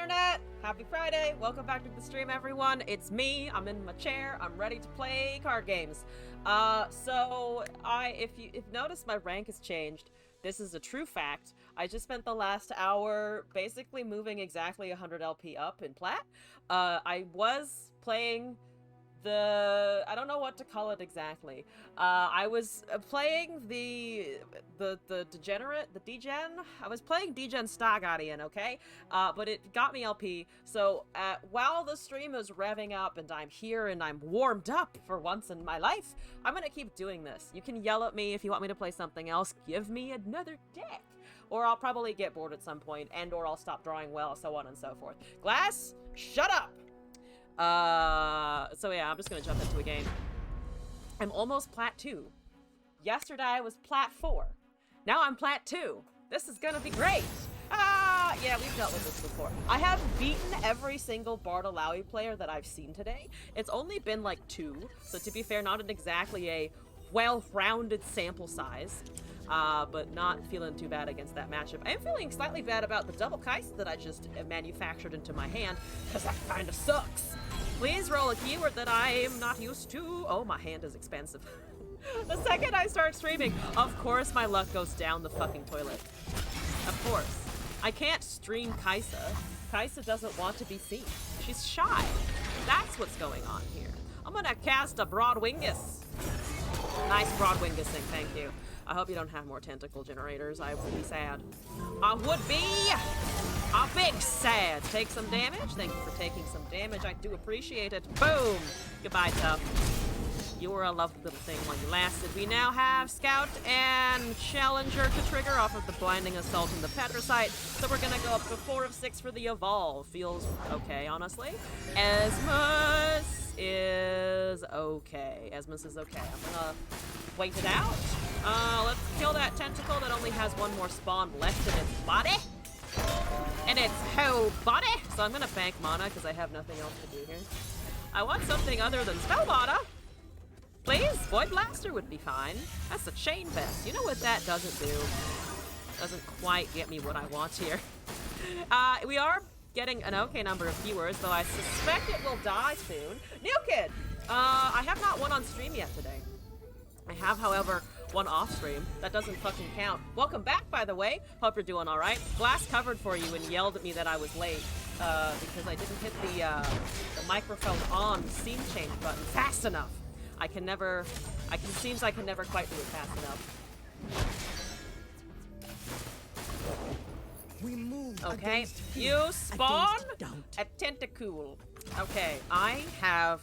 internet! Happy Friday! Welcome back to the stream, everyone. It's me. I'm in my chair. I'm ready to play card games. If you've noticed, my rank has changed. This is a true fact. I just spent the last hour basically moving exactly 100 LP up in plat. I was playing I don't know what to call it exactly. I was playing the degen. I was playing Degen Star Guardian, okay? But it got me LP. So while the stream is revving up and I'm here and I'm warmed up for once in my life, I'm gonna keep doing this. You can yell at me if you want me to play something else. Give me another deck. Or I'll probably get bored at some point, and or I'll stop drawing well, so on and so forth. Glass, shut up! So yeah, I'm just gonna jump into a game. I'm almost plat 2. Yesterday I was plat 4. Now I'm plat 2. This is gonna be great! Yeah, we've dealt with this before. I have beaten every single Bartolawi player that I've seen today. It's only been like 2, so to be fair, not exactly a well-rounded sample size. But not feeling too bad against that matchup. I am feeling slightly bad about the double Kaisa that I just manufactured into my hand, because that kind of sucks. Please roll a keyword that I am not used to. Oh, my hand is expensive. The second I start streaming, of course my luck goes down the fucking toilet. Of course. I can't stream Kaisa. Kaisa doesn't want to be seen. She's shy. That's what's going on here. I'm gonna cast a Broadwingus. Nice Broadwingusing, thank you. I hope you don't have more tentacle generators. I would be sad. I would be a big sad. Take some damage. Thank you for taking some damage. I do appreciate it. Boom. Goodbye, Tuff. You were a lovely little thing while you lasted. We now have Scout and Challenger to trigger off of the Blinding Assault and the Petricite. So we're going to go up to 4 of 6 for the Evolve. Feels okay, honestly. Esmus is okay. Esmus is okay. I'm going to wait it out. Let's kill that tentacle that only has one more spawn left in its body. In its whole body. So I'm gonna bank mana because I have nothing else to do here. I want something other than spell mana. Please, Void Blaster would be fine. That's a chain vest. You know what that doesn't do? Doesn't quite get me what I want here. We are getting an okay number of viewers, though I suspect it will die soon. New Kid! I have not won on stream yet today. I have, however, one off stream. That doesn't fucking count. Welcome back, by the way. Hope you're doing all right. Glass covered for you and yelled at me that I was late because I didn't hit the microphone on scene change button fast enough. Seems I can never quite do it fast enough. We move. Okay, you spawn a tentacle. Okay, I have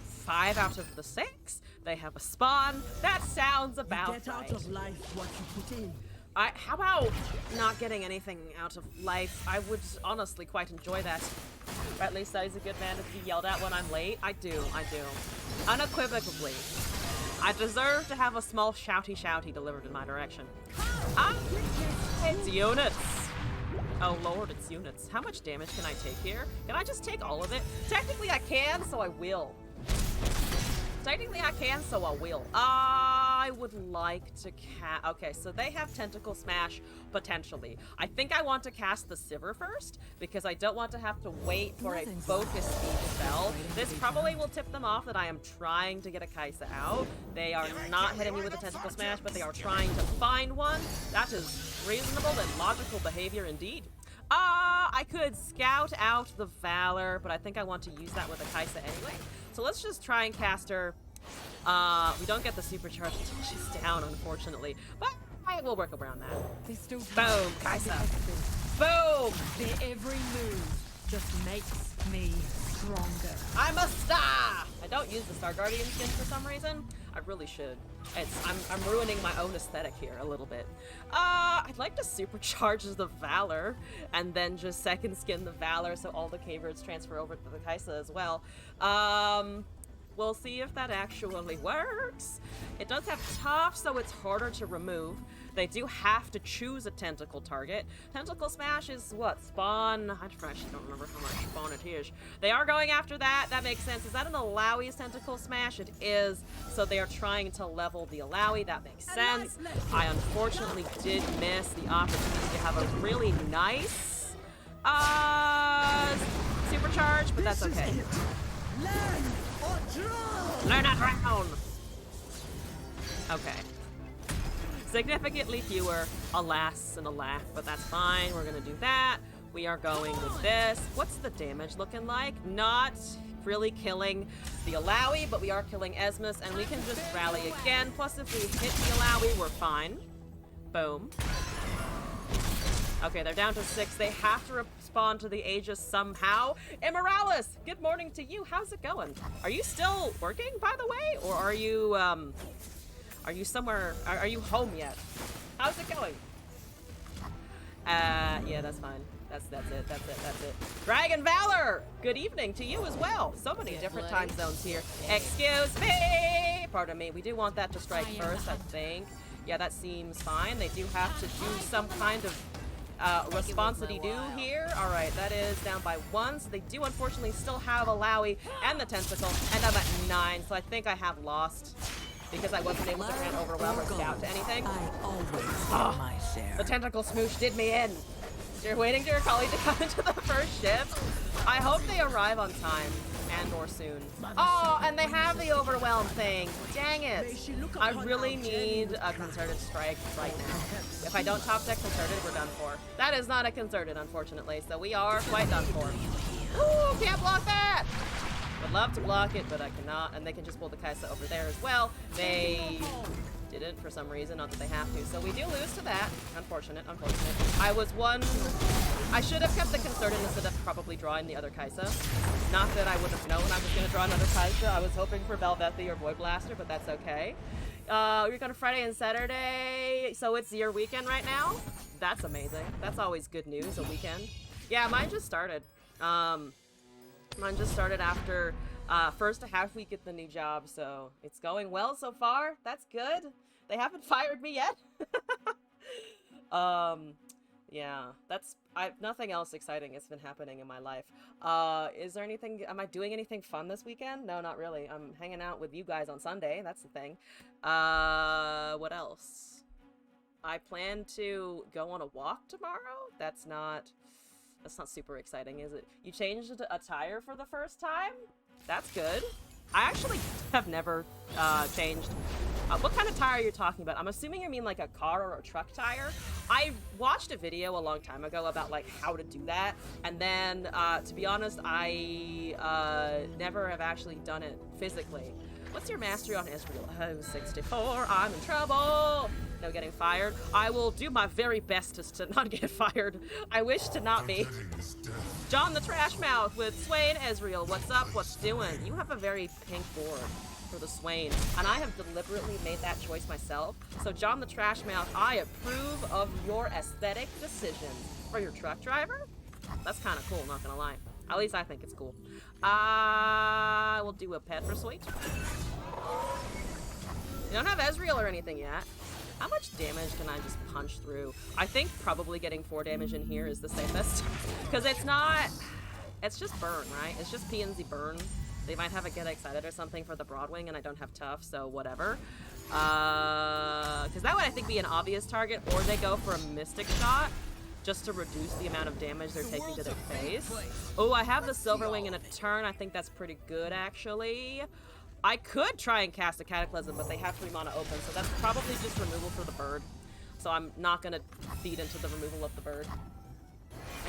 5 out of the 6. They have a spawn. That sounds about right. Get out of life what you put in. How about not getting anything out of life? I would honestly quite enjoy that. Or at least that is a good man to be yelled at when I'm late. I do. Unequivocally. I deserve to have a small shouty delivered in my direction. It's units. Oh lord, it's units. How much damage can I take here? Can I just take all of it? Technically I can, so I will. I would like to cast... Okay, so they have Tentacle Smash, potentially. I think I want to cast the Sivir first, because I don't want to have to wait for a focus speed spell. This probably will tip them off that I am trying to get a Kaisa out. They are not hitting me with a Tentacle Smash, but they are trying to find one. That is reasonable and logical behavior indeed. I could scout out the Valor, but I think I want to use that with a Kaisa anyway. So let's just try and cast her. We don't get the supercharge until she's down, unfortunately. But I will work around that. Boom, Kaisa. Boom! Their every move just makes me stronger. I'm a star! I don't use the Star Guardian skin for some reason. I really should. I'm ruining my own aesthetic here a little bit. I'd like to supercharge the Valor and then just second skin the Valor so all the K-Birds transfer over to the Kaisa as well. We'll see if that actually works. It does have tough, so it's harder to remove. They do have to choose a tentacle target. Tentacle Smash is what? Spawn? I actually don't remember how much spawn it is. They are going after that. That makes sense. Is that an Alawi's Tentacle Smash? It is. So they are trying to level the Alawi. That makes sense. I unfortunately did miss the opportunity to have a really nice Supercharge, but that's okay. Learn or drown. Learn not drown. Okay. Significantly fewer, alas and a laugh, but that's fine. We're gonna do that. We are going with this. What's the damage looking like? Not really killing the Alawi, but we are killing Esmus, and we can just rally again. Plus, if we hit the Alawi, we're fine. Boom. Okay, they're down to 6. They have to respond to the Aegis somehow. Immorales, good morning to you. How's it going? Are you still working, by the way? Or are you somewhere, are you home yet? How's it going? Yeah, that's fine. That's it. Dragon Valor, good evening to you as well. So many different time zones here. Excuse me. Pardon me, we do want that to strike first, I think. Yeah, that seems fine. They do have to do some kind of response-a-dee-doo here. All right, that is down by 1. So they do unfortunately still have Alawi and the Tentacle, and I'm at 9. So I think I have lost because I wasn't able to grant Overwhelm or Scout to anything. I always get my share. The Tentacle Smoosh did me in. You're waiting for your colleague to come into the first ship. I hope they arrive on time and or soon. Oh, and they have the Overwhelm thing. Dang it. I really need a concerted strike right now. If I don't top deck concerted, we're done for. That is not a concerted, unfortunately, so we are quite done for. Ooh, can't block that! Would love to block it, but I cannot, and they can just pull the Kaisa over there as well. They didn't for some reason, not that they have to, so we do lose to that. Unfortunate. I should have kept the concerted instead of probably drawing the other Kaisa. Not that I would have known I was going to draw another Kaisa. I was hoping for Velvethi or Void Blaster, but that's okay. You're going to Friday and Saturday, so it's your weekend right now? That's amazing. That's always good news, a weekend. Yeah, mine just started. Mine just started after first half week at the new job, so it's going well so far. That's good. They haven't fired me yet. Yeah, nothing else exciting has been happening in my life. Is there anything, am I doing anything fun this weekend? No, not really. I'm hanging out with you guys on Sunday, that's the thing. What else? I plan to go on a walk tomorrow. That's not super exciting, is it? You changed a tire for the first time? That's good. I actually have never changed. What kind of tire are you talking about? I'm assuming you mean like a car or a truck tire. I watched a video a long time ago about like how to do that, and then to be honest, I never have actually done it physically. What's your mastery on Israel? Oh, 64. I'm in trouble. No getting fired. I will do my very best to not get fired. I wish to not be. John the Trash Mouth with Swain Ezreal. What's up? What's doing? You have a very pink board for the Swain, and I have deliberately made that choice myself. So John the Trash Mouth, I approve of your aesthetic decision for your truck driver. That's kind of cool, not gonna lie. At least I think it's cool. I will do a pet for Sweet. You don't have Ezreal or anything yet. How much damage can I just punch through? I think probably getting 4 damage in here is the safest. Because it's not... It's just burn, right? It's just PNZ burn. They might have a Get Excited or something for the Broadwing, and I don't have Tough, so whatever. Because that would, I think, be an obvious target. Or they go for a Mystic Shot, just to reduce the amount of damage they're taking to their face. Oh, I have the Silverwing in a turn. I think that's pretty good, actually. I could try and cast a Cataclysm, but they have 3 mana open, so that's probably just removal for the bird. So I'm not going to feed into the removal of the bird.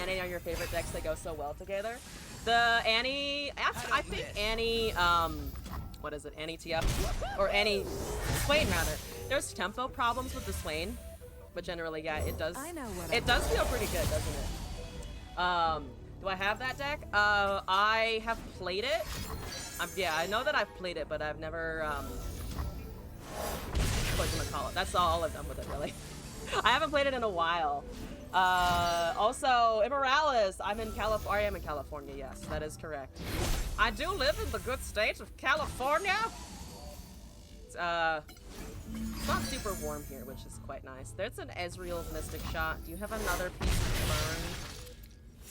Any are your favorite decks that go so well together? The Annie... Actually, I think Annie... what is it? Annie TF? Or Annie... Swain, rather. There's tempo problems with the Swain. But generally, yeah, it does... It does feel pretty good, doesn't it? Do I have that deck? I have played it. Yeah, I know that I've played it, but I've never, what do I call it? That's all I've done with it, really. I haven't played it in a while. Also, Immorales, I am in California, yes, that is correct. I do live in the good state of California. It's not super warm here, which is quite nice. There's an Ezreal Mystic Shot. Do you have another piece of burn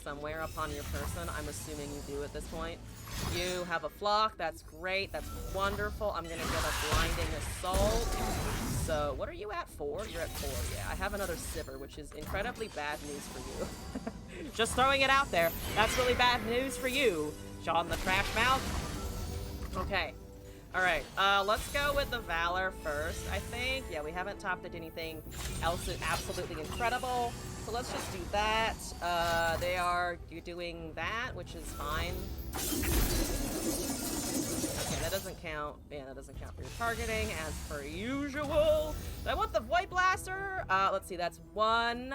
somewhere upon your person? I'm assuming you do at this point. You have a Flock. That's great. That's wonderful. I'm going to get a Blinding Assault. So, what are you at? 4? You're at 4, yeah. I have another Sivir, which is incredibly bad news for you. Just throwing it out there. That's really bad news for you, Sean the Trash Mouth. Okay. Alright, let's go with the Valor first, I think. Yeah, we haven't topped at anything else absolutely incredible. So let's just do that. You're doing that, which is fine. Okay, that doesn't count. Yeah, that doesn't count for your targeting, as per usual. I want the Void Blaster. Let's see, that's 1,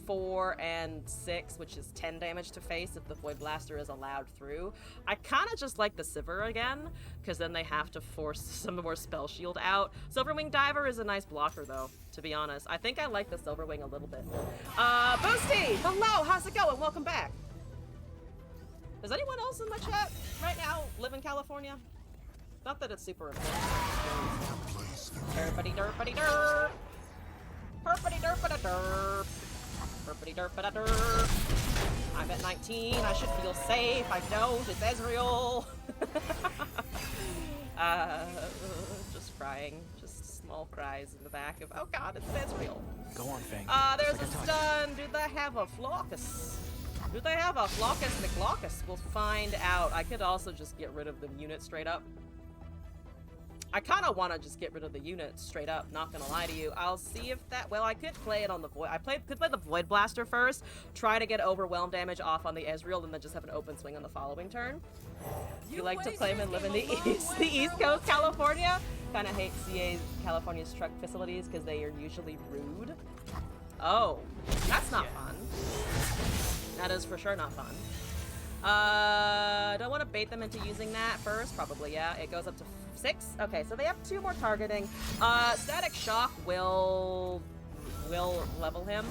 4, and 6, which is 10 damage to face if the Void Blaster is allowed through. I kind of just like the Sivir again, because then they have to force some more Spell Shield out. Silverwing Diver is a nice blocker, though, to be honest. I think I like the Silverwing a little bit. Boosty! Hello! How's it going? Welcome back! Does anyone else in my chat right now live in California? Not that it's super important. Derpity derpity derp! Herpity derpity derp! Herpity derpity derp! I'm at 19, I should feel safe. I don't, it's Ezreal! Just crying. Just small cries in the back of, oh god, it's Ezreal. Go on, Fang. There's a stun. Do they have a Flockus? Do they have a Flockus McLockus? We'll find out. I could also just get rid of the unit straight up. I kind of want to just get rid of the unit straight up, not gonna lie to you. I'll see if that, well, I could play it on the Void, could play the Void Blaster first, try to get overwhelm damage off on the Ezreal, and then just have an open swing on the following turn. You like to claim and live in the East Coast, California? Kind of hate CA California's truck facilities because they are usually rude. Oh, that's not fun. That is for sure not fun. Don't want to bait them into using that first. Probably, yeah. It goes up to 6. Okay, so they have 2 more targeting. Static Shock will level him.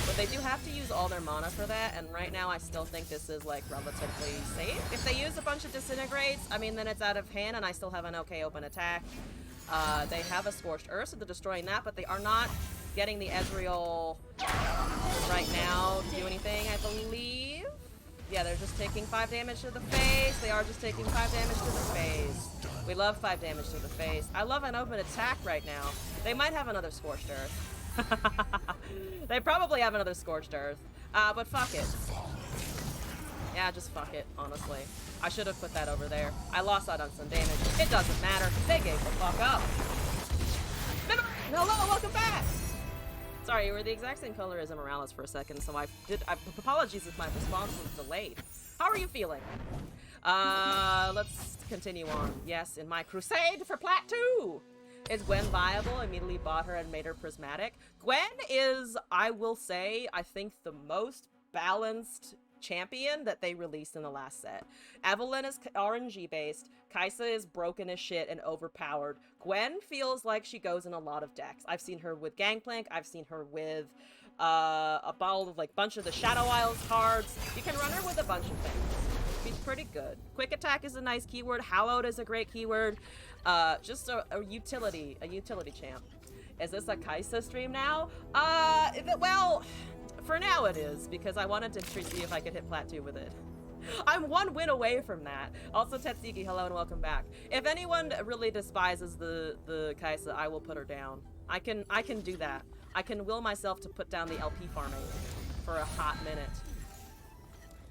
But they do have to use all their mana for that, and right now I still think this is, like, relatively safe. If they use a bunch of Disintegrates, I mean, then it's out of hand, and I still have an okay open attack. They have a Scorched Earth, so they're destroying that, but they are not getting the Ezreal right now to do anything, I believe. Yeah, they're just taking 5 damage to the face. They are just taking 5 damage to the face. We love 5 damage to the face. I love an open attack right now. They might have another Scorched Earth. They probably have another Scorched Earth. But fuck it. Yeah, just fuck it, honestly. I should have put that over there. I lost out on some damage. It doesn't matter. They gave the fuck up. Hello, welcome back! Sorry, you were the exact same color as Immorales for a second, so apologies if my response was delayed. How are you feeling? Let's continue on. Yes, in my crusade for Plat 2! Is Gwen viable? Immediately bought her and made her prismatic. Gwen is, I will say, I think the most balanced champion that they released in the last set. Evelynn is RNG based, Kai'Sa is broken as shit and overpowered. Gwen feels like she goes in a lot of decks. I've seen her with Gangplank, I've seen her with a ball of like bunch of the Shadow Isles cards. You can run her with a bunch of things. She's pretty good. Quick attack is a nice keyword, Hallowed is a great keyword. Just a utility champ. Is this a Kai'Sa stream now? Well, for now it is, because I wanted to see if I could hit Plat 2 with it. I'm 1 win away from that. Also, Tetsiki, hello and welcome back. If anyone really despises the Kai'Sa, I will put her down. I can do that. I can will myself to put down the LP farming for a hot minute.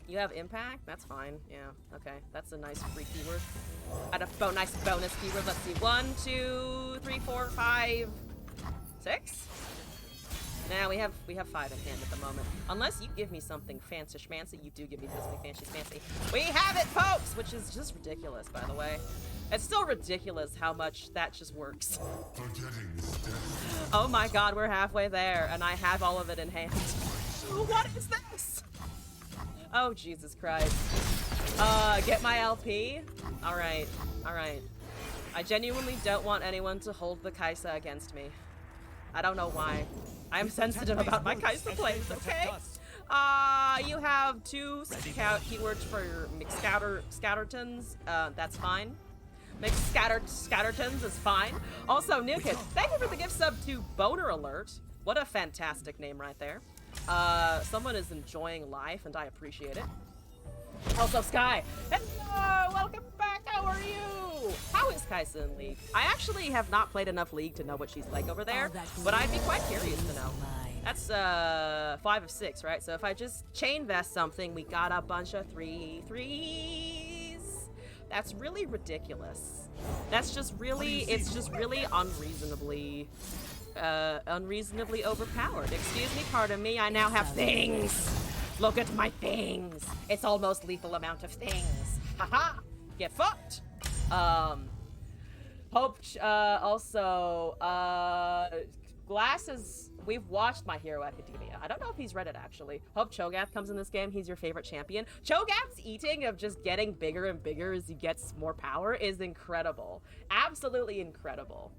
You have impact? That's fine. Yeah, okay. That's a nice free keyword. Add a nice bonus keyword. Let's see. 1, 2, 3, 4, 5, 6? Nah, we have 5 in hand at the moment. Unless you give me something fancy schmancy, you do give me something fancy. We have it, folks! Which is just ridiculous, by the way. It's still ridiculous how much that just works. Oh my god, we're halfway there, and I have all of it in hand. What is this? Oh, Jesus Christ. Get my LP? Alright, alright. I genuinely don't want anyone to hold the Kai'Sa against me. I don't know why. I'm sensitive about my Kai'Sa plays, okay? You have 2 keywords for your mixed scattertons. That's fine. Mixed scattertons is fine. Also, New Kid, thank you for the gift sub to Boner Alert. What a fantastic name right there. Someone is enjoying life, and I appreciate it. Also, Sky, hello, welcome back, how are you? How is Kai'Sa in League? I actually have not played enough League to know what she's like over there, but I'd be quite curious to know. That's 5 of 6, right? So if I just chain vest something, we got a bunch of 3/3s. That's really ridiculous. That's just really, it's just really unreasonably overpowered. Excuse me, pardon me, I now have things. Look at my things. It's almost lethal amount of things. Haha, get fucked. Hope, also, Glasses, we've watched My Hero Academia. I don't know if he's read it, actually. Hope Cho'Gath comes in this game. He's your favorite champion. Cho'Gath's eating of just getting bigger and bigger as he gets more power is incredible. Absolutely incredible.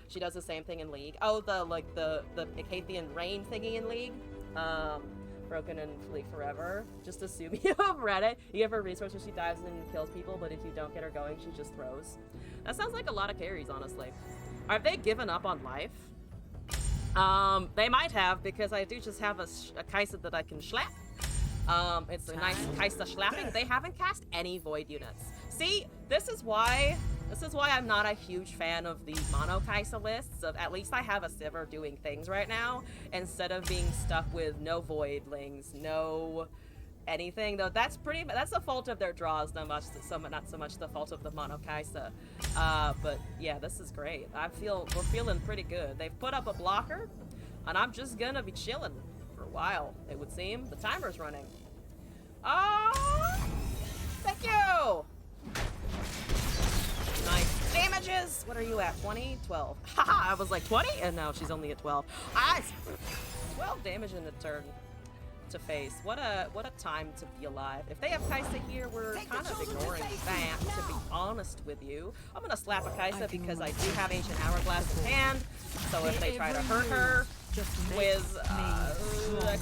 She does the same thing in League. Oh, the Icathian Rain thingy in League. Broken and League Forever. Just assume you have read it. You give her resources, she dives in and kills people, but if you don't get her going, she just throws. That sounds like a lot of carries, honestly. Have they given up on life? They might have, because I do just have a Kaisa that I can schlap. It's a nice Kaisa schlapping. They haven't cast any void units. See, this is why I'm not a huge fan of the mono Kaisa lists. Of at least I have a Sivir doing things right now, instead of being stuck with no voidlings, no anything. Though that's the fault of their draws, not so much the fault of the mono Kaisa. But yeah, this is great. We're feeling pretty good. They've put up a blocker, and I'm just gonna be chilling for a while, it would seem. The timer's running. Oh, thank you. Nice damages. What are you at? 20? 12. Haha, I was like 20, and no, she's only at 12. It's 12 damage in a turn to face. What a time to be alive. If they have Kaisa here, we're kind of ignoring that, to be honest with you. I'm gonna slap a Kaisa because I do have Ancient Hourglass in hand, so if they try to hurt her with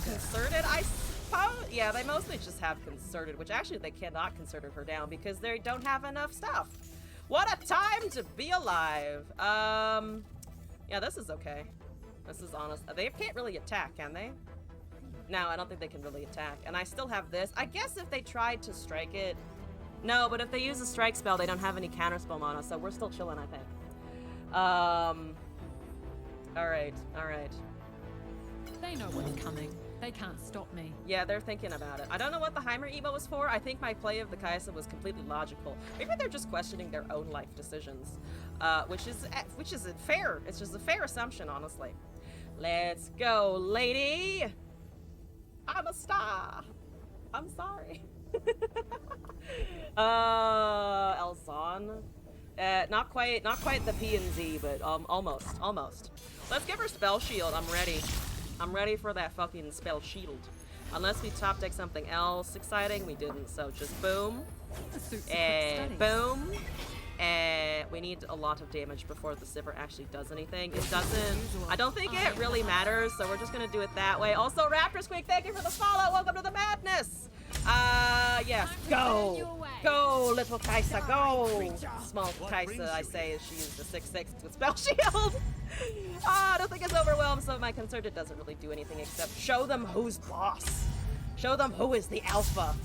Concerted, I suppose. Yeah, they mostly just have Concerted, which actually they cannot Concerted her down because they don't have enough stuff. What a time to be alive. Yeah, this is okay. This is honest. They can't really attack, can they? No, I don't think they can really attack. And I still have this. I guess if they tried to strike it... No, but if they use a strike spell, they don't have any counterspell mana, so we're still chilling, I think. Alright. They know what's coming. They can't stop me. Yeah, they're thinking about it. I don't know what the Heimer Evo was for. I think my play of the Kaisa was completely logical. Maybe they're just questioning their own life decisions, which is fair. It's just a fair assumption, honestly. Let's go, lady. I'm a star. I'm sorry. Elzon. Not quite the P and Z, but almost. Let's give her Spell Shield. I'm ready for that fucking Spell Shield. Unless we top deck something else exciting, we didn't. So just boom, boom. We need a lot of damage before the Sivir actually does anything. It doesn't. I don't think it really matters, so we're just gonna do it that way. Also, Raptor Squeak, thank you for the follow. Welcome to the madness. Yes, go, little Kaisa, go. Small Kaisa, I say, as she used the 6/6 with Spell Shield. I don't think it's overwhelmed, so my Concerted doesn't really do anything except show them who's boss. Show them who is the alpha.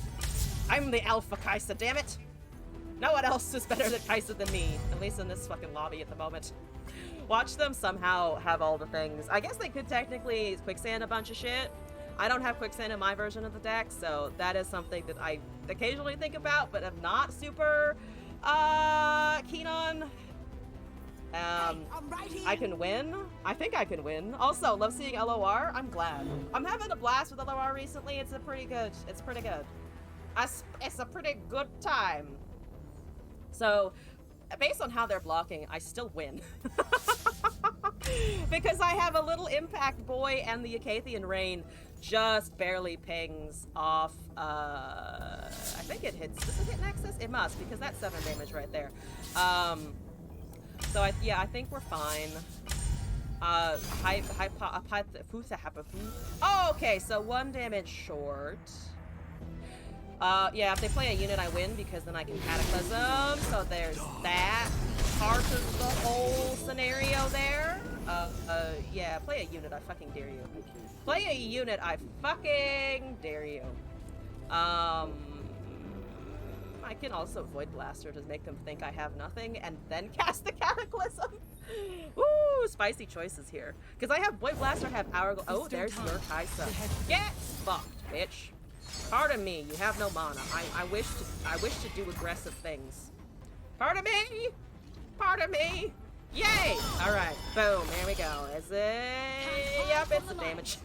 I'm the alpha Kaisa, damn it. No one else is better than Kaisa than me, at least in this fucking lobby at the moment. Watch them somehow have all the things. I guess they could technically quicksand a bunch of shit. I don't have quicksand in my version of the deck, so that is something that I occasionally think about, but am not super keen on. I can win. I think I can win. Also, love seeing LOR. I'm glad. I'm having a blast with LOR recently. It's pretty good. It's a pretty good time. So, based on how they're blocking, I still win. Because I have a little Impact Boy and the Icathian Rain just barely pings off, I think it hits, does it hit Nexus? It must, because that's 7 damage right there. So I think we're fine. Oh, okay, so 1 damage short. Yeah, if they play a unit, I win, because then I can Cataclysm, so there's that part of the whole scenario there. Yeah, play a unit, I fucking dare you. Play a unit, I fucking dare you. I can also Void Blaster to make them think I have nothing, and then cast the Cataclysm. Ooh, spicy choices here. Because I have Void Blaster, I have Hourglass. Oh, there's your Kaisa. Get fucked, bitch. Pardon me, you have no mana. I wish to do aggressive things. Pardon me! Pardon me! Yay! Alright, boom, there we go. Is it? Yep, it's a damage.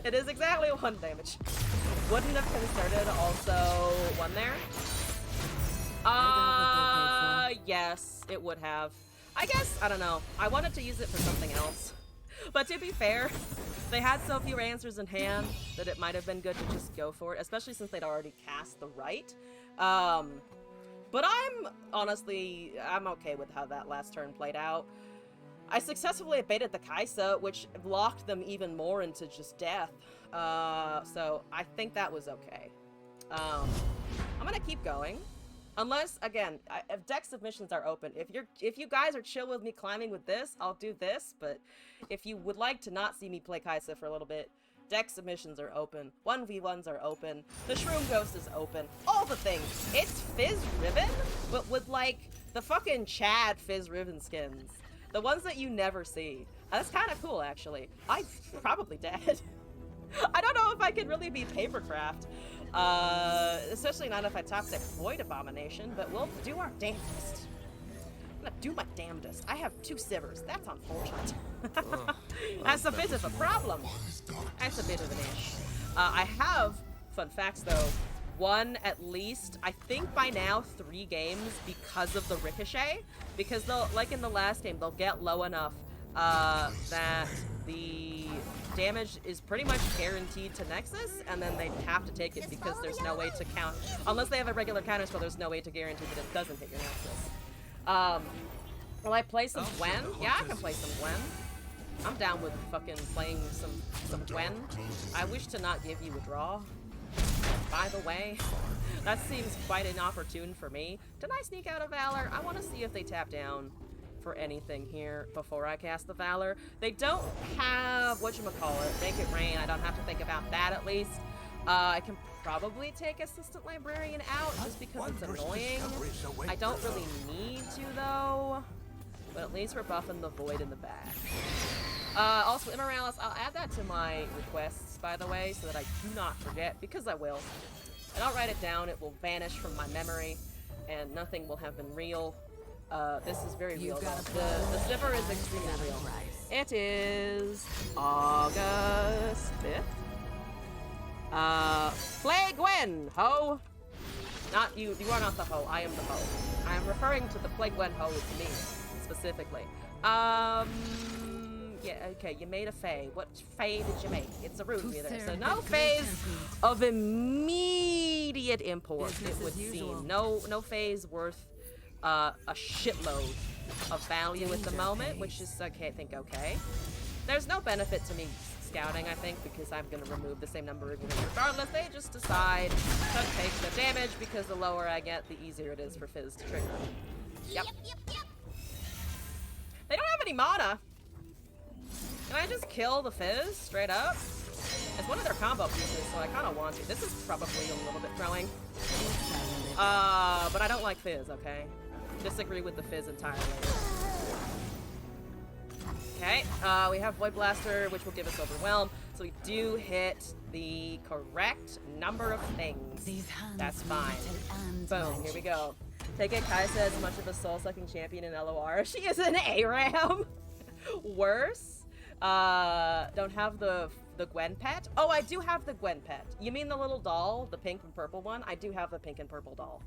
It is exactly 1 damage. Wouldn't have concerted also 1 there. Yes, it would have. I guess, I don't know. I wanted to use it for something else. But to be fair, they had so few answers in hand that it might have been good to just go for it, especially since they'd already cast the right. But I'm okay with how that last turn played out. I successfully baited the Kaisa, which locked them even more into just death. So I think that was okay. I'm gonna keep going. Unless, again, if deck submissions are open, if you guys are chill with me climbing with this, I'll do this, but if you would like to not see me play Kaisa for a little bit, deck submissions are open, 1v1s are open, the Shroom Ghost is open, all the things. It's Fizz Ribbon, but with, like, the fucking Chad Fizz Ribbon skins. The ones that you never see. That's kind of cool, actually. I'm probably dead. I don't know if I could really be Papercraft. Especially not if I top deck Void Abomination, but we'll do our damnedest. I'm gonna do my damnedest. I have 2 Sivers. That's unfortunate. That's a bit of a problem. That's a bit of an issue. I have, fun facts though, won at least, I think by now, 3 games because of the Ricochet. Because they'll, like in the last game, they'll get low enough that the damage is pretty much guaranteed to Nexus, and then they have to take it because there's no way to count, unless they have a regular counter spell, there's no way to guarantee that it doesn't hit your Nexus. Will I play some Gwen? Yeah, I can play some Gwen. I'm down with fucking playing some Gwen. I wish to not give you a draw, by the way. That seems quite inopportune for me. Did I sneak out of Valor? I want to see if they tap down for anything here before I cast the Valor. They don't have, whatchamacallit, Make It Rain. I don't have to think about that at least. I can probably take Assistant Librarian out just because it's annoying. I don't really need to though, but at least we're buffing the Void in the back. Also, Immorales, I'll add that to my requests, by the way, so that I do not forget, because I will. And I'll write it down, it will vanish from my memory, and nothing will have been real. This is very real though. The Sliver is extremely real. It is August 5th. Play Gwen, ho! Not you, you are not the ho, I am the ho. I am referring to the Play Gwen ho as me, specifically. Yeah, okay, you made a Fae. What Fae did you make? It's a rune either. So no Faes of immediate import, it would seem. No Faes worth a shitload of value at the moment, which is okay, I think okay. There's no benefit to me scouting, I think, because I'm gonna remove the same number of units regardless. They just decide to take the damage because the lower I get, the easier it is for Fizz to trigger. Yep. They don't have any mana. Can I just kill the Fizz straight up? It's one of their combo pieces, so I kind of want to. This is probably a little bit throwing. But I don't like Fizz, okay? Disagree with the Fizz entirely. Okay, we have Void Blaster, which will give us Overwhelm. So we do hit the correct number of things. That's fine. Boom, here we go. Take it, Kaisa is much of a soul-sucking champion in LOR. She is an ARAM! Worse. Don't have the Gwen pet. Oh, I do have the Gwen pet. You mean the little doll, the pink and purple one? I do have the pink and purple doll.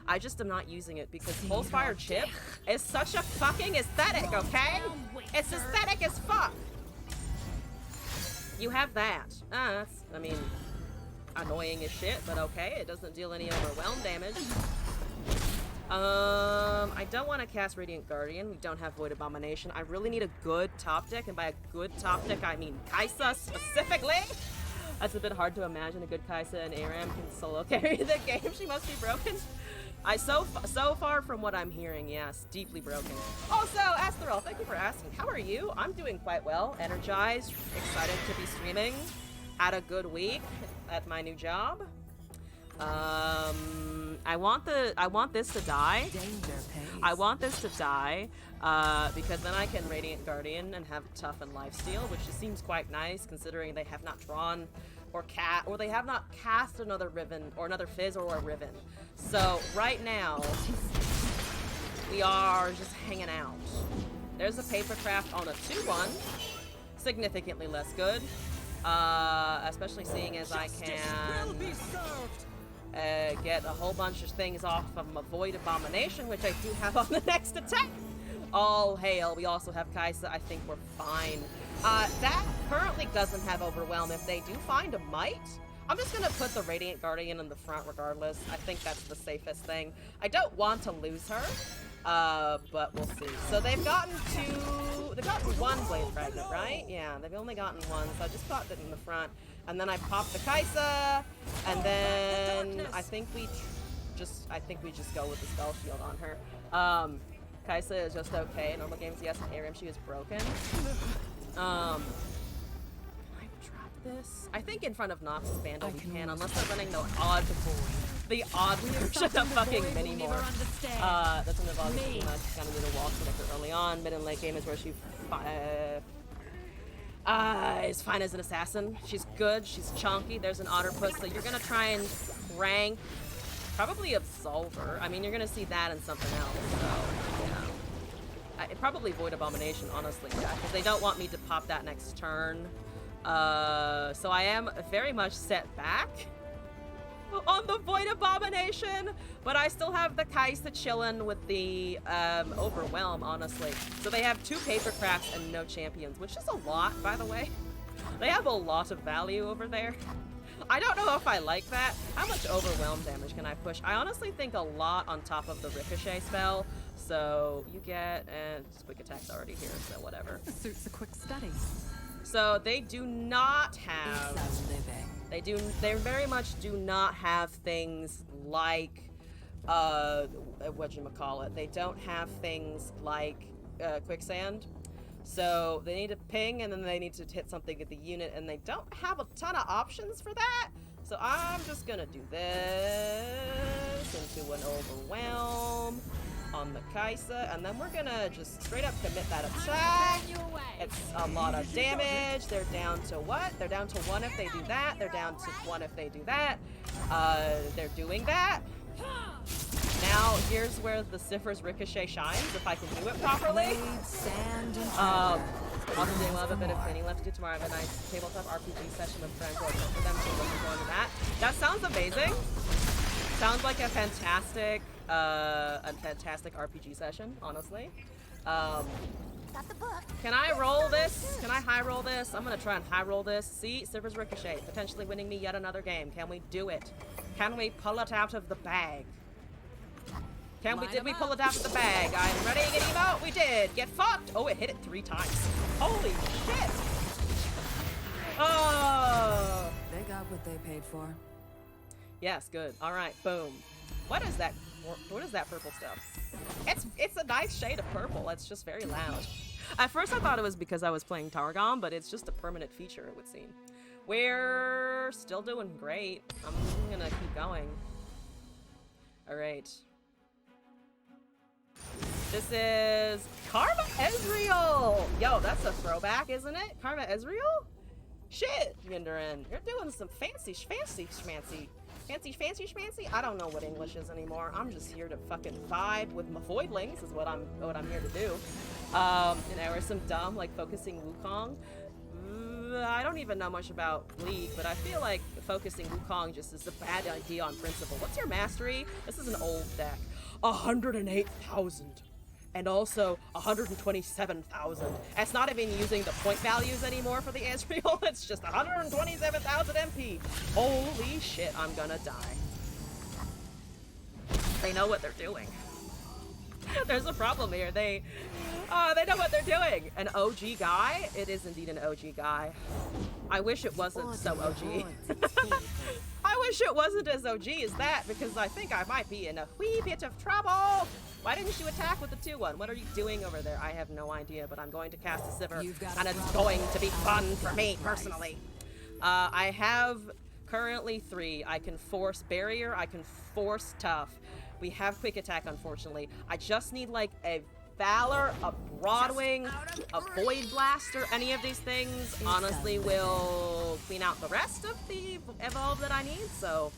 I just am not using it because Pulsefire Chip is such a fucking aesthetic, okay? It's aesthetic as fuck. You have that. That's, I mean, annoying as shit, but okay. It doesn't deal any overwhelm damage. I don't want to cast Radiant Guardian. We don't have Void Abomination. I really need a good top deck, and by a good top deck, I mean Kaisa specifically. That's a bit hard to imagine a good Kaisa and Aram can solo carry the game. She must be broken. So far from what I'm hearing, yes, deeply broken. Also, Asterol, thank you for asking. How are you? I'm doing quite well. Energized, excited to be streaming. Had a good week at my new job. I want this to die. I want this to die. Because then I can Radiant Guardian and have Tough and Lifesteal, which just seems quite nice considering they have not drawn or they have not cast another Riven or another Fizz or a Riven. So right now we are just hanging out. There's a Papercraft on a 2-1, significantly less good, especially seeing as I can get a whole bunch of things off of my Void Abomination, which I do have on the next attack. All hail. We also have Kaisa. I think we're fine. That currently doesn't have Overwhelm. If they do find a Might, I'm just going to put the Radiant Guardian in the front regardless. I think that's the safest thing. I don't want to lose her, but we'll see. So they've gotten one Blade Fragment, right? Yeah, they've only gotten one, so I just popped it in the front. And then I popped the Kaisa, and then I think we just go with the Spell Shield on her. Kaisa is just okay. Normal games, yes. In Aram, she is broken. Can I drop this? I think in front of Nox's Vandal we can, unless they're running the odd version of fucking Mini more. That's gonna involve too much. Kind of need a wall connector early on. Mid and late game is where she is fine as an assassin. She's good. She's chunky. There's an Otterpuss, so you're gonna try and rank. Probably Absolver. I mean, you're gonna see that in something else, so, yeah. Probably Void Abomination, honestly, yeah, because they don't want me to pop that next turn. So I am very much set back on the Void Abomination, but I still have the Kaisa chillin' with the Overwhelm, honestly. So they have 2 Papercrafts and no champions, which is a lot, by the way. They have a lot of value over there. I don't know if I like that. How much Overwhelm damage can I push? I honestly think a lot on top of the Ricochet spell. So you get, and quick attack's already here, so whatever. This suits a quick study. So they do not have, they very much do not have things like, whatchamacallit, they don't have things like Quicksand. So they need to ping, and then they need to hit something at the unit, and they don't have a ton of options for that. So I'm just gonna do this into an Overwhelm on the Kaisa, and then we're gonna just straight up commit that attack. It's a lot of damage. They're down to what? They're down to 1 if they do that. They're down to 1 if they do that. They're doing that. Now, here's where the Siffer's Ricochet shines, if I can do it properly. Honestly, I love a bit of cleaning left to do tomorrow. I have a nice tabletop RPG session with friends. For them, so looking forward to that. That sounds amazing. Sounds like a fantastic RPG session, honestly. Can I roll this? Can I high roll this? I'm gonna try and high roll this. See, Siffer's Ricochet, potentially winning me yet another game. Can we do it? Can we pull it out of the bag? Did we pull it out of the bag? I'm ready to get emote. We did. Get fucked. Oh, it hit it 3 times. Holy shit. Oh. They got what they paid for. Yes, good. All right, boom. What is that? What is that purple stuff? It's a nice shade of purple. It's just very loud. At first I thought it was because I was playing Targon, but it's just a permanent feature, it would seem. We're still doing great. I'm gonna keep going. All right. This is Karma Ezreal! Yo, that's a throwback, isn't it? Karma Ezreal? Shit, Yindarin. You're doing some fancy schmancy. I don't know what English is anymore. I'm just here to fucking vibe with my voidlings is what I'm here to do. You know, or some dumb, like, focusing Wukong. I don't even know much about League, but I feel like focusing Wukong just is a bad idea on principle. What's your mastery? This is an old deck. 108,000. And also 127,000. It's not even using the point values anymore for the Ezreal. It's just 127,000 MP. Holy shit, I'm gonna die. They know what they're doing. There's a problem here. They know what they're doing. An OG guy? It is indeed an OG guy. I wish it wasn't so OG. I wish it wasn't as OG as that, because I think I might be in a wee bit of trouble. Why didn't you attack with the 2-1? What are you doing over there? I have no idea, but I'm going to cast a Sivir, and it's going to be fun for me, personally. I have currently 3. I can force Barrier, I can force Tough. We have Quick Attack, unfortunately. I just need, like, a Valor, a Broadwing, a Void Blaster, any of these things honestly will clean out the rest of the evolve that I need, so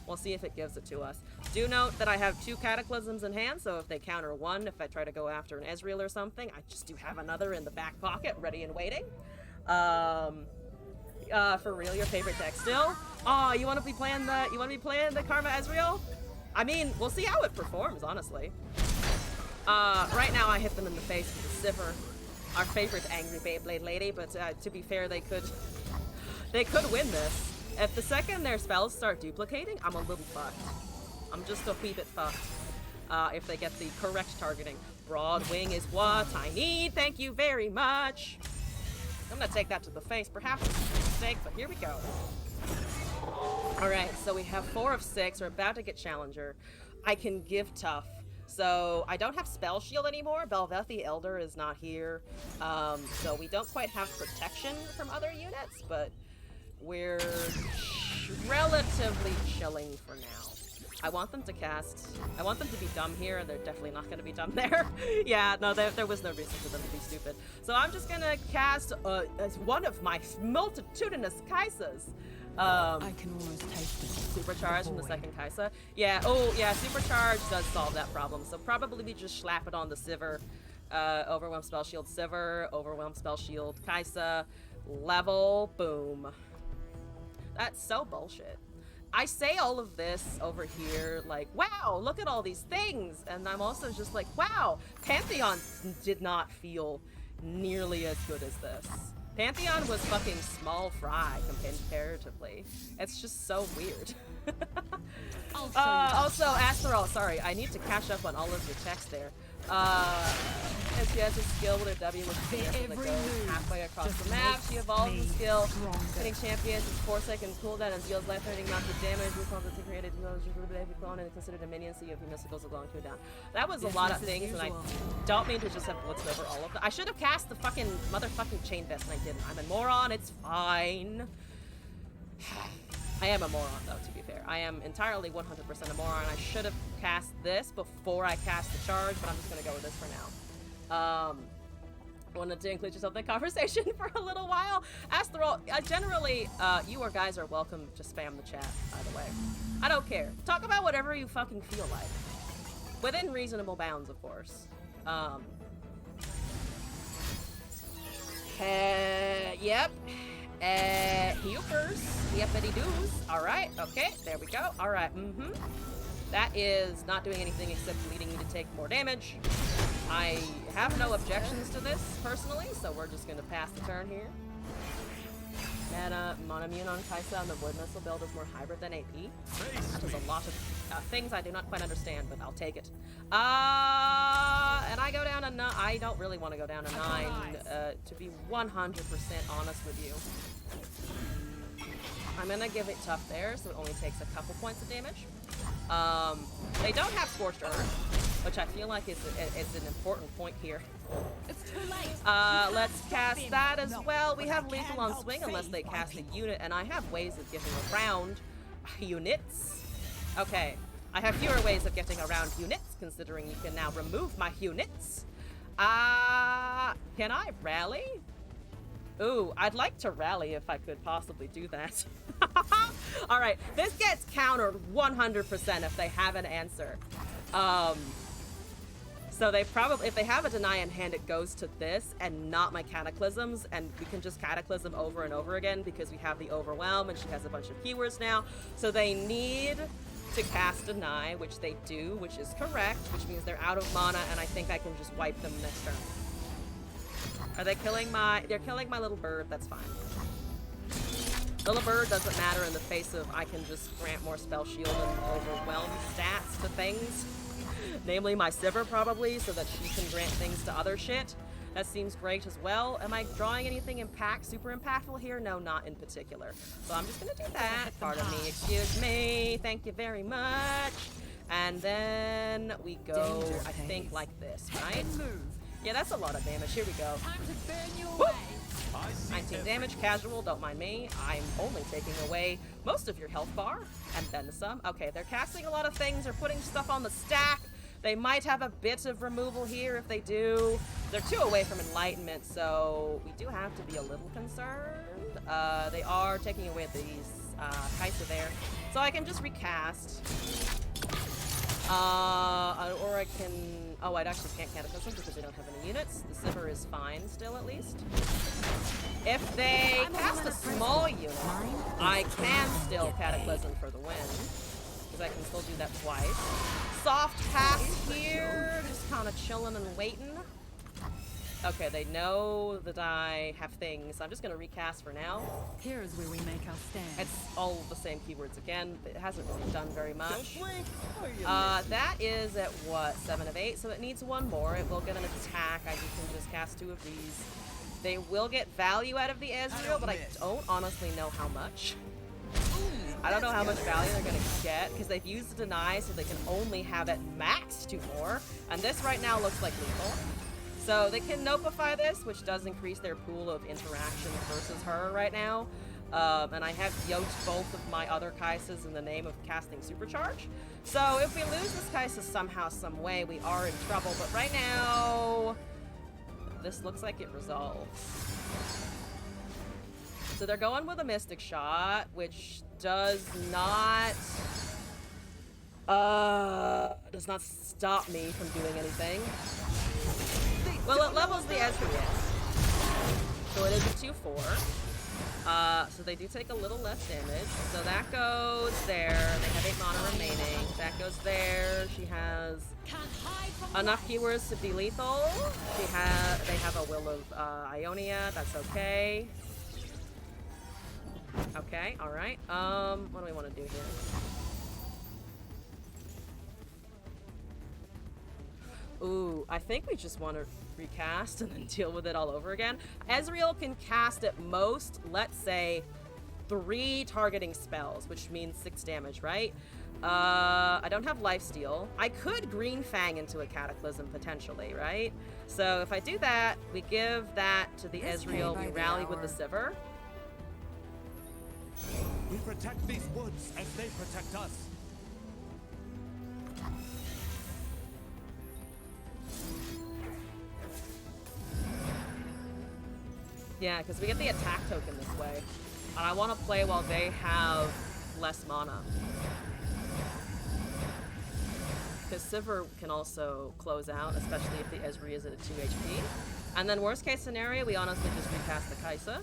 we'll see if it gives it to us. Do note that I have 2 Cataclysms in hand, so if they counter 1, if I try to go after an Ezreal or something, I just do have another in the back pocket, ready and waiting. For real, your favorite deck still? Oh, you want to be playing the Karma Ezreal? I mean, we'll see how it performs, honestly. Right now I hit them in the face with the Sivir, our favorite angry Beyblade lady, but to be fair, they could win this. If the second their spells start duplicating, I'm a little fucked. I'm just a wee bit fucked. If they get the correct targeting. Broadwing is what I need, thank you very much. I'm gonna take that to the face, perhaps it's a mistake, but here we go. Alright, so we have 4 of 6, we're about to get Challenger. I can give tough. So I don't have Spell Shield anymore, Belvethi Elder is not here. So we don't quite have protection from other units, but we're relatively chilling for now. I want them to be dumb here, and they're definitely not going to be dumb there. Yeah, no, there was no reason for them to be stupid. So I'm just going to cast as one of my multitudinous Kaisas. I can almost taste it. Supercharge from the second Kaisa. Yeah, oh yeah, Supercharge does solve that problem. So probably we just slap it on the Sivir. Overwhelm Spell Shield Sivir, Overwhelm Spell Shield Kaisa, level, boom. That's so bullshit. I say all of this over here like, wow, look at all these things. And I'm also just like, wow, Pantheon did not feel nearly as good as this. Pantheon was fucking small fry comparatively. It's just so weird. Also, Asteral, sorry, I need to catch up on all of your text there. As she has a skill with her W, which is that goes halfway across the map. She evolves the skill, hitting champions, it's 4-second cooldown and deals life-threatening amounts of damage. Recalls it's created, every clone and considered a minion, so you have missiles with long cooldown. That was a lot of things, and I don't mean to just have blitzed over all of them. I should have cast the fucking motherfucking chain vest, and I didn't. I'm a moron, it's fine. I am a moron, though, to be fair. I am entirely 100% a moron. I should have cast this before I cast the charge, but I'm just going to go with this for now. Wanted to include yourself in the conversation for a little while. Asteral, generally, you or guys are welcome to spam the chat, by the way. I don't care. Talk about whatever you fucking feel like. Within reasonable bounds, of course. Yep. Heupers. Yippity doos. Alright, okay, there we go. Alright, That is not doing anything except leading me to take more damage. I have no objections to this, personally, so we're just gonna pass the turn here. Mana, Monomune on Kaisa and the Void Missile build is more hybrid than AP. That is a lot of things I do not quite understand, but I'll take it. And I go down to 9. I don't really want to go down to 9, to be 100% honest with you. I'm gonna give it tough there, so it only takes a couple points of damage. They don't have Scorched Earth, which I feel like is an important point here. It's too late. Let's cast that as well. We have lethal on swing unless they cast a unit, and I have ways of getting around units. Okay, I have fewer ways of getting around units, considering you can now remove my units. Can I rally? Ooh, I'd like to rally if I could possibly do that. Alright, this gets countered 100% if they have an answer. So they probably, if they have a deny in hand, it goes to this and not my cataclysms, and we can just cataclysm over and over again because we have the overwhelm and she has a bunch of keywords now. So they need to cast deny, which they do, which is correct, which means they're out of mana, and I think I can just wipe them next turn. Are they killing they're killing my little bird, that's fine. Little bird doesn't matter in the face of I can just grant more spell shield and overwhelm stats to things. Namely my Sivir probably, so that she can grant things to other shit. That seems great as well. Am I drawing anything super impactful here? No, not in particular. So I'm just gonna do that. Pardon me, excuse me. Thank you very much. And then we go, I think, like this, right? Yeah, that's a lot of damage. Here we go. Time to burn you Woo! away. 19 damage, casual, don't mind me. I'm only taking away most of your health bar, and then some. Okay, they're casting a lot of things, they're putting stuff on the stack. They might have a bit of removal here if they do. They're 2 away from enlightenment, so we do have to be a little concerned. They are taking away these Kaisa there. So I can just recast. Or I can... Oh, I actually can't Cataclysm because they don't have any units. The Sivir is fine still, at least. If they cast a small unit, I can still Cataclysm for the win. Because I can still do that twice. Soft cast here, just kind of chilling and waiting. Okay, they know that I have things. I'm just going to recast for now. Here's where we make our stand. It's all the same keywords again. It hasn't really done very much. Don't That is at what, 7 of 8, so it needs 1 more. It will get an attack. I can just cast 2 of these. They will get value out of the Ezreal, but I don't honestly know how much. I don't know how much value they're going to get, because they've used the deny, so they can only have at max 2 more. And this right now looks like lethal. So they can Nopify this, which does increase their pool of interaction versus her right now. And I have yoked both of my other Kaisas in the name of casting Supercharge. So if we lose this Kaisa somehow, some way, we are in trouble. But right now, this looks like it resolves. So they're going with a Mystic Shot, which does not stop me from doing anything. Well, it levels the Ezreal. So it is a 2/4. So they do take a little less damage. So that goes there. They have 8 mana remaining. That goes there. She has enough keywords to be lethal. They have a Will of Ionia. That's okay. Okay, alright. What do we want to do here? Ooh, I think we just want to recast and then deal with it all over again. Ezreal can cast at most, let's say, 3 targeting spells, which means 6 damage, right? I don't have lifesteal. I could Green Fang into a Cataclysm potentially, right? So if I do that, we give that to the Ezreal, we rally with the Sivir. We protect these woods as they protect us. Yeah, because we get the attack token this way. And I want to play while they have less mana. Because Sivir can also close out, especially if the Ezreal is at a 2 HP. And then worst case scenario, we honestly just recast the Kaisa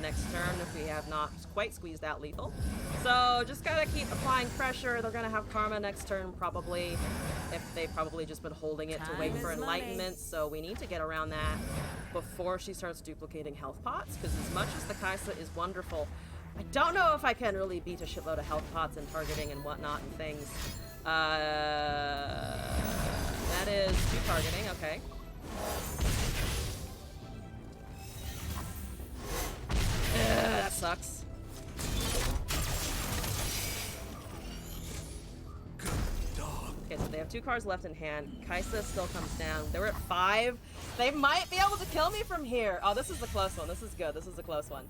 next turn if we have not quite squeezed out lethal. So just gotta keep applying pressure. They're gonna have Karma next turn probably, if they've probably just been holding it to wait for enlightenment. So we need to get around that before she starts duplicating health pots, because as much as the Kaisa is wonderful, I don't know if I can really beat a shitload of health pots and targeting and whatnot and things. That is 2 targeting, okay. That sucks. Okay, so they have 2 cards left in hand. Kaisa still comes down. They were at 5. They might be able to kill me from here. Oh, this is the close one. This is good. This is a close one.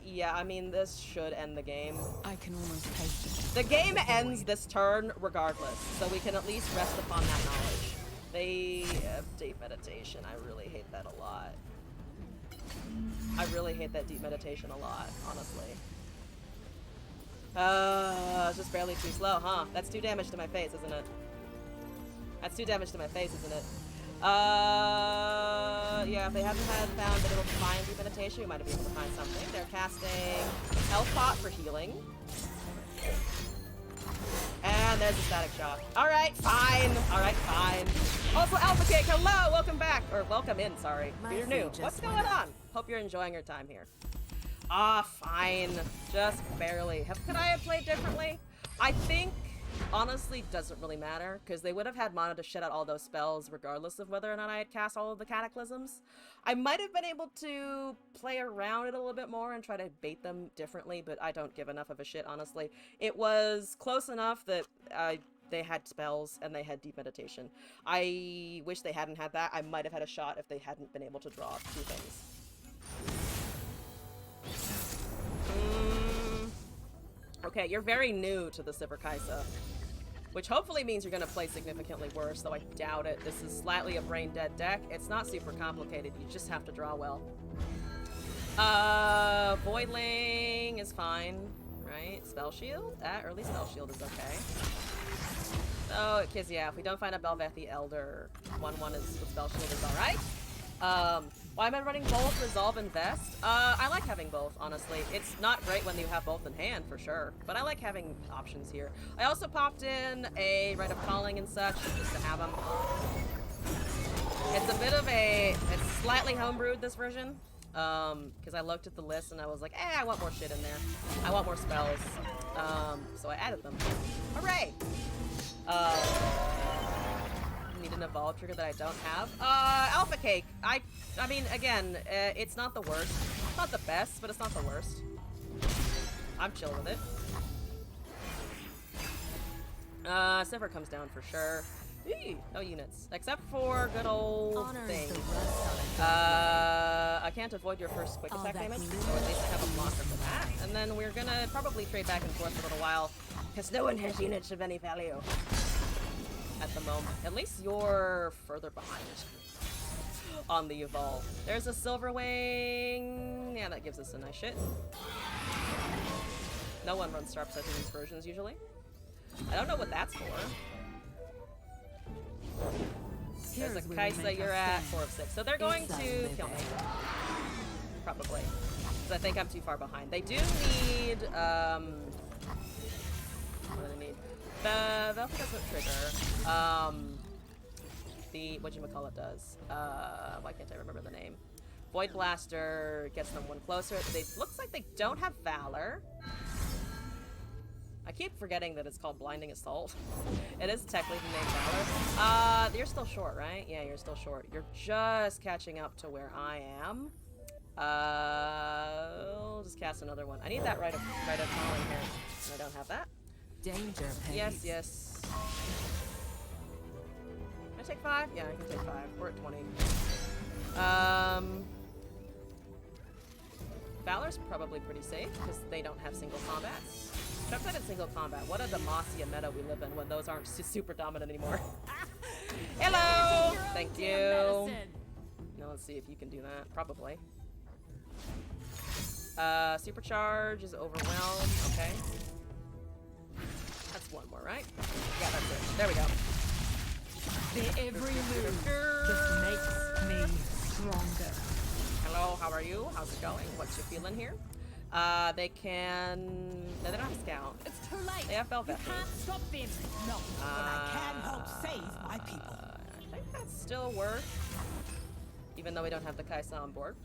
Yeah, I mean, this should end the game. I can almost taste it. The game ends this turn regardless, so we can at least rest upon that knowledge. They have deep meditation. I really hate that a lot. I really hate that deep meditation a lot, honestly. It's just barely too slow, huh? That's 2 damage to my face, isn't it? That's 2 damage to my face, isn't it? Yeah, if they hadn't found that it'll find deep meditation, we might have been able to find something. They're casting Health Pot for healing. And there's a Static Shock. Alright, fine. Alright, fine. Also, Alpha Cake, hello! Welcome back. Or welcome in, sorry. You're new. What's going on? Hope you're enjoying your time here. Fine. Just barely. Could I have played differently? I think, honestly, doesn't really matter, because they would have had mana to shut out all those spells regardless of whether or not I had cast all of the Cataclysms. I might have been able to play around it a little bit more and try to bait them differently, but I don't give enough of a shit, honestly. It was close enough that they had spells and they had deep meditation. I wish they hadn't had that. I might have had a shot if they hadn't been able to draw 2 things. Okay, you're very new to the Sivir Kaisa. which hopefully means you're gonna play significantly worse, though I doubt it. This is slightly a brain-dead deck. It's not super complicated, you just have to draw well. Voidling is fine, right? Spell Shield? Early Spell Shield is okay. So, because yeah, if we don't find a Belvethi Elder, 1/1 is with Spell Shield is alright. Why am I running both Resolve and Vest? I like having both, honestly. It's not great when you have both in hand, for sure, but I like having options here. I also popped in a Rite of Calling and such, just to have them. It's a bit of it's slightly homebrewed, this version, because I looked at the list and I was like, I want more shit in there. I want more spells, so I added them. Hooray! Need an evolve trigger that I don't have. Alpha Cake. I mean, again, it's not the worst. It's not the best, but it's not the worst. I'm chill with it. Silver comes down for sure. Eee, no units. Except for good old thing. I can't avoid your first quick attack damage, so at least I have a blocker for that. And then we're gonna probably trade back and forth for a little while, because no one has units of any value at the moment. At least you're further behind on the evolve. There's a Silver Wing. Yeah, that gives us a nice shit. No one runs Sharp Set in these versions usually. I don't know what that's for. There's a Kaisa, you're at 4 of 6. So they're going to kill me. Probably. Because I think I'm too far behind. They do need, what do they need? The Velvet doesn't trigger. The whatchamacallit does. Why can't I remember the name? Void Blaster gets them one closer. Looks like they don't have Valor. I keep forgetting that it's called Blinding Assault. It is technically named Valor. You're still short, right? Yeah, you're still short. You're just catching up to where I am. I'll just cast another one. I need that right of calling here. And I don't have that. Danger pays. Yes, yes. Can I take 5? Yeah, I can take 5. We're at 20. Valor's probably pretty safe because they don't have single combats. I've played in single combat. What a Demacia meta we live in when those aren't super dominant anymore. Hello! Thank you. Now let's see if you can do that. Probably. Supercharge is Overwhelm. Okay. That's one more, right? Yeah, that's it. There we go. Every move just makes me stronger. Hello, how are you? How's it going? What's your feeling here? They can... No, they don't have Scout. It's too late. They have Belvethi. You can't stop them. No, but I can help save my people. I think that's still worth, even though we don't have the Kaisa on board.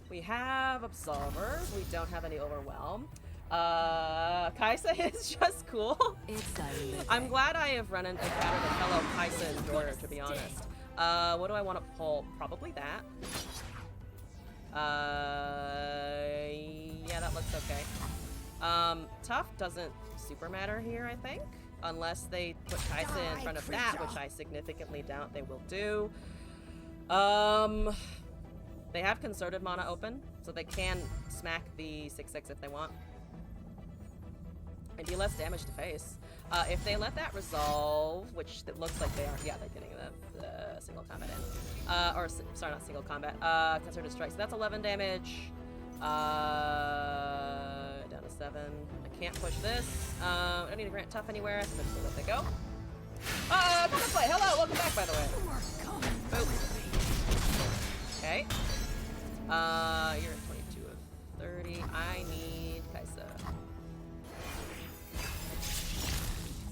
We have Absolvers. We don't have any Overwhelm. Kaisa is just cool. I'm glad I have encountered a fellow Kaisa enjoyer, to be honest. What do I want to pull? Probably that. Yeah, that looks okay. Tough doesn't super matter here, I think. Unless they put Kaisa in front of that, which I significantly doubt they will do. They have Concerted Mana open, so they can smack the 6/6 if they want. And do less damage to face. If they let that resolve, which it looks like they are, yeah, they're getting the single combat in. Sorry, not single combat. Concerted Strike. So that's 11 damage. Down to 7. I can't push this. I don't need to grant tough anywhere, so I'm just gonna let that go. Come and play. Hello, welcome back, by the way. Boop. Okay. You're at 22 of 30. I need Kaisa.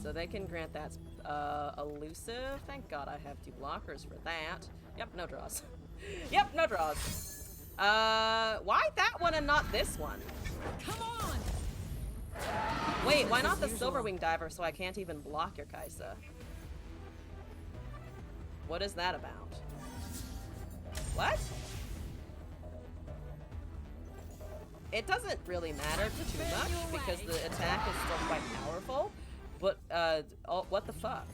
So they can grant that elusive. Thank God I have 2 blockers for that. Yep, no draws. Yep, no draws. Why that one and not this one? Come on! Wait, why not the Silverwing Diver so I can't even block your Kaisa? What is that about? What? It doesn't really matter too much because the attack is still quite powerful. But, oh, what the fuck?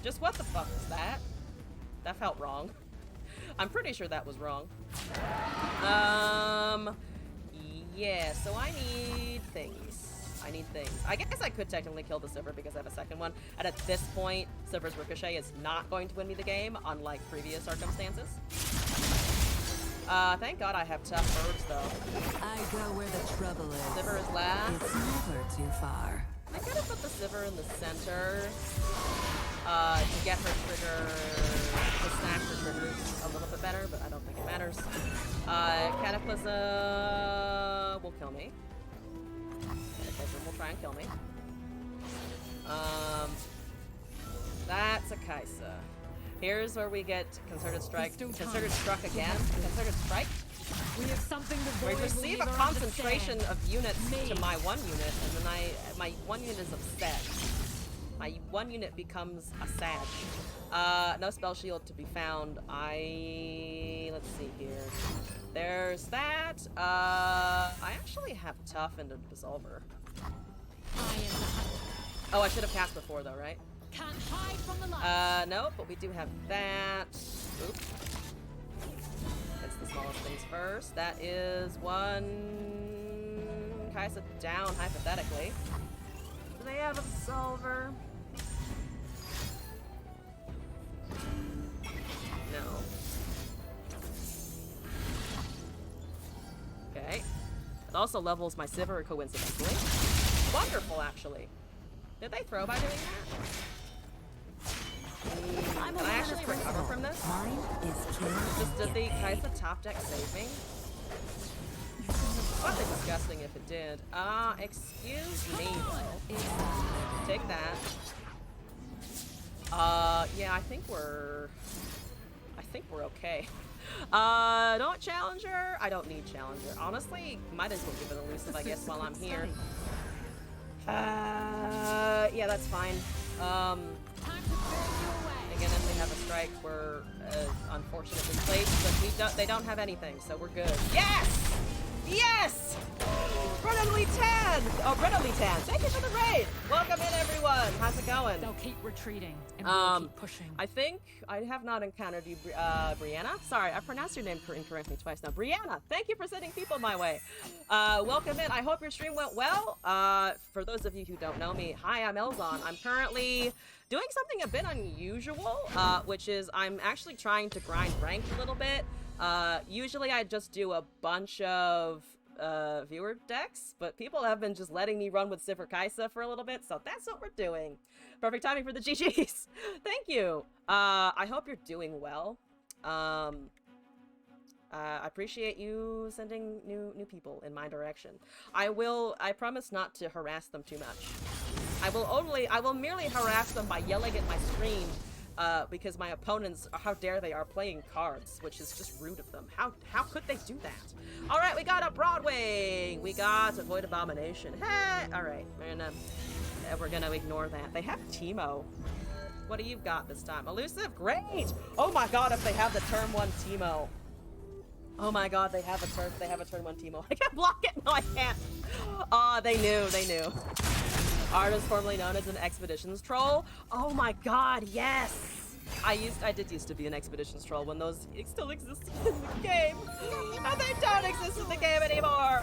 Just what the fuck was that? That felt wrong. I'm pretty sure that was wrong. Yeah, so I need things. I need things. I guess I could technically kill the Sivir because I have a second one. And at this point, Sivir's Ricochet is not going to win me the game, unlike previous circumstances. Thank God I have tough birds, though. I go where the trouble is. Sivir is last. It's never too far. I could have put the Sivir in the center to get her trigger, to stack her triggers a little bit better, but I don't think it matters. Cataclysm will kill me. Cataclysm will try and kill me. That's a Kaisa. Here's where we get Concerted Strike. Concerted Struck again. Concerted Strike. We have something the We void receive will a never concentration understand. of units Me. to my one unit, and then my one unit is upset. My one unit becomes a Sag. No spell shield to be found. Let's see here. There's that. I actually have tough and a dissolver. I am the hunter. Oh, I should have cast before though, right? Can't hide from the light. No, but we do have that. Oops. That's the smallest things first. That is one Kaisa down, hypothetically. Do they have a dissolver? No. Okay. It also levels my Sivir coincidentally. Wonderful, actually. Did they throw by doing that? Can I actually recover from this? Mine is kill. Did the Kaisa top deck save me? Probably disgusting if it did. Excuse me though. Take that. Yeah, I think we're okay. Don't Challenger? I don't need Challenger. Honestly, might as well give it elusive, I guess, while I'm here. Yeah, that's fine. Time to burn you away. Again, then we have a strike. We're unfortunately placed, but they don't have anything, so we're good. Yes! Yes! Brennan Tan! Oh, Brennan Tan, thank you for the raid! Welcome in, everyone! How's it going? They'll keep retreating, and we'll keep pushing. I think I have not encountered you, Brianna. Sorry, I pronounced your name incorrectly twice now. Brianna, thank you for sending people my way. Welcome in. I hope your stream went well. For those of you who don't know me, hi, I'm Elzon. I'm currently doing something a bit unusual, which is I'm actually trying to grind rank a little bit. Usually I just do a bunch of viewer decks, but people have been just letting me run with Sivir Kaisa for a little bit, so that's what we're doing. Perfect timing for the GGs. Thank you. I hope you're doing well. I appreciate you sending new people in my direction. I promise not to harass them too much. I will merely harass them by yelling at my screen because my opponents, how dare they, are playing cards, which is just rude of them. How could they do that? All right, we got a Broadway. We got Avoid Abomination. Hey, all right, we're gonna ignore that. They have Teemo. What do you got this time? Elusive, great. Oh my God, if they have the turn 1 Teemo. Oh my God, they have a turn 1 Teemo. I can't block it. No, I can't. They knew. Artist formerly known as an expeditions troll. Oh my God, yes! I did used to be an expeditions troll when those still existed in the game. And they don't exist in the game anymore!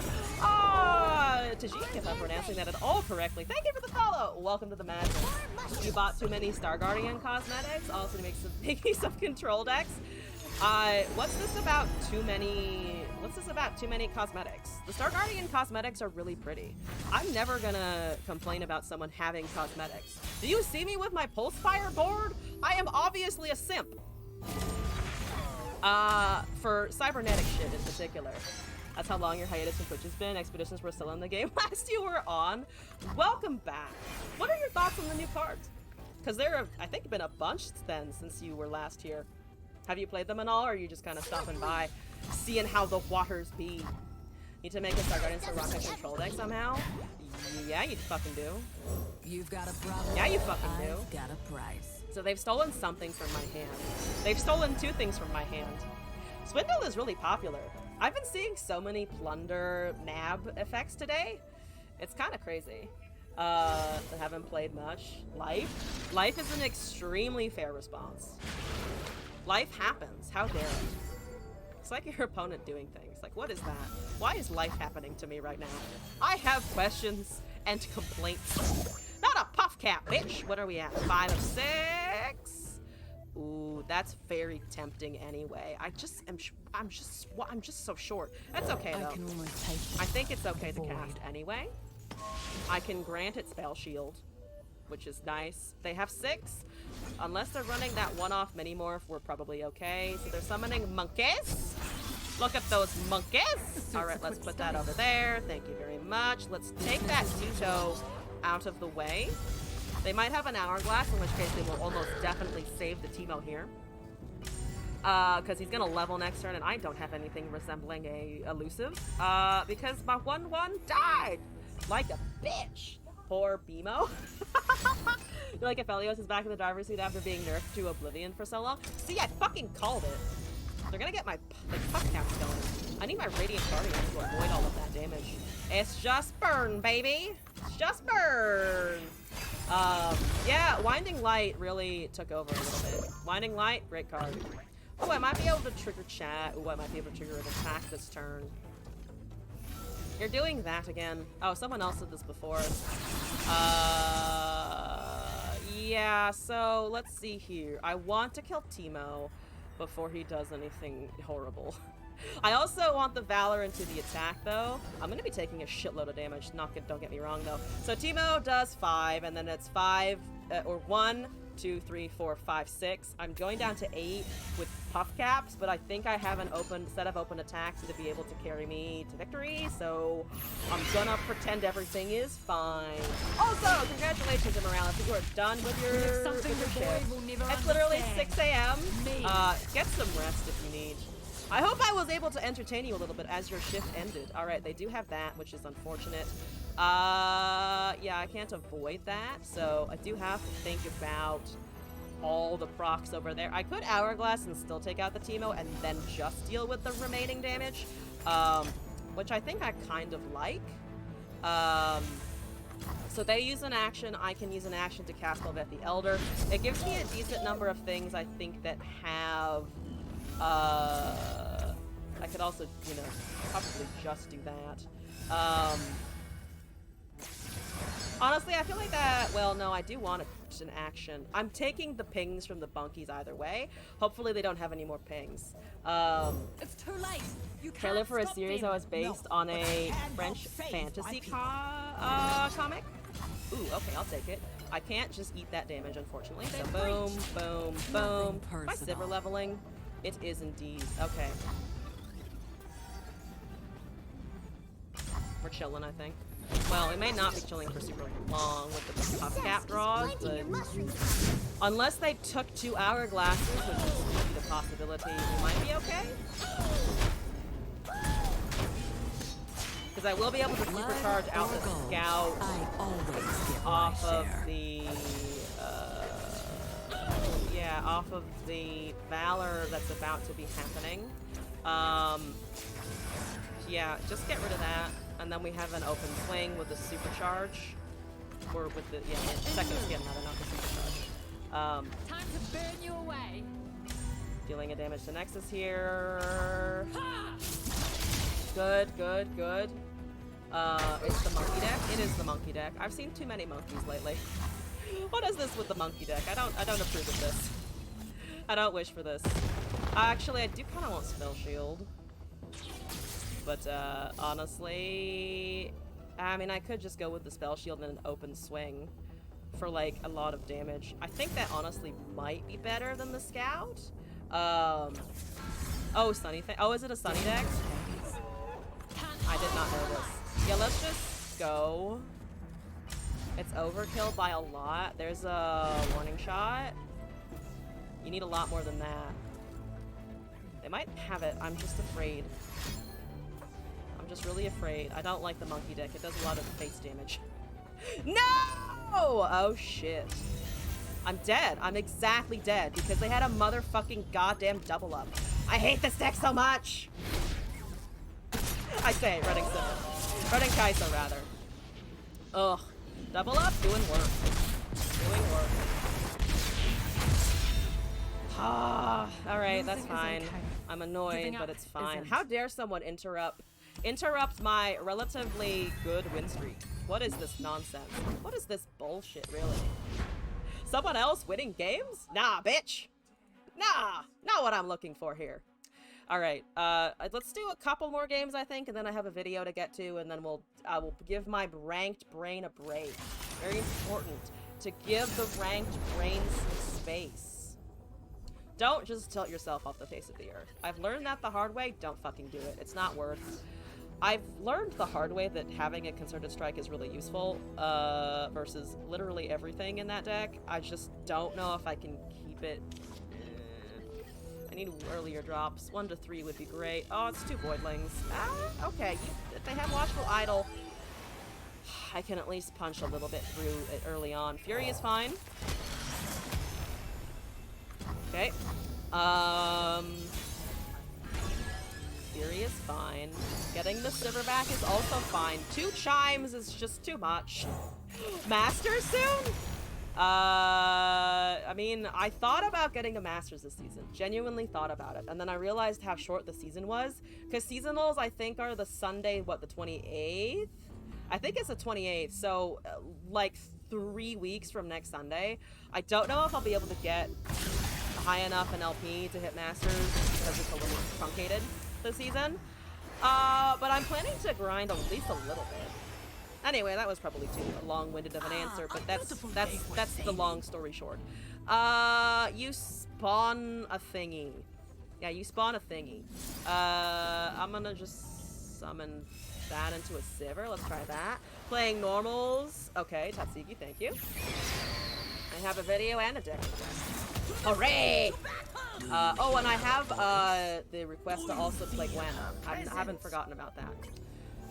Tajik, if I'm pronouncing that at all correctly. Thank you for the follow! Welcome to the madness. You bought too many Star Guardian cosmetics, also to make some control decks. What's this about too many cosmetics? The Star Guardian cosmetics are really pretty. I'm never gonna complain about someone having cosmetics. Do you see me with my Pulsefire board? I am obviously a simp. For cybernetic shit in particular. That's how long your hiatus from Twitch has been. Expeditions were still in the game last you were on. Welcome back. What are your thoughts on the new cards? Because there have, I think, been a bunch then since you were last here. Have you played them at all, or are you just kind of stopping by, seeing how the waters be? Need to make a Star Guardian Rocket control deck somehow? Yeah, you fucking do. You've got a problem. Yeah, you fucking do. I've got a price. So they've stolen something from my hand. They've stolen 2 things from my hand. Swindle is really popular. I've been seeing so many plunder nab effects today. It's kind of crazy. I haven't played much. Life is an extremely fair response. Life happens. How dare it? Looks like your opponent doing things. Like, what is that? Why is life happening to me right now? I have questions and complaints. Not a puff cap, bitch! What are we at? 5 of 6? Ooh, that's very tempting anyway. I'm just so short. That's okay though. I can almost taste I think it's okay to cast anyway. I can grant it Spell Shield, which is nice. They have 6. Unless they're running that one-off mini-morph, we're probably okay. So they're summoning monkeys. Look at those monkeys. Alright, let's put that over there. Thank you very much. Let's take that Tito out of the way. They might have an Hourglass, in which case they will almost definitely save the Teemo here. Because he's gonna level next turn, and I don't have anything resembling a elusive. Because my 1/1 died! Like a bitch! Poor BMO. Like if Helios is back in the driver's seat after being nerfed to oblivion for so long. See, I fucking called it. They're gonna get my puff counts going. I need my Radiant Guardian to avoid all of that damage. It's just burn, baby! It's just burn! Yeah, Winding Light really took over a little bit. Winding Light, great card. Oh, I might be able to trigger chat. Oh, I might be able to trigger an attack this turn. You're doing that again. Oh, someone else did this before. Yeah, so let's see here. I want to kill Teemo before he does anything horrible. I also want the Valor into the attack, though. I'm going to be taking a shitload of damage. Don't get me wrong, though. So Teemo does 5, and then it's 5, or 1, 2, 3, 4, 5, 6. I'm going down to 8 with puff caps, but I think I have an open set of open attacks to be able to carry me to victory, so I'm gonna pretend everything is fine. Also, congratulations, Immorality. You are done with your shift. It's literally 6 a.m. Get some rest if you need. I hope I was able to entertain you a little bit as your shift ended. Alright, they do have that, which is unfortunate. Yeah, I can't avoid that, so I do have to think about all the procs over there. I could Hourglass and still take out the Teemo and then just deal with the remaining damage, which I think I kind of like. So they use an action, I can use an action to cast Velvet the Elder. It gives me a decent number of things I think that have, I could also, you know, probably just do that. Honestly, I feel like that, well, no, I do want an action. I'm taking the pings from the bunkies either way. Hopefully they don't have any more pings. It's too late. You Trailer can't for a stop series them. that was based on a French fantasy comic. Ooh, okay, I'll take it. I can't just eat that damage, unfortunately. So boom, boom, boom. Am I silver leveling? It is indeed. Okay. We're chilling, I think. Well, we may not be chilling for super long with the puff cap draws, but unless they took 2 hourglasses, which is the possibility, we might be okay. Because I will be able to supercharge out the scout off of the yeah, off of the Valor that's about to be happening. Yeah, just get rid of that. And then we have an open swing with the supercharge. Or with the, yeah, second skin, rather, not the supercharge. Time to burn you away. Dealing a damage to Nexus here. Good, good, good. It's the monkey deck. It is the monkey deck. I've seen too many monkeys lately. What is this with the monkey deck? I don't approve of this. I don't wish for this. Actually, I do kind of want Spell Shield. But, honestly, I mean, I could just go with the Spell Shield and an open swing for, like, a lot of damage. I think that honestly might be better than the Scout. Oh, Sunny thing. Oh, is it a Sunny deck? I did not know this. Yeah, let's just go. It's overkill by a lot. There's a warning shot. You need a lot more than that. They might have it. I'm just afraid. I'm just really afraid. I don't like the monkey deck. It does a lot of face damage. No! Oh, shit. I'm dead. I'm exactly dead because they had a motherfucking goddamn double up. I hate this deck so much! I say, running Simba. Running Kai'Sa, rather. Ugh. Double up, doing work. Doing work. Ah, alright. Alright, that's Losing is fine. okay. I'm annoyed, Giving but up it's fine. isn't. How dare someone interrupt my relatively good win streak? What is this nonsense? What is this bullshit, really? Someone else winning games? Nah, bitch! Nah! Not what I'm looking for here. Alright, let's do a couple more games, I think, and then I have a video to get to, and then I will give my ranked brain a break. Very important to give the ranked brain some space. Don't just tilt yourself off the face of the earth. I've learned that the hard way. Don't fucking do it. It's not worth. I've learned the hard way that having a concerted strike is really useful, versus literally everything in that deck. I just don't know if I can keep it. I need earlier drops. 1 to 3 would be great. Oh, it's 2 voidlings. Ah, okay. If they have Watchful Idol, I can at least punch a little bit through it early on. Fury is fine. Okay. Fury is fine. Getting the Sivir back is also fine. 2 chimes is just too much. Master soon? I mean, I thought about getting a Masters this season. Genuinely thought about it. And then I realized how short the season was. Because seasonals, I think, are the Sunday, what, the 28th? I think it's the 28th. So, like, 3 weeks from next Sunday. I don't know if I'll be able to get high enough in LP to hit Masters because it's a little truncated this season. But I'm planning to grind at least a little bit. Anyway, that was probably too long-winded of an answer, but that's the long story short. You spawn a thingy. Yeah, you spawn a thingy. I'm gonna just summon that into a Sivir. Let's try that. Playing normals. Okay, Tatsiki, thank you. I have a video and a deck request. Hooray! Oh, and I have the request to also play Gwen. I haven't forgotten about that.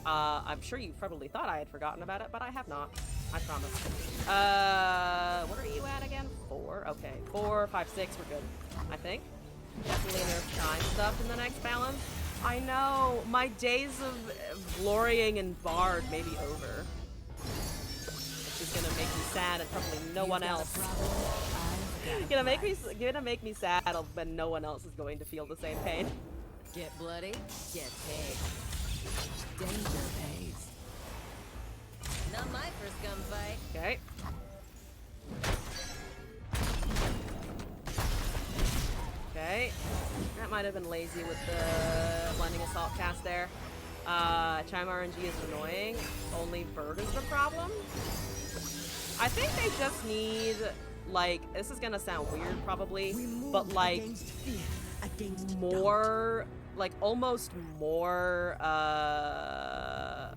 I'm sure you probably thought I had forgotten about it, but I have not. I promise. What are you at again? 4? Okay. 4, 5, 6, we're good. I think. Definitely nerf Chime stuff in the next balance. I know! My days of glorying in Bard may be over. Which is gonna make me sad and probably no one else. gonna make me sad when no one else is going to feel the same pain. Get bloody, get paid. Danger pays. Not my first gunfight. Okay. Okay. That might have been lazy with the blending assault cast there. Chime RNG is annoying. Only bird is the problem. I think they just need, like, this is gonna sound weird probably, but like more, like almost more, yeah,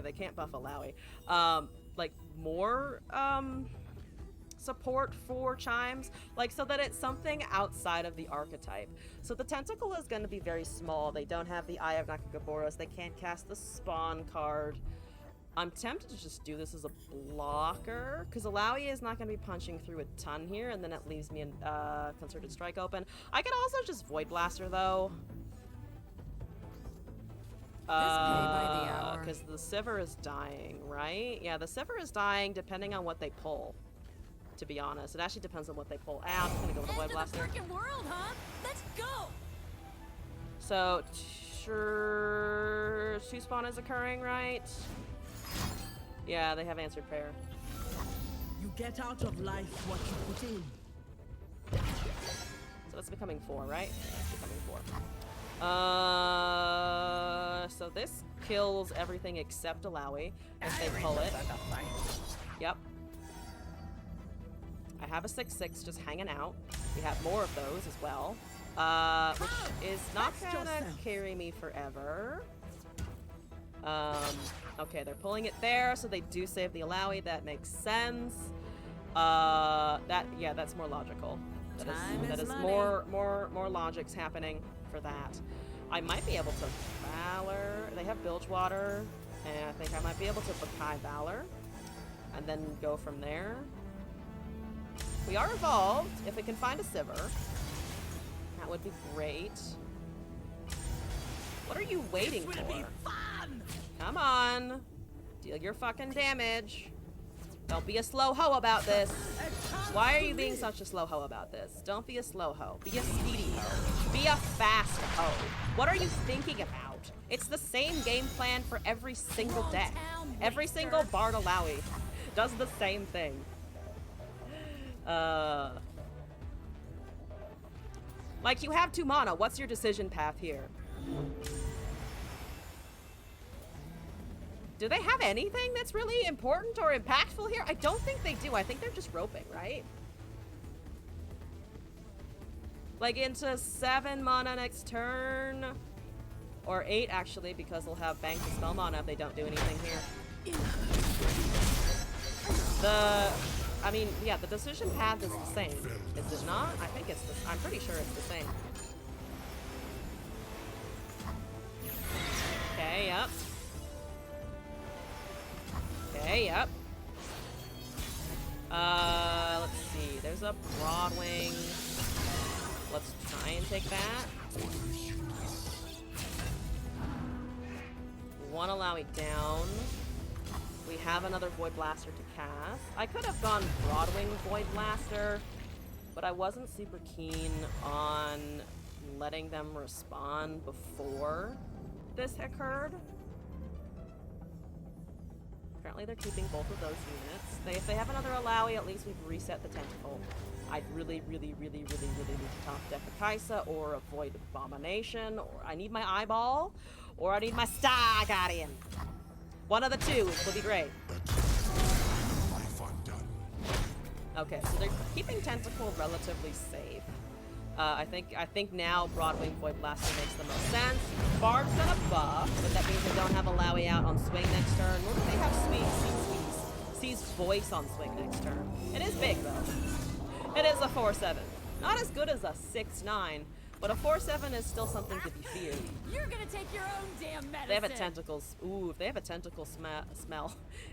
they can't buff Alawi. Like more, support for chimes, like so that it's something outside of the archetype. So the tentacle is going to be very small. They don't have the Eye of Nakagaboros. They can't cast the spawn card. I'm tempted to just do this as a blocker because Alawi is not going to be punching through a ton here, and then it leaves me a concerted strike open. I could also just Void Blaster though. Because the Sivir is dying, right? Yeah, the Sivir is dying depending on what they pull. To be honest, it actually depends on what they pull out. I'm gonna go with the Void Blaster. World, huh? Let's go. So, sure, 2 spawn is occurring, right? Yeah, they have answered prayer. You get out of life what you put in. So it's becoming 4, right? It's becoming 4. So this kills everything except Alawi if they pull it. Yep. I have a 6/6 just hanging out. We have more of those as well, which is not gonna carry me forever. Okay, they're pulling it there, so they do save the Alawi. That makes sense. Yeah, that's more logical. That is more logics happening for that. I might be able to Valor. They have Bilgewater, and I think I might be able to Bakai Valor, and then go from there. We are evolved. If we can find a Sivir, that would be great. What are you waiting for? Come on. Deal your fucking damage. Don't be a slow hoe about this. Why are you being such a slow hoe about this? Don't be a slow hoe. Be a speedy hoe. Be a fast hoe. What are you thinking about? It's the same game plan for every single deck. Every single Bartolawi does the same thing. Like, you have 2 mana. What's your decision path here? Do they have anything that's really important or impactful here? I don't think they do. I think they're just roping, right? Like, into 7 mana next turn. Or 8, actually, because they'll have bank to spell mana if they don't do anything here. I mean, yeah, the decision path is the same. Is it not? I think it's the... I'm pretty sure it's the same. Okay, yep. Okay, yep. Let's see. There's a Broadwing. Let's try and take that. One Alawi down. We have another Void Blaster to cast. I could have gone Broadwing Void Blaster, but I wasn't super keen on letting them respond before this occurred. Apparently they're keeping both of those units. If they have another Alawi, at least we've reset the tentacle. I'd really need to top deck a Kaisa or a Void Abomination, or I need my Eyeball, or I need my Star Guardian. One of the two will be great. Okay, so they're keeping Tentacle relatively safe. I think now Broadwing Void Blaster makes the most sense. Bard's gonna buff, but that means they don't have Alawi out on swing next turn. Nor do they have See's Voice on swing next turn. It is big though. It is a 4/7. Not as good as a 6/9, but a 4/7 is still something to be feared. You're gonna take your own damn medicine. They have a tentacles. Ooh, if they have a tentacle smell.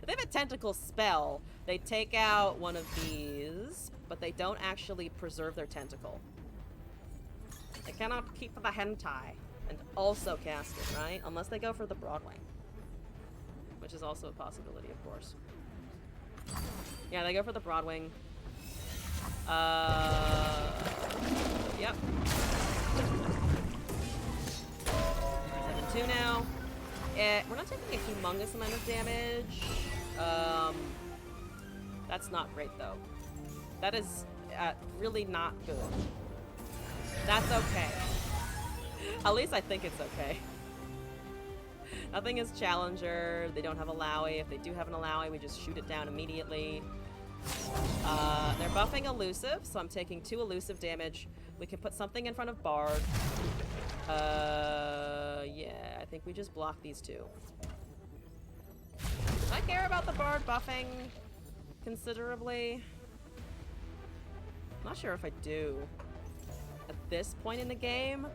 If they have a tentacle spell, they take out one of these, but they don't actually preserve their tentacle. They cannot keep the hentai and also cast it, right? Unless they go for the Broadwing, which is also a possibility, of course. Yeah, they go for the Broadwing. Yep. 7-2 now. We're not taking a humongous amount of damage. That's not great, though. That is really not good. That's okay. At least I think it's okay. Nothing is Challenger. They don't have Alawi. If they do have an Alawi, we just shoot it down immediately. They're buffing Elusive, so I'm taking 2 Elusive damage. We can put something in front of Bard. Yeah, I think we just block these 2. Do I care about the Bard buffing considerably? I'm not sure if I do. At this point in the game,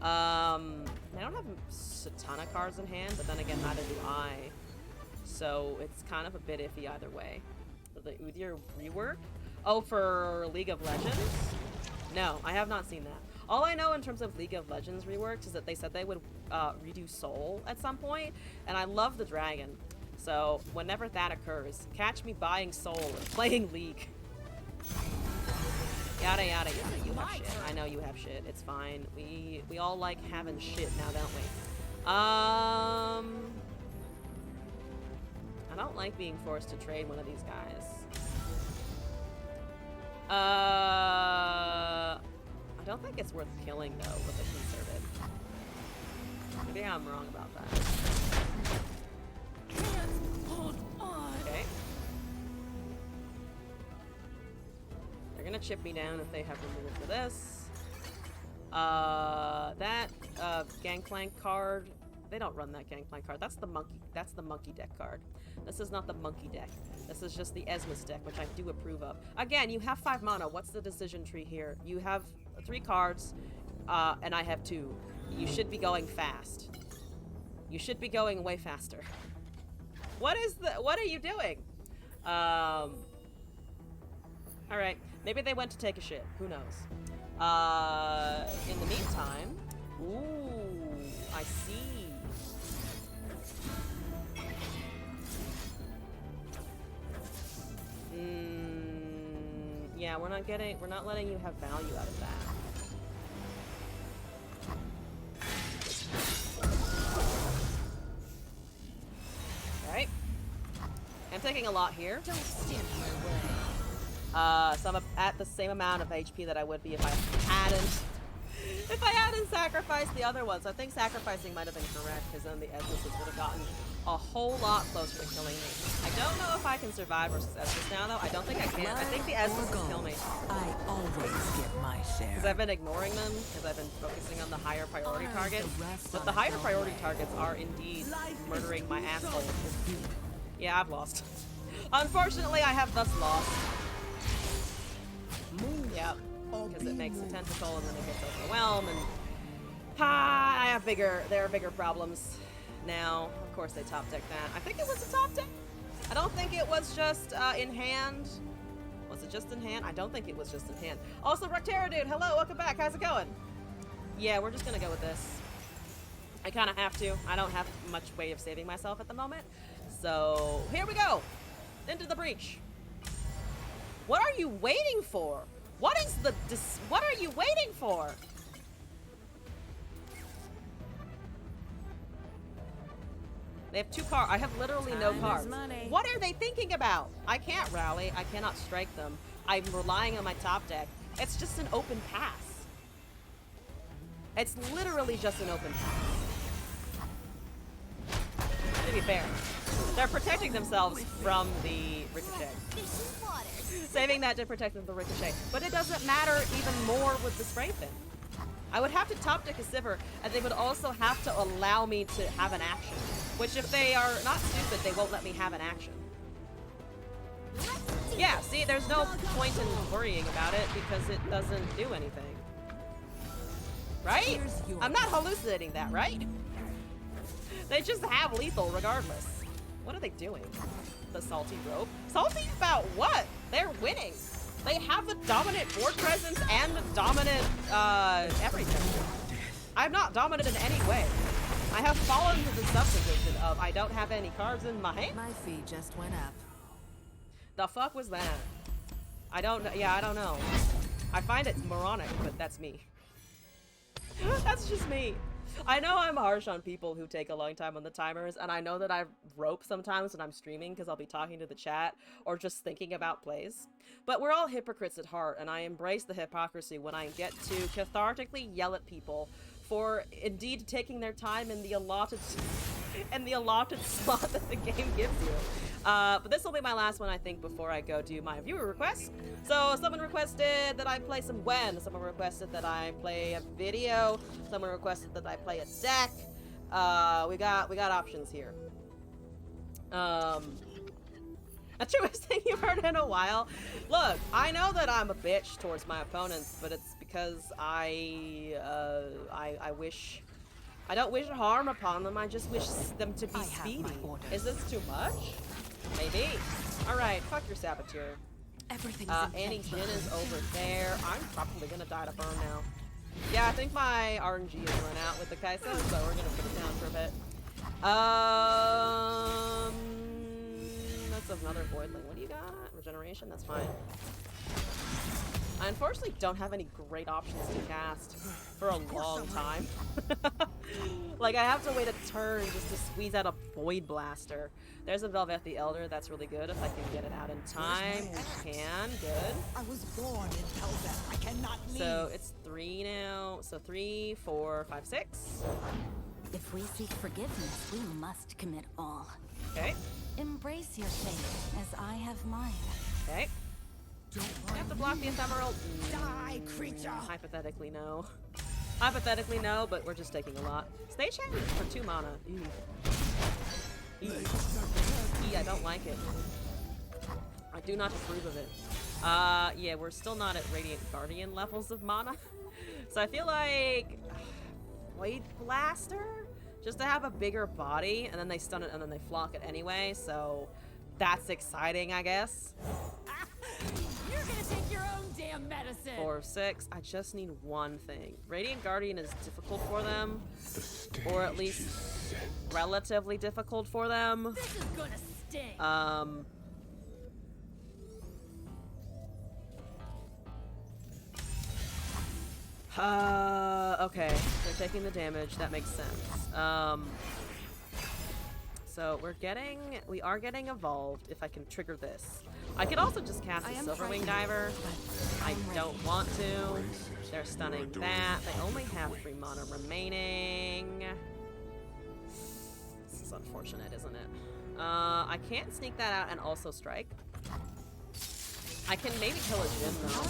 I don't have a ton of cards in hand, but then again, neither do I. So it's kind of a bit iffy either way. The Udyr rework? Oh, for League of Legends? No, I have not seen that. All I know in terms of League of Legends reworks is that they said they would redo Soul at some point, and I love the dragon. So whenever that occurs, catch me buying Soul and playing League. Yada yada yada. You have shit. I know you have shit. It's fine. We all like having shit now, don't we? I don't like being forced to trade one of these guys. I don't think it's worth killing though with a concerted. Maybe I'm wrong about that. Hold on. Okay. They're gonna chip me down if they have removal for this. That Gangplank card. They don't run that Gangplank card. That's the monkey deck card. This is not the monkey deck. This is just the Esmus deck, which I do approve of. Again, you have 5 mana. What's the decision tree here? You have 3 cards, and I have 2. You should be going fast. You should be going way faster. What are you doing? Alright. Maybe they went to take a shit. Who knows? In the meantime... Ooh, I see. Yeah, we're not letting you have value out of that. Alright. I'm taking a lot here. Don't stand in my way. So I'm at the same amount of HP that I would be if I hadn't sacrificed the other ones. I think sacrificing might have been correct, because then the Essences would have gotten a whole lot closer to killing me. I don't know if I can survive versus Essences now, though. I don't think I can. I think the Essences will kill me. I always get my share. Because I've been ignoring them, because I've been focusing on the higher priority targets. But the higher priority targets are indeed murdering my asshole. Yeah, I've lost. Unfortunately, I have thus lost. Yep. Because it makes a tentacle and then it gets overwhelmed, and there are bigger problems now. Of course they top deck that. I think it was a top deck. I don't think it was just in hand. Was it just in hand? I don't think it was just in hand. Also, Rectera dude, hello, welcome back. How's it going? Yeah, we're just gonna go with this. I kind of have to. I don't have much way of saving myself at the moment. So here we go. Into the breach. What are you waiting for? What are you waiting for? They have 2 cards. I have literally no cards. What are they thinking about? I can't rally. I cannot strike them. I'm relying on my top deck. It's just an open pass. It's literally just an open pass. To be fair, they're protecting themselves from the ricochet. Saving that to protect them from the ricochet. But it doesn't matter even more with the spray fin. I would have to top deck a Sivir, and they would also have to allow me to have an action. Which, if they are not stupid, they won't let me have an action. Yeah, see, there's no point in worrying about it because it doesn't do anything. Right? I'm not hallucinating that, right? They just have lethal regardless. What are they doing? The salty rope? Salty about what? They're winning. They have the dominant board presence and the dominant, everything. I'm not dominant in any way. I have fallen to the subposition of I don't have any cards in my hand. My fee just went up. The fuck was that? I don't know. I find it moronic, but that's me. That's just me. I know I'm harsh on people who take a long time on the timers, and I know that I rope sometimes when I'm streaming because I'll be talking to the chat or just thinking about plays. But we're all hypocrites at heart, and I embrace the hypocrisy when I get to cathartically yell at people for indeed taking their time in the allotted slot that the game gives you. But this will be my last one, I think, before I go do my viewer requests. So someone requested that I play some Gwen. Someone requested that I play a video. Someone requested that I play a deck. We got options here. The truest thing you've heard in a while. Look, I know that I'm a bitch towards my opponents, but it's because I don't wish harm upon them. I just wish them to be speedy. Is this too much? Maybe. Alright, fuck your saboteur. Annie Jin is over there. I'm probably gonna die to burn now. Yeah, I think my RNG is run out with the Kaisa, so we're gonna put it down for a bit. That's another Voidling. What do you got? Regeneration? That's fine. I unfortunately don't have any great options to cast for a long time. Like, I have to wait a turn just to squeeze out a Void Blaster. There's a Velvet the Elder. That's really good if I can get it out in time. We can. Good. I was born in Pelzat. I cannot leave. So it's 3 now. So 3, 4, 5, 6. If we seek forgiveness, we must commit all. Okay. Embrace your fate, as I have mine. Okay. You have to block the ephemeral. Die, creature. Hypothetically, no. Hypothetically, no, but we're just taking a lot. Stage hand for 2 mana. Ew. Ew. Ew, I don't like it. I do not approve of it. Yeah, we're still not at Radiant Guardian levels of mana. So I feel like Void Blaster? Just to have a bigger body, and then they stun it and then they flock it anyway, so that's exciting, I guess. You're gonna take your own damn medicine. 4, 6. I just need one thing. Radiant Guardian is difficult for them, or at least relatively difficult for them. This is gonna sting. Okay, they're taking the damage. That makes sense. So we are getting evolved if I can trigger this. I could also just cast a Silverwing Diver. I don't want to. They're stunning that. They only have 3 mana remaining. This is unfortunate, isn't it? I can't sneak that out and also strike. I can maybe kill a Jin though.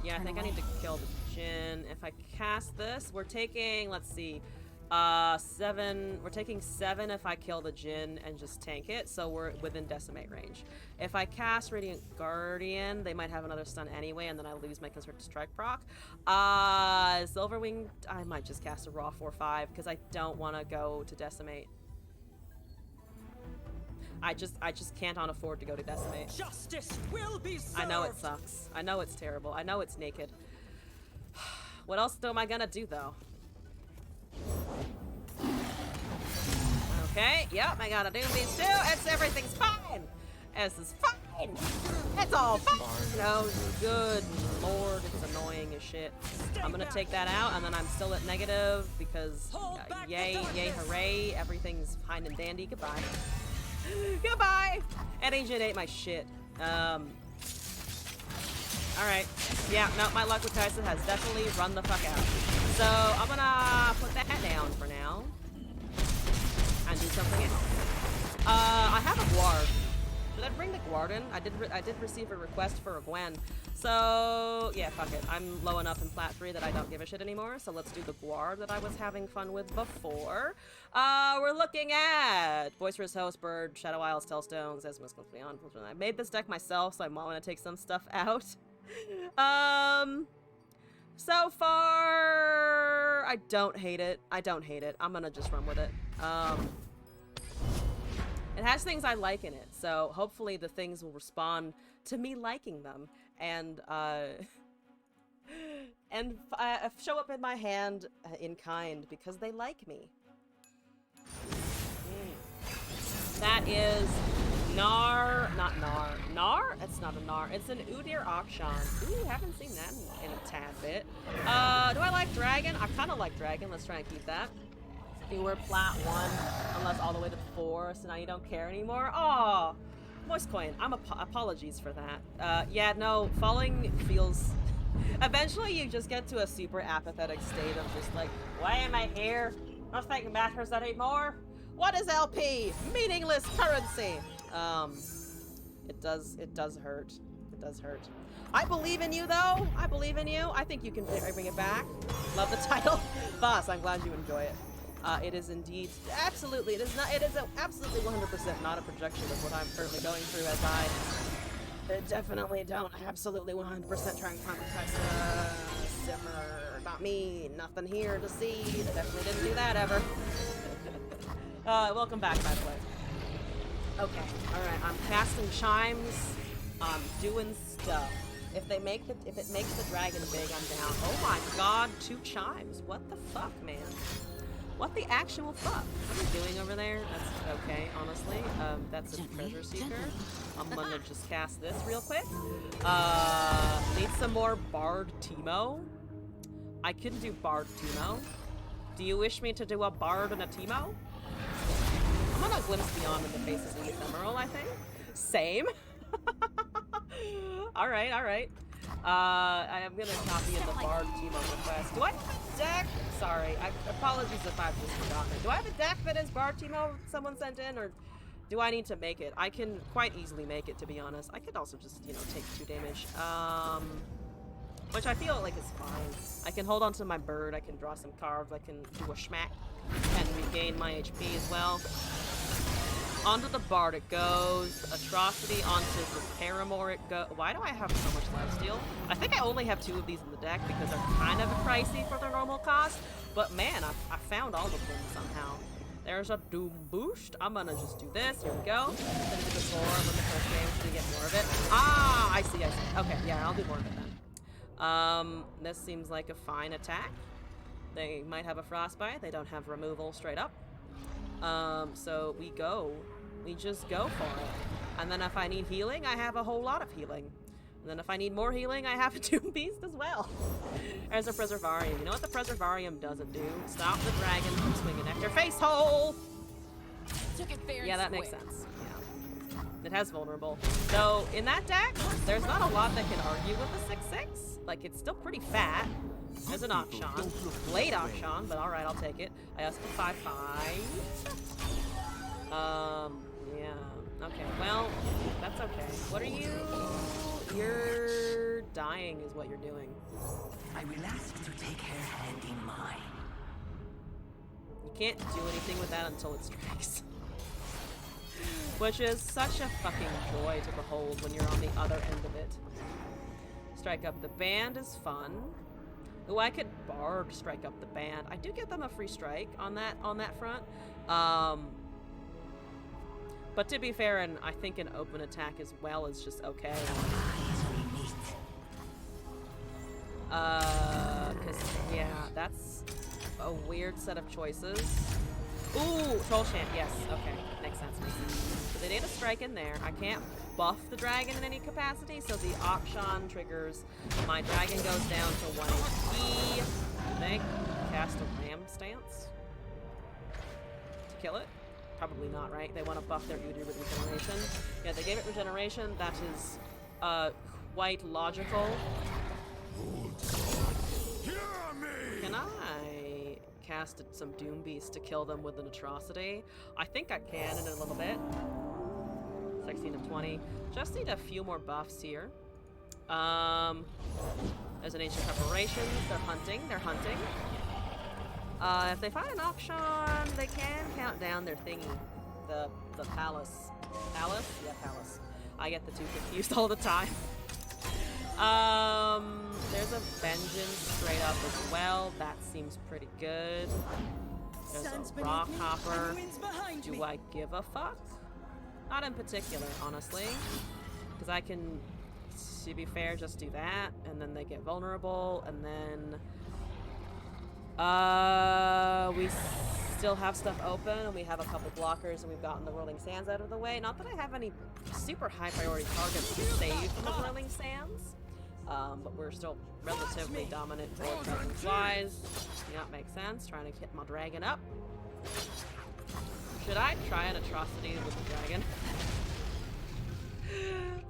Yeah, I think I need to kill the Jin. If I cast this, we're taking, let's see, 7. We're taking 7 if I kill the Jin and just tank it, so we're within decimate range. If I cast Radiant Guardian, they might have another stun anyway, and then I lose my Constricted Strike proc. Silverwing, I might just cast a raw 4/5 because I don't want to go to decimate. I just can't afford to go to decimate. Justice will be served. I know it sucks. I know it's terrible. I know it's naked. What else am I gonna do though? Okay, yep, I gotta do these too. Everything's fine. This is fine. It's all fine. No, good lord, it's annoying as shit. I'm gonna take that out, and then I'm still at negative because yay, hooray, everything's fine and dandy. Goodbye. Goodbye! And Agent ate my shit. Alright. Yeah, no, my luck with Tyson has definitely run the fuck out. So, I'm gonna put that down for now. And do something else. I have a Guard. Did I bring the Guard in? I did receive a request for a Gwen. So, yeah, fuck it. I'm low enough in Plat 3 that I don't give a shit anymore. So let's do the Guard that I was having fun with before. We're looking at Boisterous Host, Bird, Shadow Isles, Tellstones, Esmus, Beyond. I made this deck myself, so I might want to take some stuff out. So far, I don't hate it. I'm gonna just run with it. It has things I like in it, so hopefully the things will respond to me liking them and show up in my hand in kind because they like me. That is Nar, not Nar. Nar? It's not a Nar. It's an Udyr Akshan. Ooh, haven't seen that in a tad bit. Do I like Dragon? I kind of like Dragon. Let's try and keep that. You were Plat 1, unless all the way to 4, so now you don't care anymore. Aw, Moist Coin. Apologies for that. Yeah, no, falling feels... Eventually you just get to a super apathetic state of just like, why am I here? Nothing matters anymore. What is LP? Meaningless currency. It does hurt. It does hurt. I believe in you, though. I believe in you. I think you can bring it back. Love the title. Boss, I'm glad you enjoy it. It is indeed, absolutely, it is absolutely 100% not a projection of what I'm currently going through as I definitely don't absolutely 100% trying to traumatise Simmer. Not me, nothing here to see. They definitely didn't do that ever. Welcome back, by the way. Okay, alright, I'm casting chimes. I'm doing stuff. If it makes the dragon big, I'm down. Oh my god, 2 chimes. What the fuck, man? What the actual fuck? What are you doing over there? That's okay, honestly. That's a treasure seeker. I'm gonna just cast this real quick. Need some more Bard Teemo. I could do Bard Teemo. Do you wish me to do a Bard and a Teemo? I'm gonna glimpse beyond in the faces of the ephemeral, I think. Same. Alright, alright. I am gonna copy in the Bard Teemo request. Do I have a deck? Sorry, apologies if I've just forgotten it. Do I have a deck that is Bard Teemo someone sent in, or do I need to make it? I can quite easily make it, to be honest. I could also just, you know, take 2 damage. Which I feel like is fine. I can hold on to my bird, I can draw some cards, I can do a schmack, and regain my HP as well. Onto the Bard it goes. Atrocity onto the Paramour it goes. Why do I have so much lifesteal? I think I only have 2 of these in the deck because they're kind of pricey for their normal cost. But man, I found all of them somehow. There's a Doom Boost. I'm gonna just do this. Here we go. Gonna do the Storm on the first game so we get more of it. Ah, I see. Okay, yeah, I'll do more of it then. This seems like a fine attack. They might have a Frostbite. They don't have removal straight up. So we just go for it. And then if I need healing, I have a whole lot of healing. And then if I need more healing, I have a Doom Beast as well. There's a Preservarium. You know what the Preservarium doesn't do? Stop the dragon from swinging at their face hole! Took it fair Yeah, and that makes square. sense. Yeah. It has vulnerable. So, in that deck, there's not a lot that can argue with the 6/6. Like, it's still pretty fat. There's an Akshan. Late Akshan, but alright, I'll take it. I also get 5/5. Yeah. Okay, well, that's okay. What are you? You're dying is what you're doing. I will ask you to take her hand in mine. You can't do anything with that until it strikes. Which is such a fucking joy to behold when you're on the other end of it. Strike up the band is fun. Ooh, I could Bard strike up the band. I do get them a free strike on that front. But to be fair, and I think an open attack as well is just okay. Cause yeah, that's a weird set of choices. Ooh, Troll Chant, yes, okay, makes sense. So they need a strike in there. I can't buff the dragon in any capacity, so the Akshan triggers. My dragon goes down to 1 HP. Do they cast a Ram Stance to kill it? Probably not, right? They want to buff their Udyr with regeneration. Yeah, they gave it regeneration. That is quite logical. Can I cast some Doom Beast to kill them with an atrocity? I think I can in a little bit. 16 and 20. Just need a few more buffs here. There's an Ancient Preparations. They're hunting. They're hunting. If they find an Akshan, they can count down their thingy. The Palace. Palace? Yeah, Palace. I get the two confused all the time. There's a Vengeance straight up as well. That seems pretty good. There's Sun's a Rock beneath me, Hopper. and wind's behind me. Do I give a fuck? Not in particular, honestly. Because I can, to be fair, just do that. And then they get vulnerable. And then... we still have stuff open, and we have a couple blockers, and we've gotten the Whirling Sands out of the way. Not that I have any super high priority targets to save from the Whirling Sands, but we're still relatively dominant board presence-wise. Yeah, makes sense. Trying to hit my dragon up. Should I try an atrocity with the dragon?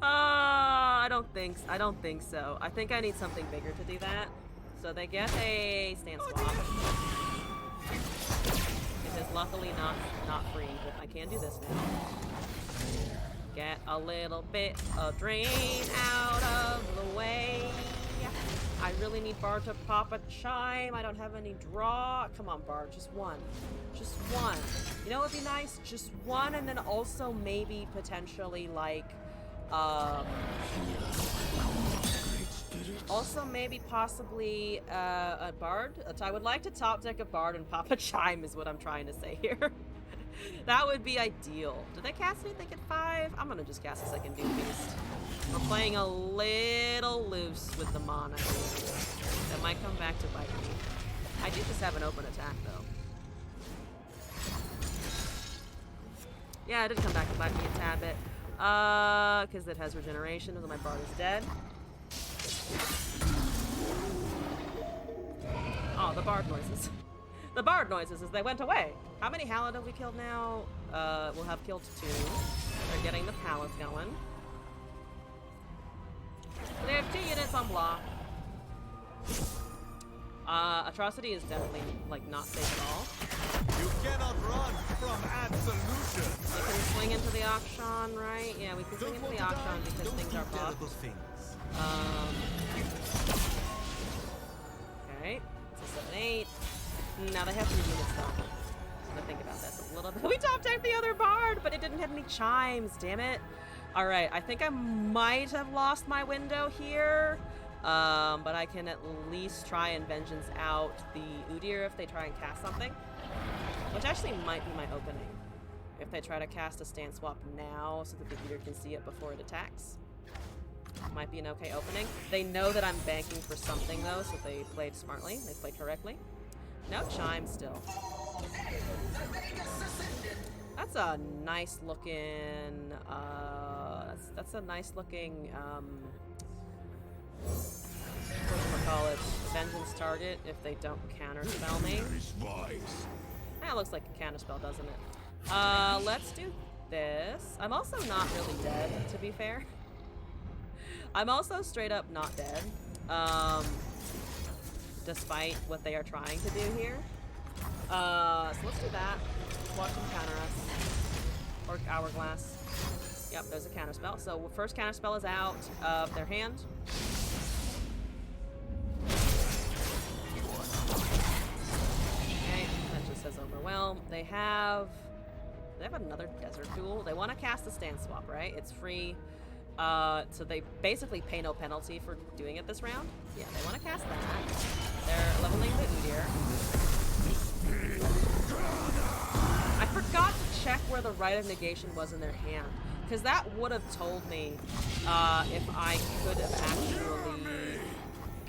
I don't think so. I think I need something bigger to do that. So they get a stance swap. It is luckily not free, but I can do this now. Get a little bit of drain out of the way. I really need Bard to pop a chime. I don't have any draw. Come on, Bard, just one. Just one. You know what would be nice? Just one, and then also maybe potentially like also, maybe possibly a Bard. I would like to top deck a Bard and pop a Chime is what I'm trying to say here. That would be ideal. Do they cast anything at 5? I'm gonna just cast a second Doom Beast. We're playing a little loose with the mana here. That might come back to bite me. I do just have an open attack though. Yeah, it did come back to bite me a tad bit. Because it has regeneration, and my Bard is dead. Oh, the Bard noises. The Bard noises as they went away. How many Hallowed have we killed now? We'll have killed 2. They're getting the Palace going. So they have 2 units on block. Atrocity is definitely, like, not safe at all. You cannot run from absolution. We can swing into the Akshan, right? Yeah, we can swing into the Akshan because things are buffed. Okay, it's a 7/8. Now they have 3 units though. I'm gonna think about this a little bit. We top decked the other Bard, but it didn't have any chimes, damn it. Alright, I think I might have lost my window here. But I can at least try and Vengeance out the Udyr if they try and cast something. Which actually might be my opening. If they try to cast a stand swap now so that the Udyr can see it before it attacks. Might be an okay opening. They know that I'm banking for something though, so they played smartly. They played correctly. No chime still. That's a nice looking, that's a nice looking, Whatchamacallit? Vengeance target if they don't counterspell me. That looks like a counterspell, doesn't it? Let's do this. I'm also not really dead, to be fair. I'm also straight up not dead. Despite what they are trying to do here. So let's do that. Watch them counter us. Or Hourglass. Yep, there's a counterspell. So first counterspell is out of their hand. Okay, that just says overwhelm. They have another desert duel. They want to cast a stance swap, right? It's free. So they basically pay no penalty for doing it this round. Yeah, they want to cast that. They're leveling the Udyr. I forgot to check where the Rite of Negation was in their hand, because that would have told me if I could have actually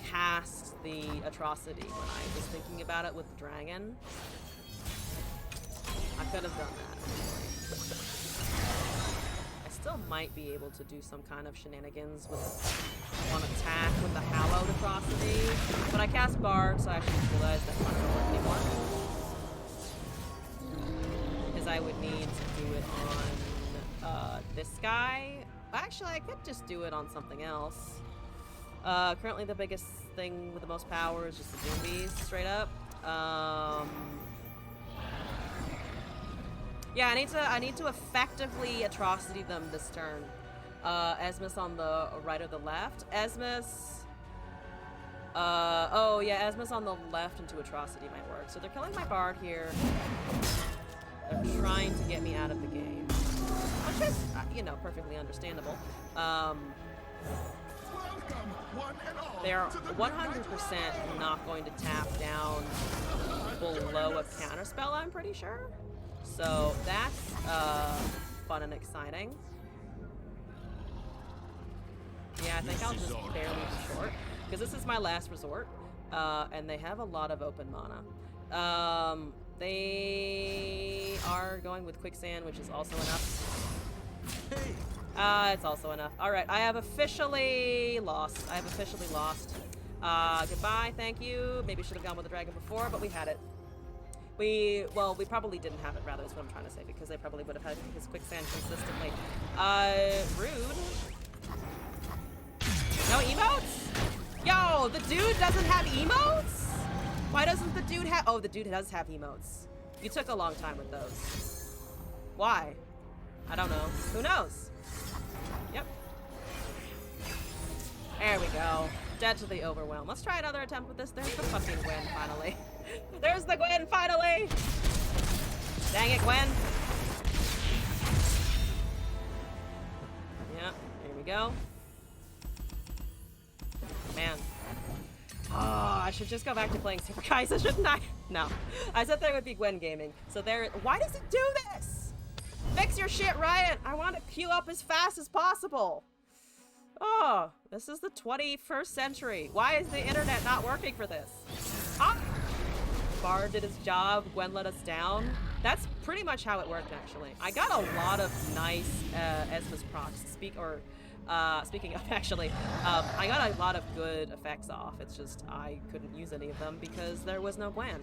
cast the Atrocity when I was thinking about it with the dragon. I could have done that. I still might be able to do some kind of shenanigans with one attack with the Hallowed Atrocity, but I cast Bard, so I actually realized that's not going to work anymore. Because I would need to do it on this guy. Actually, I could just do it on something else. Currently the biggest thing with the most power is just the zombies, straight up. Yeah, I need to effectively Atrocity them this turn. Esmus on the right or the left. Esmus... oh yeah, Esmus on the left into Atrocity might work. So they're killing my Bard here. They're trying to get me out of the game. Which is, you know, perfectly understandable. They're 100% not going to tap down below a counterspell, I'm pretty sure. So that's fun and exciting. Yeah, I think I'll just barely be short, because this is my last resort, and they have a lot of open mana. They are going with Quicksand, which is also enough. It's also enough. Alright, I have officially lost. Goodbye, thank you. Maybe should have gone with the dragon before, but we had it. We probably didn't have it, rather, is what I'm trying to say, because they probably would have had his Quicksand consistently. Rude. No emotes? Yo, the dude doesn't have emotes? Why doesn't the dude have... Oh, the dude does have emotes. You took a long time with those. Why? I don't know. Who knows? Yep. There we go. Dead to the overwhelm. Let's try another attempt with this. There's the fucking Gwen, finally. There's the Gwen, finally! Dang it, Gwen. Yep, here we go. Man. Oh, I should just go back to playing Super Kaiser, shouldn't I? No. I said there would be Gwen gaming. So there... Why does it do this? Fix your shit, Riot! I want to queue up as fast as possible. Oh, this is the 21st century. Why is the internet not working for this? Ah! Bard did his job, Gwen let us down. That's pretty much how it worked, actually. I got a lot of nice Esmus procs. Speaking of, actually, I got a lot of good effects off. It's just I couldn't use any of them because there was no Gwen.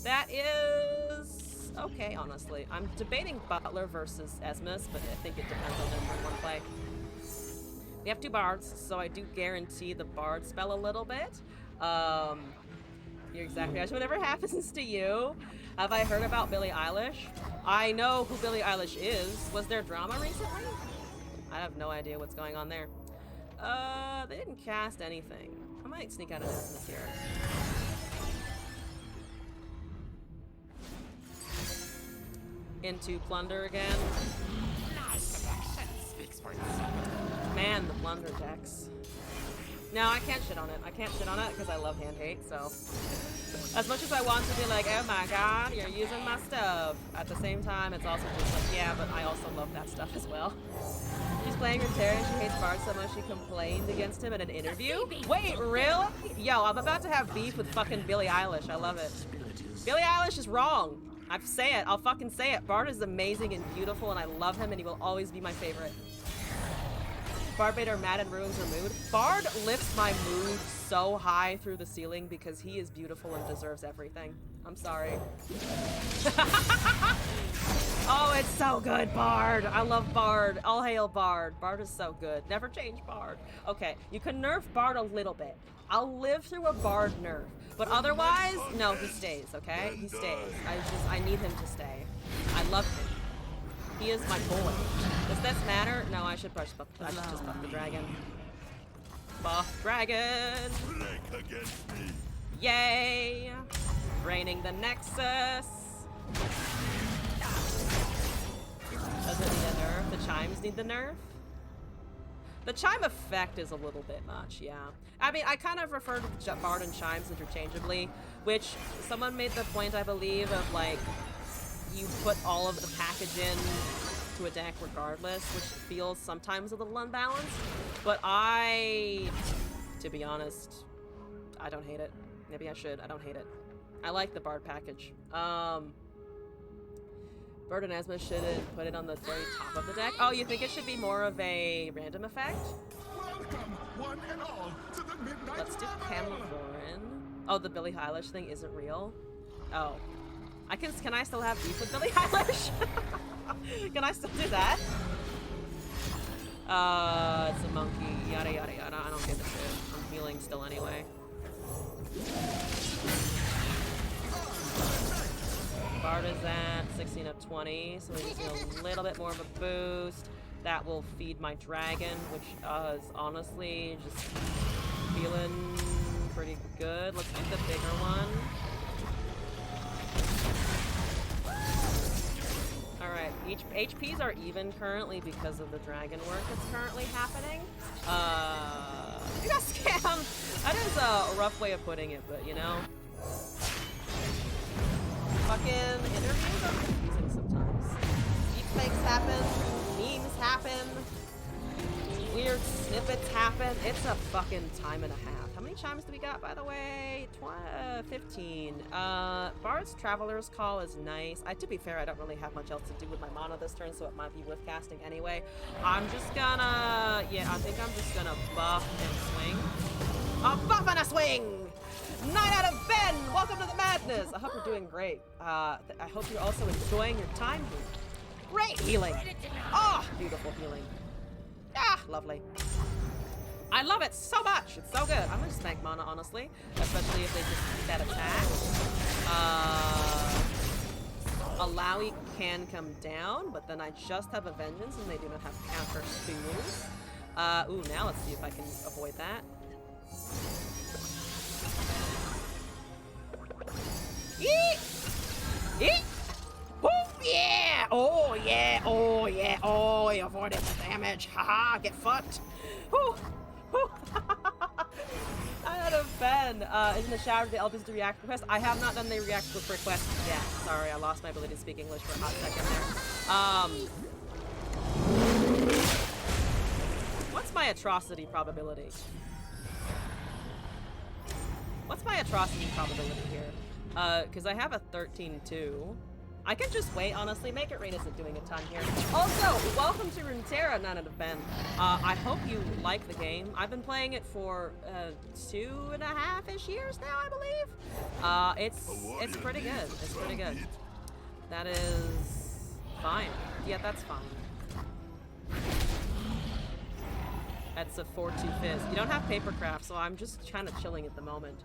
That is okay, honestly. I'm debating Butler versus Esmus, but I think it depends on them one play. We have two Bards, so I do guarantee the Bard spell a little bit. You're exactly right. Whatever happens to you. Have I heard about Billie Eilish? I know who Billie Eilish is. Was there drama recently? I have no idea what's going on there. They didn't cast anything. I might sneak out of Esmus here. Into Plunder again. Man, the Plunder decks. No, I can't shit on it. I can't shit on it because I love hand hate, so. As much as I want to be like, oh my god, you're using my stuff. At the same time, it's also just like, yeah, but I also love that stuff as well. She's playing Runeterra and she hates Bard so much she complained against him in an interview? Wait, really? Yo, I'm about to have beef with fucking Billie Eilish. I love it. Billie Eilish is wrong. I say it. I'll fucking say it. Bard is amazing and beautiful and I love him and he will always be my favorite. Bard made her mad and ruins her mood. Bard lifts my mood so high through the ceiling because he is beautiful and deserves everything. I'm sorry. Oh, it's so good, Bard. I love Bard. All hail Bard. Bard is so good. Never change Bard. Okay, you can nerf Bard a little bit. I'll live through a Bard nerf. But otherwise, no, he stays, okay? He stays. I need him to stay. I love him. He is my boy. Does this matter? No, I should just buff the dragon. Buff dragon! Yay! Draining the Nexus. Does it need a nerf? The chimes need the nerf? The chime effect is a little bit much, yeah. I mean, I kind of refer to Bard and chimes interchangeably, which someone made the point, I believe, of like, you put all of the package in to a deck regardless, which feels sometimes a little unbalanced. But to be honest, I don't hate it. Maybe I should. I don't hate it. I like the Bard package. Bird and Asma shouldn't put it on the very top of the deck. Oh, you think it should be more of a random effect? Welcome, one and all, to the midnight. Let's do Camavorin. Oh, the Billie Eilish thing isn't real? Oh. Can I still have beef with Billie Eilish? Can I still do that? It's a monkey. Yada yada yada. I don't give a shit. I'm healing still anyway. Bard is at 16 of 20, so we just need a little bit more of a boost. That will feed my dragon, which is honestly just feeling pretty good. Let's do the bigger one. Alright, HPs are even currently because of the dragon work that's currently happening. You got scammed! That is a rough way of putting it, but you know. Fucking interviews are confusing sometimes. Deepfakes happen, memes happen, weird snippets happen. It's a fucking time and a half. How many chimes do we got, by the way? 15. Bard's Traveler's Call is nice. To be fair, I don't really have much else to do with my mana this turn, so it might be worth casting anyway. I'm just gonna, yeah, I think I'm just gonna buff and swing. A buff and a swing! 9 out of 10! Welcome to the madness! I hope you're doing great. I hope you're also enjoying your time here. Great healing! Oh, beautiful healing. Ah, lovely. I love it so much! It's so good. I'm gonna just bank mana, honestly. Especially if they just keep that attack. Alawi can come down, but then I just have a Vengeance and they do not have counter spools. Ooh, now let's see if I can avoid that. Eat! Eat! Oh yeah! Oh yeah! Oh yeah! Oh, you avoided the damage. Haha, get fucked. Whew. 9 out of 10. In the shower, the LBs do react request. I have not done the react request yet. Sorry, I lost my ability to speak English for a hot second there. What's my atrocity probability? What's my atrocity probability here? Because I have a 13-2. I can just wait, honestly. Make It Rain isn't doing a ton here. Also, welcome to Runeterra, 9 out of 10. I hope you like the game. I've been playing it for 2.5-ish years now, I believe. It's pretty good. It's pretty good. That is fine. Yeah, that's fine. That's a 4-2 fizz. You don't have papercraft, so I'm just kind of chilling at the moment.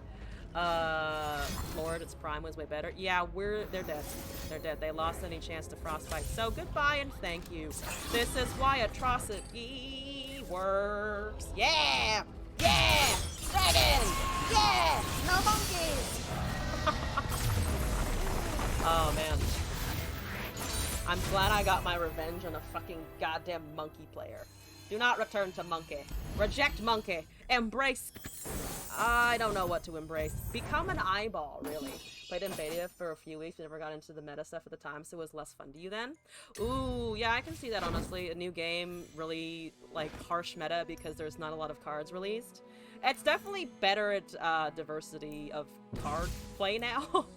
Lord, its prime was way better. Yeah, they're dead. They're dead. They lost any chance to frostbite. So goodbye and thank you. This is why atrocity works. Yeah! Yeah! Dragon! Yeah! No monkeys! Oh man. I'm glad I got my revenge on a fucking goddamn monkey player. Do not return to monkey. Reject monkey. Embrace. I don't know what to embrace. Become an eyeball, really. Played in beta for a few weeks, never got into the meta stuff at the time, so it was less fun. Do you then? Ooh, yeah, I can see that, honestly. A new game, really, like, harsh meta because there's not a lot of cards released. It's definitely better at diversity of card play now.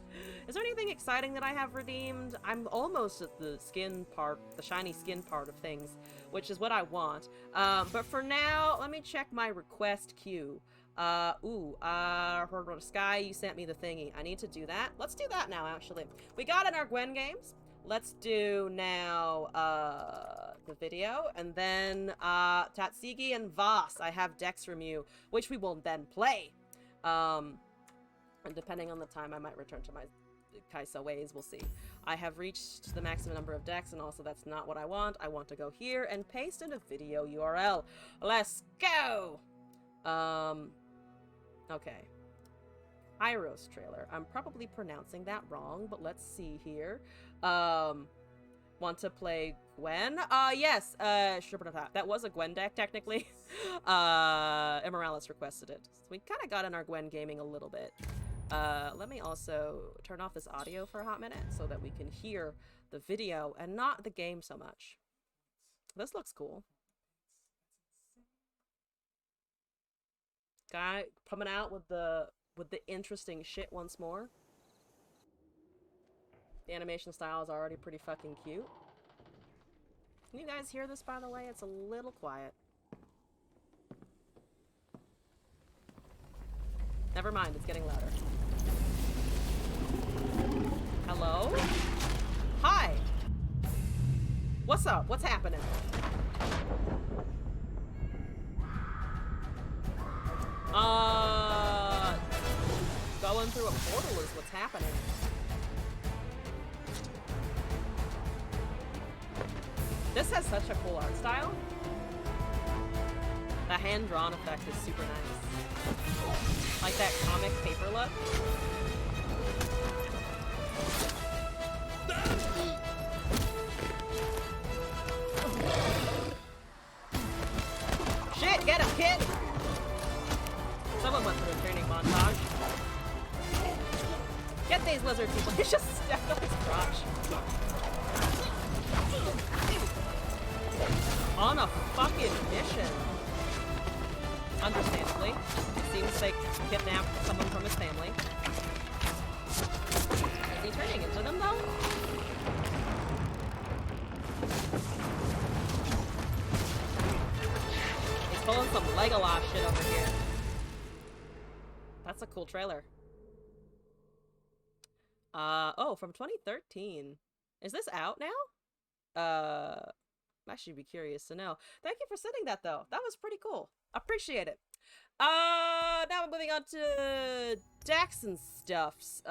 Is there anything exciting that I have redeemed? I'm almost at the skin part, the shiny skin part of things, which is what I want. But for now, let me check my request queue. Sky, you sent me the thingy. I need to do that. Let's do that now, actually. We got in our Gwen games. Let's do now, the video, and then, Tatsigi and Voss, I have decks from you, which we will then play. And depending on the time, I might return to my Kaisa ways, we'll see. I have reached the maximum number of decks, and also that's not what I want. I want to go here and paste in a video URL. Let's go! Okay. Hyros trailer. I'm probably pronouncing that wrong, but let's see here. Want to play Gwen? Yes, sure, that was a Gwen deck, technically. Immorales requested it. So we kind of got in our Gwen gaming a little bit. Let me also turn off this audio for a hot minute so that we can hear the video and not the game so much. This looks cool. Guy coming out with the interesting shit once more. The animation style is already pretty fucking cute. Can you guys hear this, by the way? It's a little quiet. Never mind, it's getting louder. Hello? Hi! What's up? What's happening? Going through a portal is what's happening. This has such a cool art style. The hand-drawn effect is super nice. Like that comic paper look. Shit, get him, kid! Someone went through a training montage. Get these lizard people. He just stepped on his crotch. On a fucking mission. Understandably. It seems they kidnapped someone from his family. Is he turning into them, though? He's pulling some Legolas shit over here. That's a cool trailer. Oh, from 2013. Is this out now? I'd actually be curious to know. Thank you for sending that, though. That was pretty cool. Appreciate it. Now we're moving on to decks and stuffs.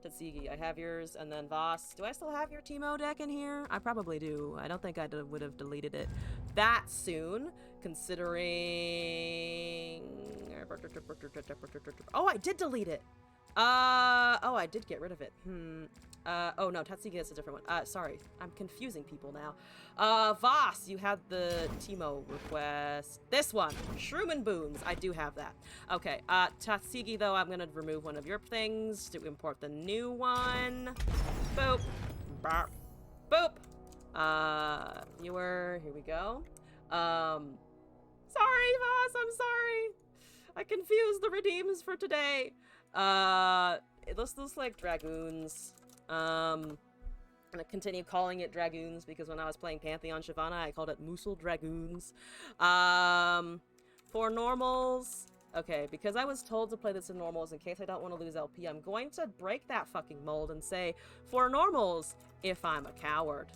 Tatsigi, I have yours, and then Voss. Do I still have your Teemo deck in here? I probably do. I don't think I would have deleted it that soon, considering... Oh, I did delete it! Oh, I did get rid of it. Oh no, Tatsigi is a different one. Sorry, I'm confusing people now. Voss, you had the Teemo request. This one, Shroom and Boons, I do have that. Okay, Tatsigi, though, I'm gonna remove one of your things to import the new one. Boop. Burp. Boop. Viewer, here we go. Sorry, Voss, I'm sorry. I confused the redeems for today. It looks like Dragoons. I'm gonna continue calling it Dragoons because when I was playing Pantheon Shyvana, I called it Musil Dragoons. For normals, okay, because I was told to play this in normals in case I don't want to lose LP, I'm going to break that fucking mold and say, for normals, if I'm a coward.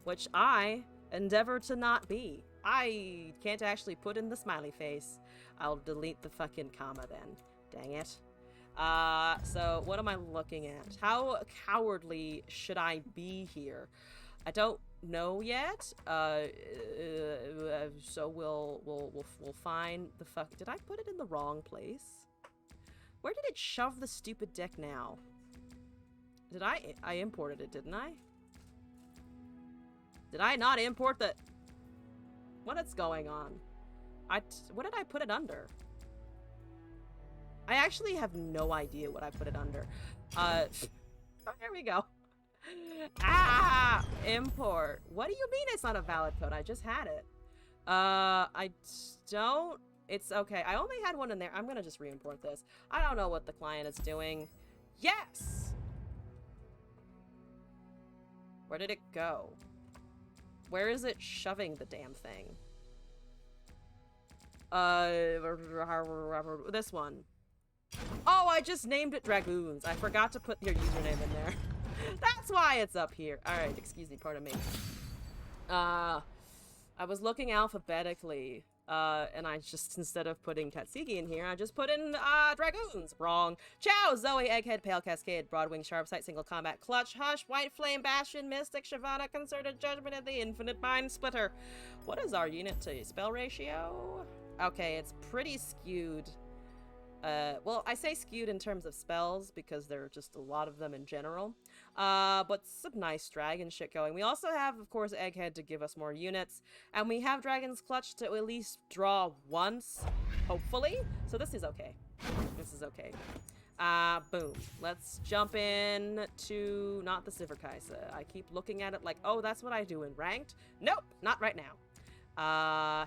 Which I endeavor to not be. I can't actually put in the smiley face. I'll delete the fucking comma then. Dang it. So what am I looking at? How cowardly should I be here? I don't know yet. So we'll find the fuck. Did I put it in the wrong place? Where did it shove the stupid deck now? Did I imported it, didn't I? Did I not import the... What is going on? What did I put it under? I actually have no idea what I put it under. Oh, there we go. Import. What do you mean it's not a valid code? I just had it. I don't It's okay. I only had one in there. I'm gonna just re-import this. I don't know what the client is doing. Yes! Where did it go? Where is it shoving the damn thing? This one. Oh, I just named it Dragoons. I forgot to put your username in there. That's why it's up here. Alright, excuse me, pardon me. I was looking alphabetically, and I just, instead of putting Tatsigi in here, I just put in, Dragoons. Wrong. Chow, Zoe, Egghead, Pale Cascade, Broadwing, Sharpsight, Single Combat, Clutch, Hush, White Flame, Bastion, Mystic, Shavana, Concerted Judgment, and the Infinite Mind Splitter. What is our unit to spell ratio? Okay, it's pretty skewed. Well, I say skewed in terms of spells because there are just a lot of them in general. But some nice dragon shit going. We also have, of course, Egghead to give us more units. And we have Dragon's Clutch to at least draw once, hopefully. So this is okay. This is okay. Boom. Let's jump in to not the Silverkaisa. I keep looking at it like, oh, that's what I do in ranked. Nope, not right now.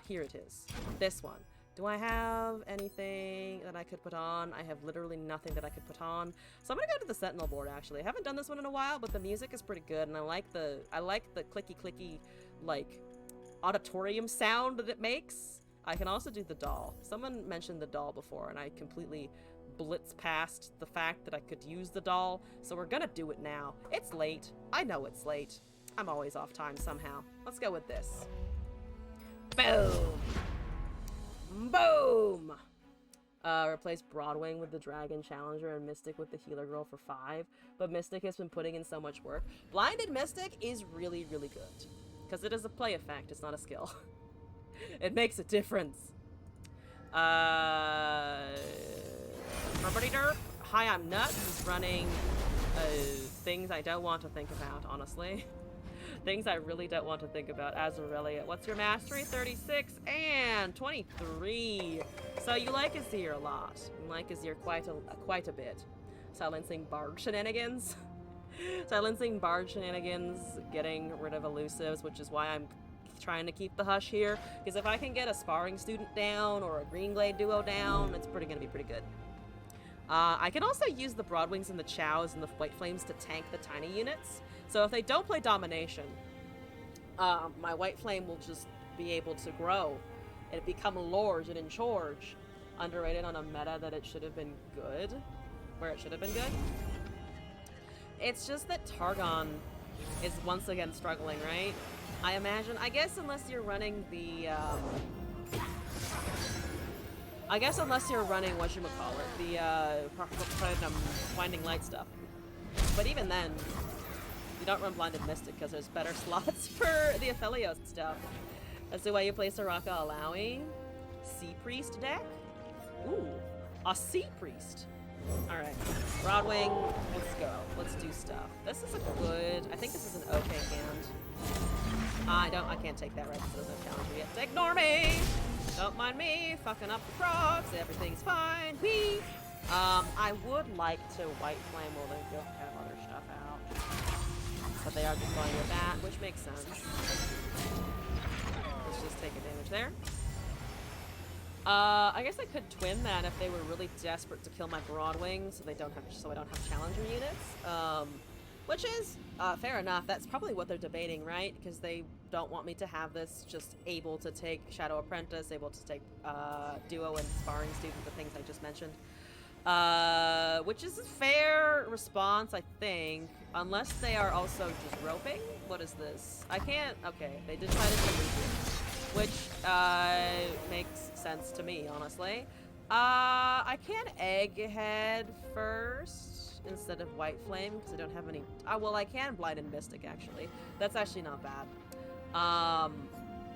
Here it is. This one. Do I have anything that I could put on? I have literally nothing that I could put on. So I'm gonna go to the Sentinel board, actually. I haven't done this one in a while, but the music is pretty good, and I like the clicky, like, auditorium sound that it makes. I can also do the doll. Someone mentioned the doll before, and I completely blitzed past the fact that I could use the doll, so we're gonna do it now. It's late. I know it's late. I'm always off time somehow. Let's go with this. Boom! Boom! Replace Broadwing with the Dragon Challenger and Mystic with the Healer Girl for 5. But Mystic has been putting in so much work. Blinded Mystic is really, really good. Because it is a play effect, it's not a skill. It makes a difference. Property Derp. Hi, I'm Nuts is running things I don't want to think about, honestly. Things I really don't want to think about. Azureliot, what's your mastery? 36 and 23. So you like Azir a lot. You like Azir quite a bit. Silencing Bard shenanigans. Silencing Bard shenanigans, getting rid of elusives, which is why I'm trying to keep the Hush here. Because if I can get a sparring student down or a Green Glade duo down, it's gonna be pretty good. I can also use the Broadwings and the Chows and the White Flames to tank the tiny units. So if they don't play Domination, my White Flame will just be able to grow and become large and in charge. Underrated on a meta that it should have been good. Where it should have been good. It's just that Targon is once again struggling, right? I imagine, I guess unless you're running the, whatchamacallit, the, Winding Light stuff. But even then, you don't run Blinded Mystic because there's better slots for the Aphelios stuff. That's the way you play Soraka allowing. Sea Priest deck? Ooh, a Sea Priest. Alright, Broadwing, let's go. Let's do stuff. This is a good, I think this is an okay hand. I can't take that right because there's no challenger yet. Ignore me! Don't mind me, fucking up the procs, everything's fine. Whee! I would like to White Flame while they don't have other stuff out. But they are just going with that, which makes sense. Let's just take advantage there. I guess I could twin that if they were really desperate to kill my Broadwing, so I don't have challenger units. Which is fair enough. That's probably what they're debating, right? Because they don't want me to have this just able to take Shadow Apprentice, able to take Duo and Sparring Student, the things I just mentioned. Which is a fair response, I think. Unless they are also just roping. What is this? I can't... Okay, they decided to move it. Which makes sense to me, honestly. I can Egghead first instead of White Flame because I don't have any... well, I can Blind and Mystic, actually. That's actually not bad.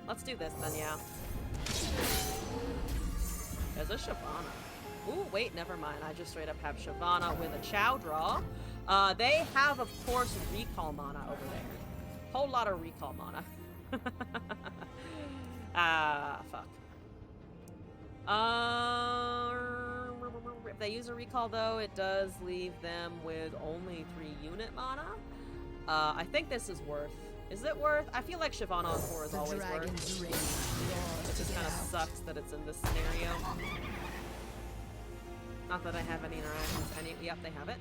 Let's do this then, yeah. There's a Shavana. Ooh, wait, never mind. I just straight up have Shavana with a Chow draw. They have, of course, Recall mana over there. Whole lot of Recall mana. Fuck. If they use a Recall, though, it does leave them with only 3 unit mana. I think this is worth Is it worth? I feel like Shyvana on 4 is always worth. It just kind of sucks that it's in this scenario. Not that I have any interactions. Yep, they have it.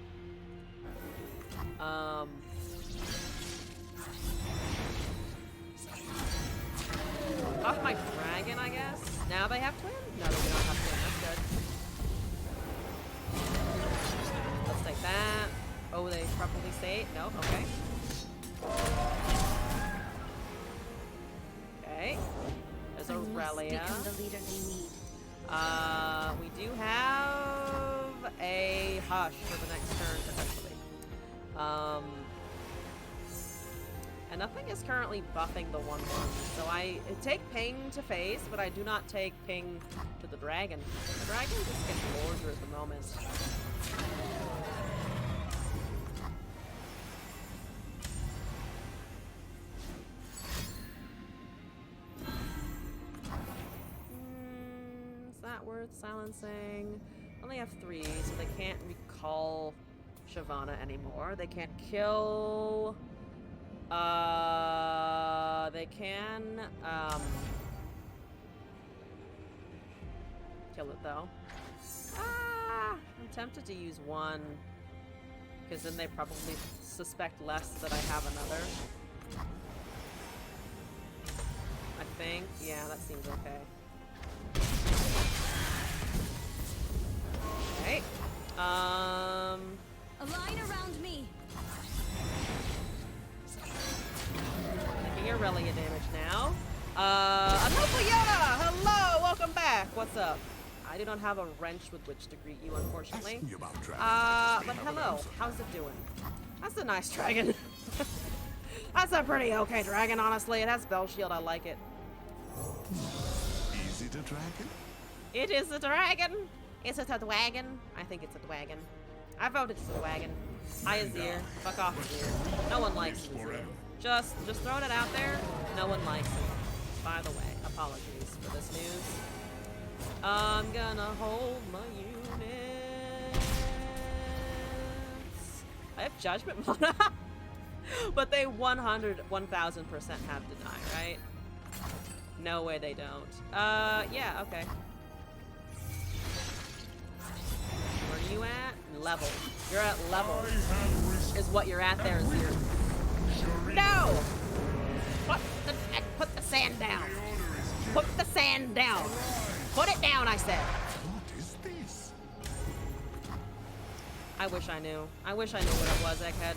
Off my dragon, I guess. Now they have twin? No, they do not have twin. That's good. Let's take that. Oh, they probably say it. No, okay. Okay. There's Aurelia. Become the leader they need. We do have a Hush for the next turn, potentially. And nothing is currently buffing the 1/1, so I take ping to face, but I do not take ping to the dragon. The dragon just gets larger at the moment. Is that worth silencing? Only have 3, so they can't recall Shyvana anymore. They can't kill. They can, kill it though. I'm tempted to use 1, because then they probably suspect less that I have another. I think, yeah, that seems okay. Okay, A line around me. taking Aurelia damage now. Anopa Yoda! Hello! Welcome back! What's up? I do not have a wrench with which to greet you, unfortunately. But hello. How's it doing? That's a nice dragon. That's a pretty okay dragon, honestly. It has Bell Shield. I like it. Is it a dragon? It is a dragon. Is it a dwagon? I think it's a dwagon. I voted it's a dwagon. Azir. Fuck off, Azir. No one likes Azir. Just throwing it out there. No one likes it. By the way, apologies for this news. I'm gonna hold my units. I have Judgment Mana. But they 1000% have Deny, right? No way they don't. Yeah, okay. Where are you at? Level. You're at level. Is what you're at there, Azir. No! What the heck? Put the sand down. Put the sand down. Put it down, I said. What is this? I wish I knew. I wish I knew what it was, Egghead.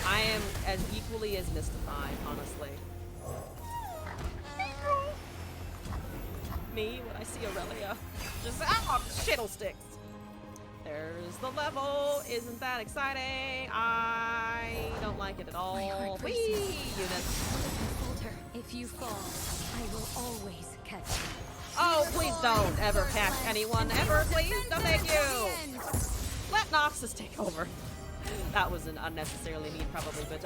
I am as equally as mystified, honestly. Me, when I see Aurelia. Just, shiddlesticks. There's the level. Isn't that exciting? I don't like it at all. Whee! Units. Falter. If you fall, I will always catch you. Oh, please don't ever catch anyone ever, please. No, thank you. Let Noxus take over. That was an unnecessarily mean, probably, but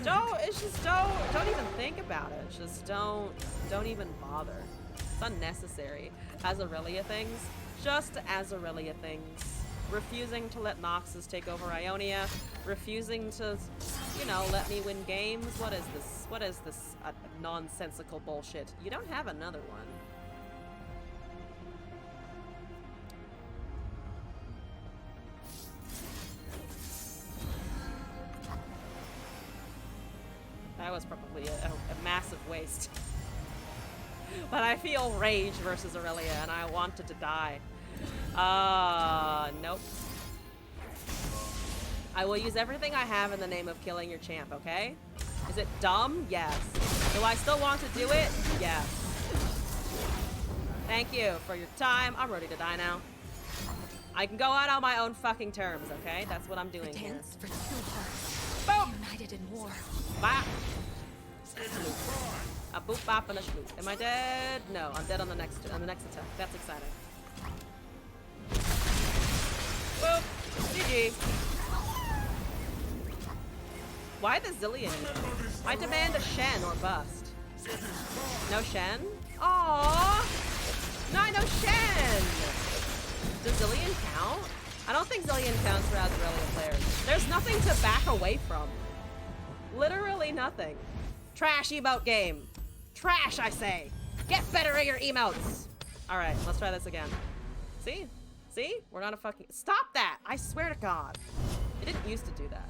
don't even think about it. Just don't even bother. It's unnecessary. As Aurelia things, just as Aurelia things. Refusing to let Noxus take over Ionia, refusing to, you know, let me win games. What is this? What is this nonsensical bullshit? You don't have another one. That was probably a massive waste. But I feel rage versus Aurelia, and I wanted to die. Nope. I will use everything I have in the name of killing your champ, okay? Is it dumb? Yes. Do I still want to do it? Yes. Thank you for your time. I'm ready to die now. I can go out on my own fucking terms, okay? That's what I'm doing here. Dance for two hearts. Boom! United in war. Bop! A boop, bop, and a shloop. Am I dead? No, I'm dead on the next attack. That's exciting. Boop! GG. Why the Zillion? I demand a Shen or bust. No Shen? Aww! No, no Shen! Does Zillion count? I don't think Zillion counts for Azraelian players. There's nothing to back away from. Literally nothing. Trash emote game. Trash, I say. Get better at your emotes. All right, let's try this again. See? See? We're not a fucking... Stop that! I swear to God. It didn't used to do that.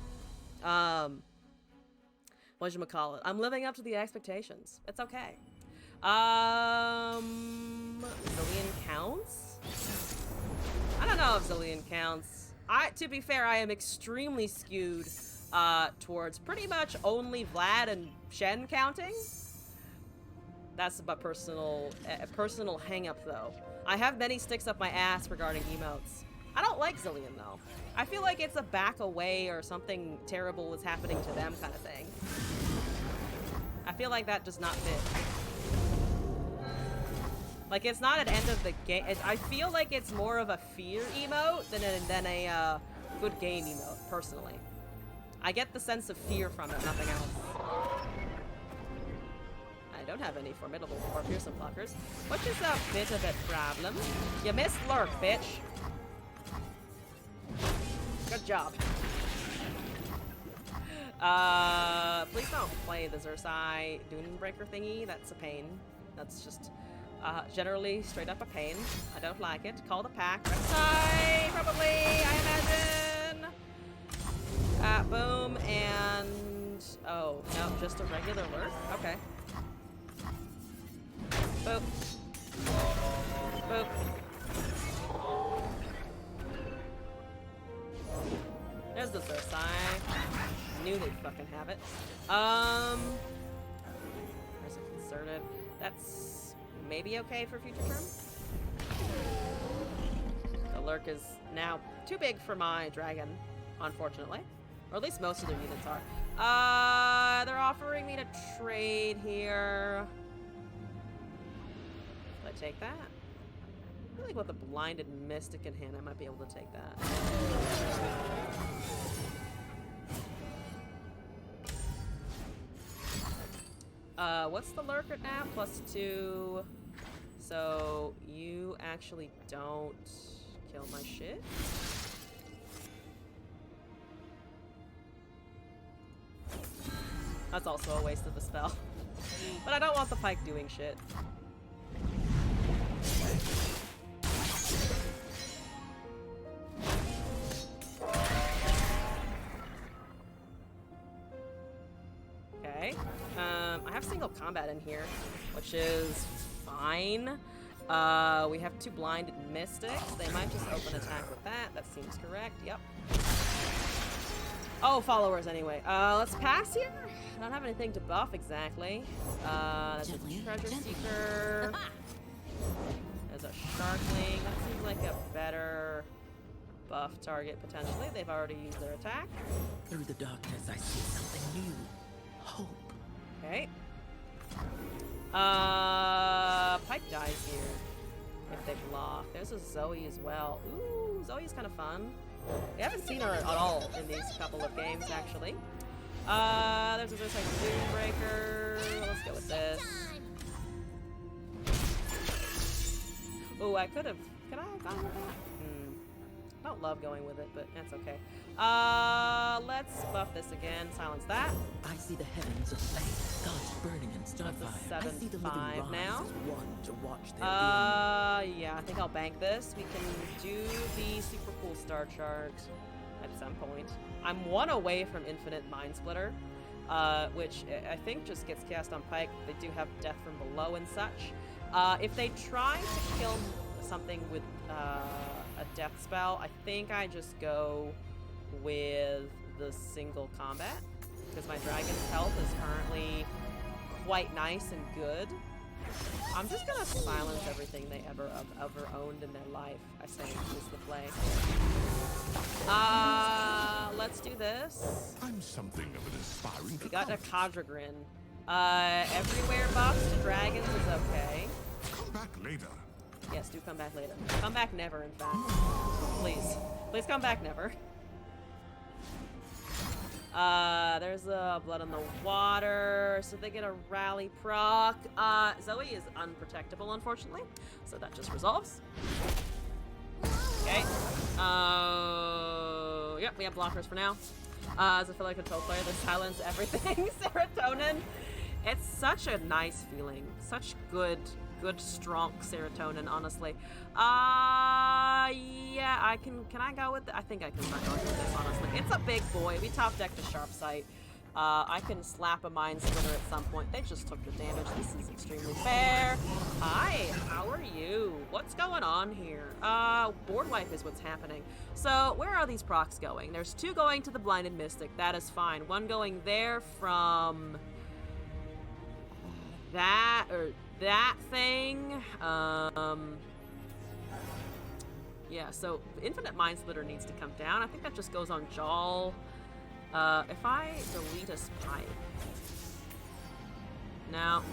Whatchamacallit? I'm living up to the expectations. It's okay. Zillion counts? I don't know if Zillion counts. To be fair, I am extremely skewed towards pretty much only Vlad and Shen counting. That's a personal hang-up, though. I have many sticks up my ass regarding emotes. I don't like Zillion, though. I feel like it's a back away or something terrible is happening to them kind of thing. I feel like that does not fit. Like, it's not an end of the game. I feel like it's more of a fear emote than a good game emote, personally. I get the sense of fear from it, nothing else. I don't have any formidable or fearsome blockers, which is a bit of a problem. You missed lurk, bitch. Good job. Please don't play the Zersai Dunebreaker thingy. That's a pain. That's just generally straight up a pain. I don't like it. Call the pack. Zersai, probably, I imagine. Boom, and... Oh, no, just a regular lurk? Okay. Boop. Boop. There's the Zersai. Knew they'd fucking have it. Where's it concerted? That's maybe okay for future term. The lurk is now too big for my dragon, unfortunately. Or at least most of their units are. They're offering me to trade here. Should I take that? I feel like with the blinded mystic in hand, I might be able to take that. What's the lurk at now? +2. So you actually don't kill my shit? That's also a waste of the spell. But I don't want the pike doing shit. Okay. I have single combat in here, which is fine. We have 2 blinded mystics. They might just open attack with that. That seems correct. Yep. Oh, followers anyway. Let's pass here. I don't have anything to buff exactly. There's a treasure seeker. There's a sharkling. That seems like a better buff target potentially. They've already used their attack. Through the darkness, I see something new. Hope. Okay. Pike dies here if they block. There's a Zoe as well. Ooh, Zoe's kind of fun. We haven't seen her at all in these couple of games, actually. There's a Dunebreaker. Let's go with this. Oh, I could have. Could I have gone with that? I don't love going with it, but that's okay. Let's buff this again. Silence that. I see the heavens aflame, gods burning in starfire. That's a I see the 7-5 living now. rise as one to watch their end. Yeah, I think I'll bank this. We can do the super cool star chart at some point. I'm 1 away from Infinite Mind Splitter, which I think just gets cast on Pike. They do have death from below and such. If they try to kill something with a death spell, I think I just go with the single combat, because my dragon's health is currently quite nice and good. I'm just gonna silence everything they ever owned in their life, I think, is the play. Let's do this. I'm something of an aspiring. We got a Cadrigrin. Everywhere buffs to dragons is okay. Come back later. Yes, do come back later. Come back never, in fact. Please. Please come back never. There's a blood on the water, so they get a rally proc. Zoe is unprotectable, unfortunately, so that just resolves. Okay. Yep, we have blockers for now. As a filler control player, they silence everything. Serotonin It's such a nice feeling. Such good, strong serotonin, honestly. Yeah, can I go with it? I think I can start going with this, honestly. It's a big boy. We top decked a sharp sight. I can slap a mind splitter at some point. They just took the damage. This is extremely fair. Hi, how are you? What's going on here? Board wipe is what's happening. So, where are these procs going? There's 2 going to the Blinded Mystic. That is fine. 1 going there from that, or that thing. Yeah, so Infinite Mind Splitter needs to come down. I think that just goes on Jaw. If I delete a spike. Now,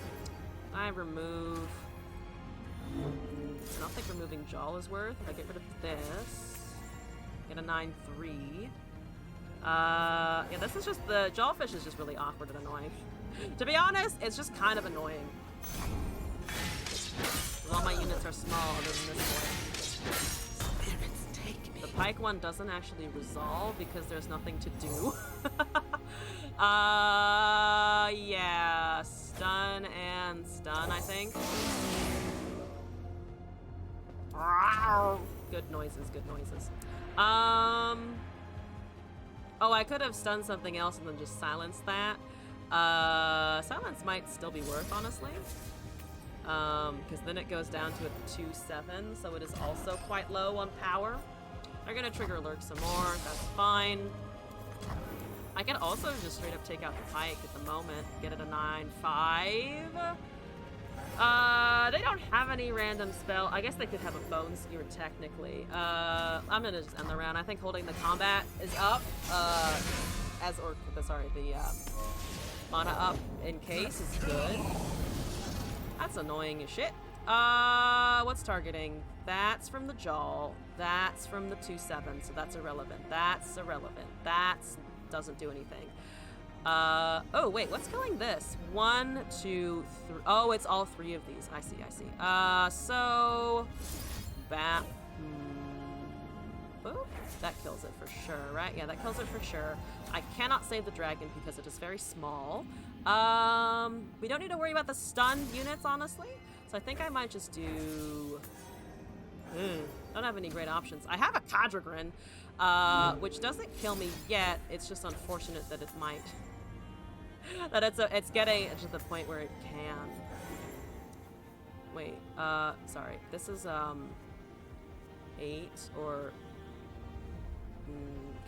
I remove... I don't think removing Jaw is worth. If I get rid of this, get a 9-3. Yeah, this is just... The Jawfish is just really awkward and annoying. To be honest, it's just kind of annoying. All my units are small other than this one. The Pike one doesn't actually resolve because there's nothing to do. Yeah, stun and stun, I think. Good noises, good noises. Oh, I could have stunned something else and then just silenced that. Silence might still be worth, honestly. Because then it goes down to a 2-7, so it is also quite low on power. They're gonna trigger Lurk some more, that's fine. I can also just straight up take out the Pike at the moment, get it a 9-5. They don't have any random spell. I guess they could have a Bone Skewer technically. I'm gonna just end the round. I think holding the combat is up, the mana up in case is good. That's annoying as shit. What's targeting? That's from the Jaw. That's from the 2-7, so that's irrelevant. That's irrelevant. That doesn't do anything. Oh, wait, what's killing this? 1, 2, 3. Oh, it's all 3 of these. I see, I see. So... Boop. That kills it for sure, right? Yeah, that kills it for sure. I cannot save the dragon because it is very small. We don't need to worry about the stunned units, honestly. So I think I might just do... don't have any great options. I have a Kadrigrin, which doesn't kill me yet. It's just unfortunate that it might. That it's getting to the point where it can. Wait, sorry. This is 8 or...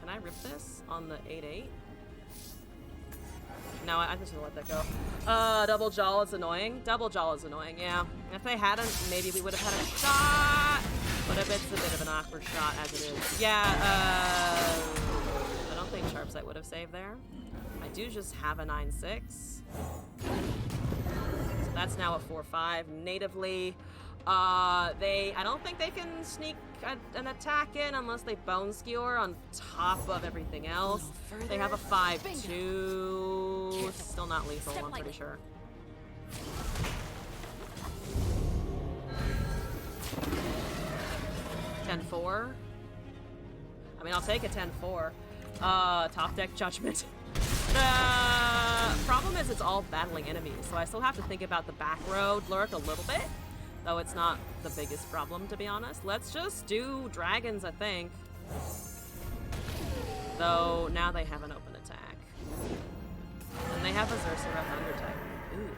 can I rip this on the 8-8? No, I'm just gonna let that go. Double Jaw is annoying. Double Jaw is annoying, yeah. If they hadn't, maybe we would have had a shot. But it's a bit of an awkward shot as it is. Yeah, I don't think Sharpsight would have saved there. I do just have a 9-6. So that's now a 4-5 natively. I don't think they can sneak an attack in unless they Bone Skewer on top of everything else. They have a 5-2. Still not lethal, I'm pretty sure. $10-4. I mean, I'll take a 10-4. Top deck Judgment. Problem is it's all battling enemies, so I still have to think about the back road lurk a little bit. Though it's not the biggest problem, to be honest. Let's just do dragons, I think. Though, now they have an open attack. And they have a Zersereth Undertype. Ooh.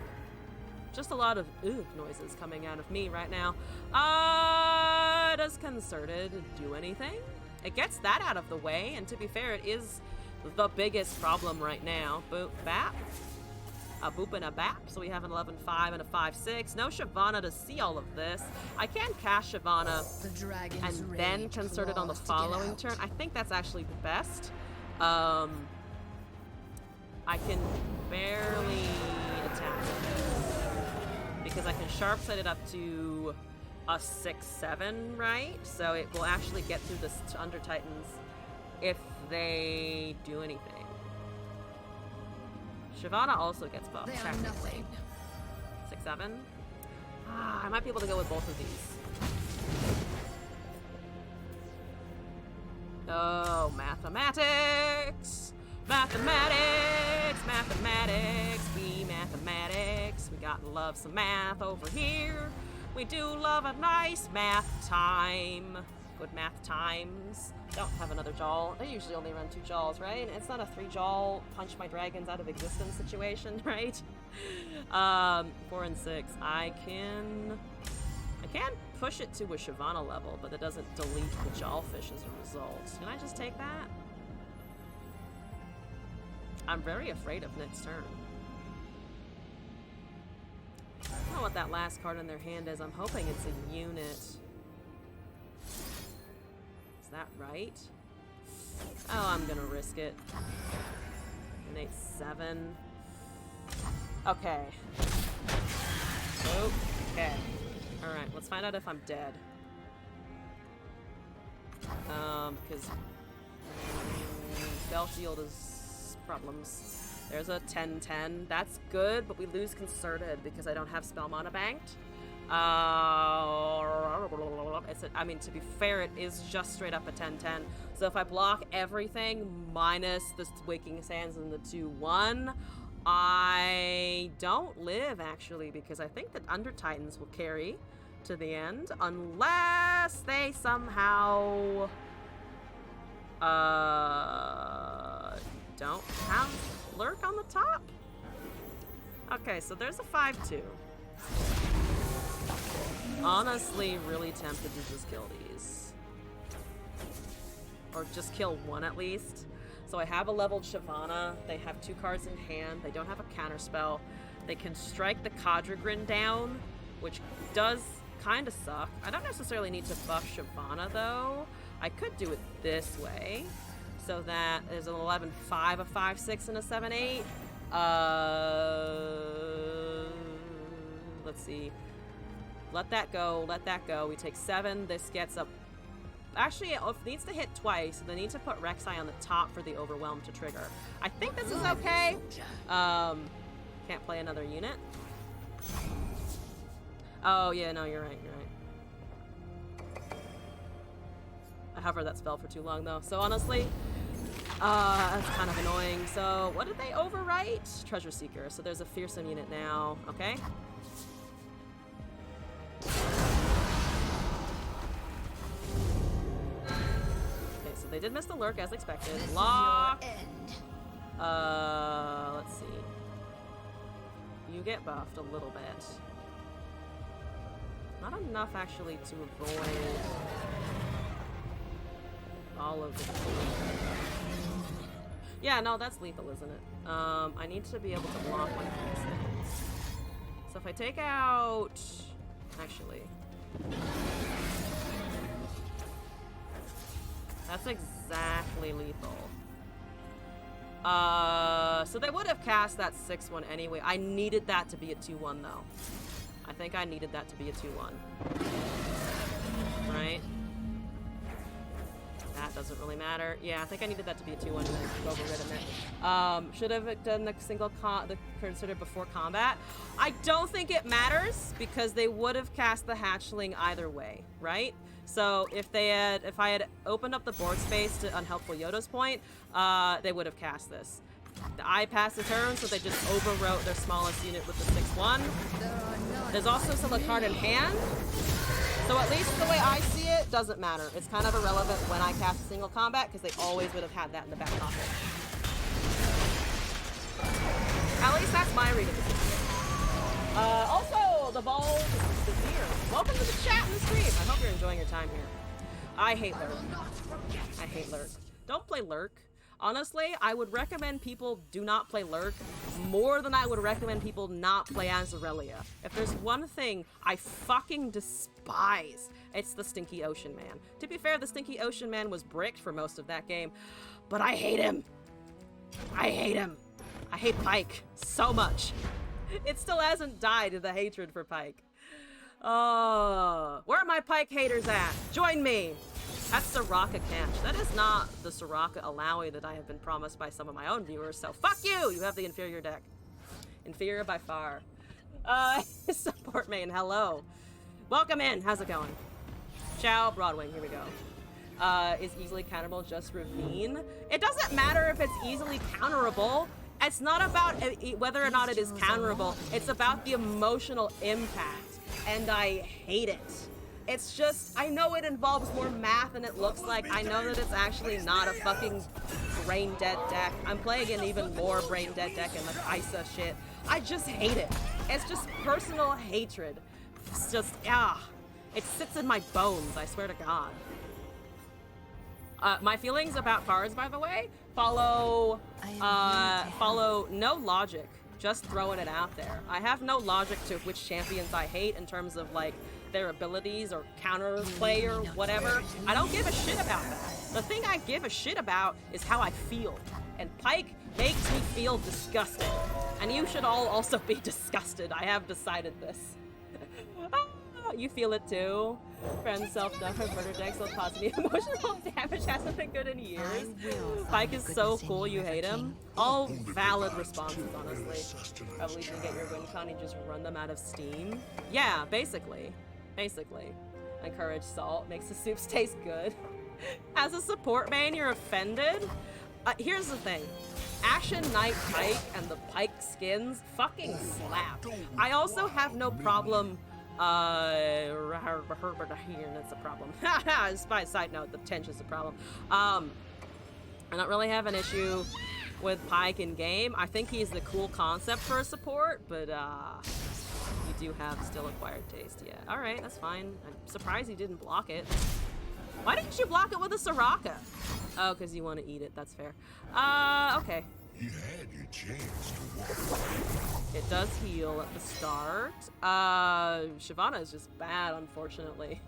Just a lot of ooh noises coming out of me right now. Does Concerted do anything? It gets that out of the way, and to be fair, it is the biggest problem right now. Boop, bap. A boop and a bap, so we have an 11-5 and a 5-6. No Shyvana to see all of this. I can cast Shyvana and then Concert it on the following turn. I think that's actually the best. I can barely attack it because I can sharp set it up to a 6-7, right? So it will actually get through the Under Titans if they do anything. Shyvana also gets buffed, technically. 6-7? I might be able to go with both of these. Oh, mathematics! Mathematics! Mathematics, we mathematics. We gotta love some math over here. We do love a nice math time. Good math times. Don't have another jaw. They usually only run 2 jaws, right? It's not a 3-jaw punch my dragons out of existence situation, right? 4 and 6. I can push it to a Shyvana level, but that doesn't delete the jawfish as a result. Can I just take that? I'm very afraid of next turn. I don't know what that last card in their hand is. I'm hoping it's a unit. Is that right? Oh, I'm gonna risk it. An 8-7. Okay. Oh, okay. Alright, let's find out if I'm dead. Because spell shield is problems. There's a 10-10. That's good, but we lose concerted because I don't have spell mana banked. I mean, to be fair, it is just straight up a 10-10. So if I block everything minus the Waking Sands and the 2-1, I don't live, actually, because I think that Under Titans will carry to the end, unless they somehow don't have Lurk on the top. Okay, so there's a 5-2. Honestly, really tempted to just kill these. Or just kill one at least. So I have a leveled Shyvana. They have 2 cards in hand. They don't have a counterspell. They can strike the Kadrigrin down, which does kind of suck. I don't necessarily need to buff Shyvana, though. I could do it this way, so that there's an 11-5, a 5-6, and a 7-8. Let's see. Let that go. Let that go. We take 7. This gets up. Actually, it needs to hit twice. So they need to put Rek'Sai on the top for the Overwhelm to trigger. I think this is okay. Can't play another unit. Oh, yeah, no, you're right. You're right. I hovered that spell for too long, though. So honestly, that's kind of annoying. So what did they overwrite? Treasure Seeker. So there's a fearsome unit now. Okay. Okay, so they did miss the Lurk as expected. Lock. Let's see. You get buffed a little bit. Not enough, actually, to avoid all of the... Yeah, no, that's lethal, isn't it? I need to be able to block one of these things. So if I take out... Actually... That's exactly lethal. So they would have cast that 6-1 anyway. I needed that to be a 2-1, though. I think I needed that to be a 2-1. Right? That doesn't really matter. Yeah, I think I needed that to be a 2-1 and then go rid of it. Should have done the the consider before combat. I don't think it matters because they would have cast the hatchling either way, right? So if I had opened up the board space to Unhelpful Yoda's point, they would have cast this. I passed the turn, so they just overwrote their smallest unit with the 6-1. There's also still a card in hand, so at least the way I see it, doesn't matter. It's kind of irrelevant when I cast a single combat, because they always would have had that in the back pocket. At least that's my read of the situation. Also, the ball is here. Welcome to the chat and the stream. I hope you're enjoying your time here. I hate Lurk. I hate Lurk. Don't play Lurk. Honestly, I would recommend people do not play Lurk more than I would recommend people not play Azarelia. If there's one thing I fucking despise, it's the Stinky Ocean Man. To be fair, the Stinky Ocean Man was bricked for most of that game, but I hate him. I hate him. I hate Pyke so much. It still hasn't died of the hatred for Pyke. Oh, where are my Pyke haters at? Join me. That's Soraka Catch. That is not the Soraka Alawi that I have been promised by some of my own viewers, so fuck you! You have the inferior deck. Inferior by far. Support main, hello. Welcome in, how's it going? Ciao, Broadwing, here we go. Is easily counterable just Ravine? It doesn't matter if it's easily counterable. It's not about whether or not it is counterable. It's about the emotional impact, and I hate it. It's just, I know it involves more math than it looks like. I know that it's actually not a fucking brain dead deck. I'm playing an even more brain dead deck and like ISA shit. I just hate it. It's just personal hatred. It's just, it sits in my bones, I swear to God. My feelings about cards, by the way, follow no logic, just throwing it out there. I have no logic to which champions I hate in terms of like their abilities or counter play or whatever. I don't give a shit about that. The thing I give a shit about is how I feel. And Pyke makes me feel disgusted. And you should all also be disgusted. I have decided this. You feel it too. Friend self-done for murder decks will cause me emotional damage hasn't been good in years. Pyke is so cool, you hate him. All valid responses, honestly. Probably should get your win con and just run them out of steam. Yeah, basically. Encourage salt, makes the soups taste good. As a support main, you're offended? Here's the thing. Ashen Knight Pyke and the Pyke skins fucking slap. I also have no problem that's a problem. Just by a side note, the tension's a problem. I don't really have an issue with Pyke in game. I think he's the cool concept for a support, but you do have still acquired taste. Yeah, all right, that's fine. I'm surprised you didn't block it. Why didn't you block it with a Soraka? Oh, because you want to eat it. That's fair. Okay. You had your chance to walk. It does heal at the start. Shyvana is just bad, unfortunately.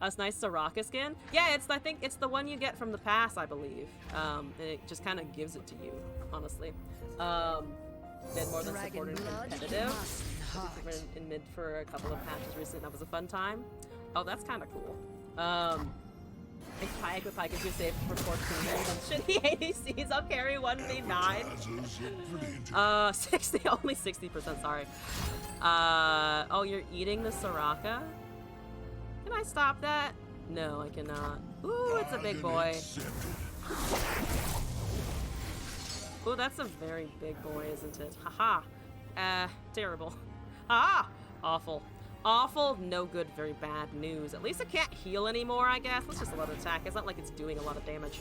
That's nice Soraka skin. Yeah, I think it's the one you get from the pass, I believe. And it just kind of gives it to you, honestly. Been more than supported and competitive. In mid for a couple of patches recently. That was a fun time. Oh, that's kind of cool. If Pyke is your safe for 14 minutes, shitty ADCs, I'll carry 1v9. 60, only 60%, sorry. Oh, you're eating the Soraka? Can I stop that? No, I cannot. Ooh, it's a big boy. Ooh, that's a very big boy, isn't it? Haha. Terrible. Ah! Awful. Awful, no good, very bad news. At least it can't heal anymore, I guess. Let's just let it attack. It's not like it's doing a lot of damage.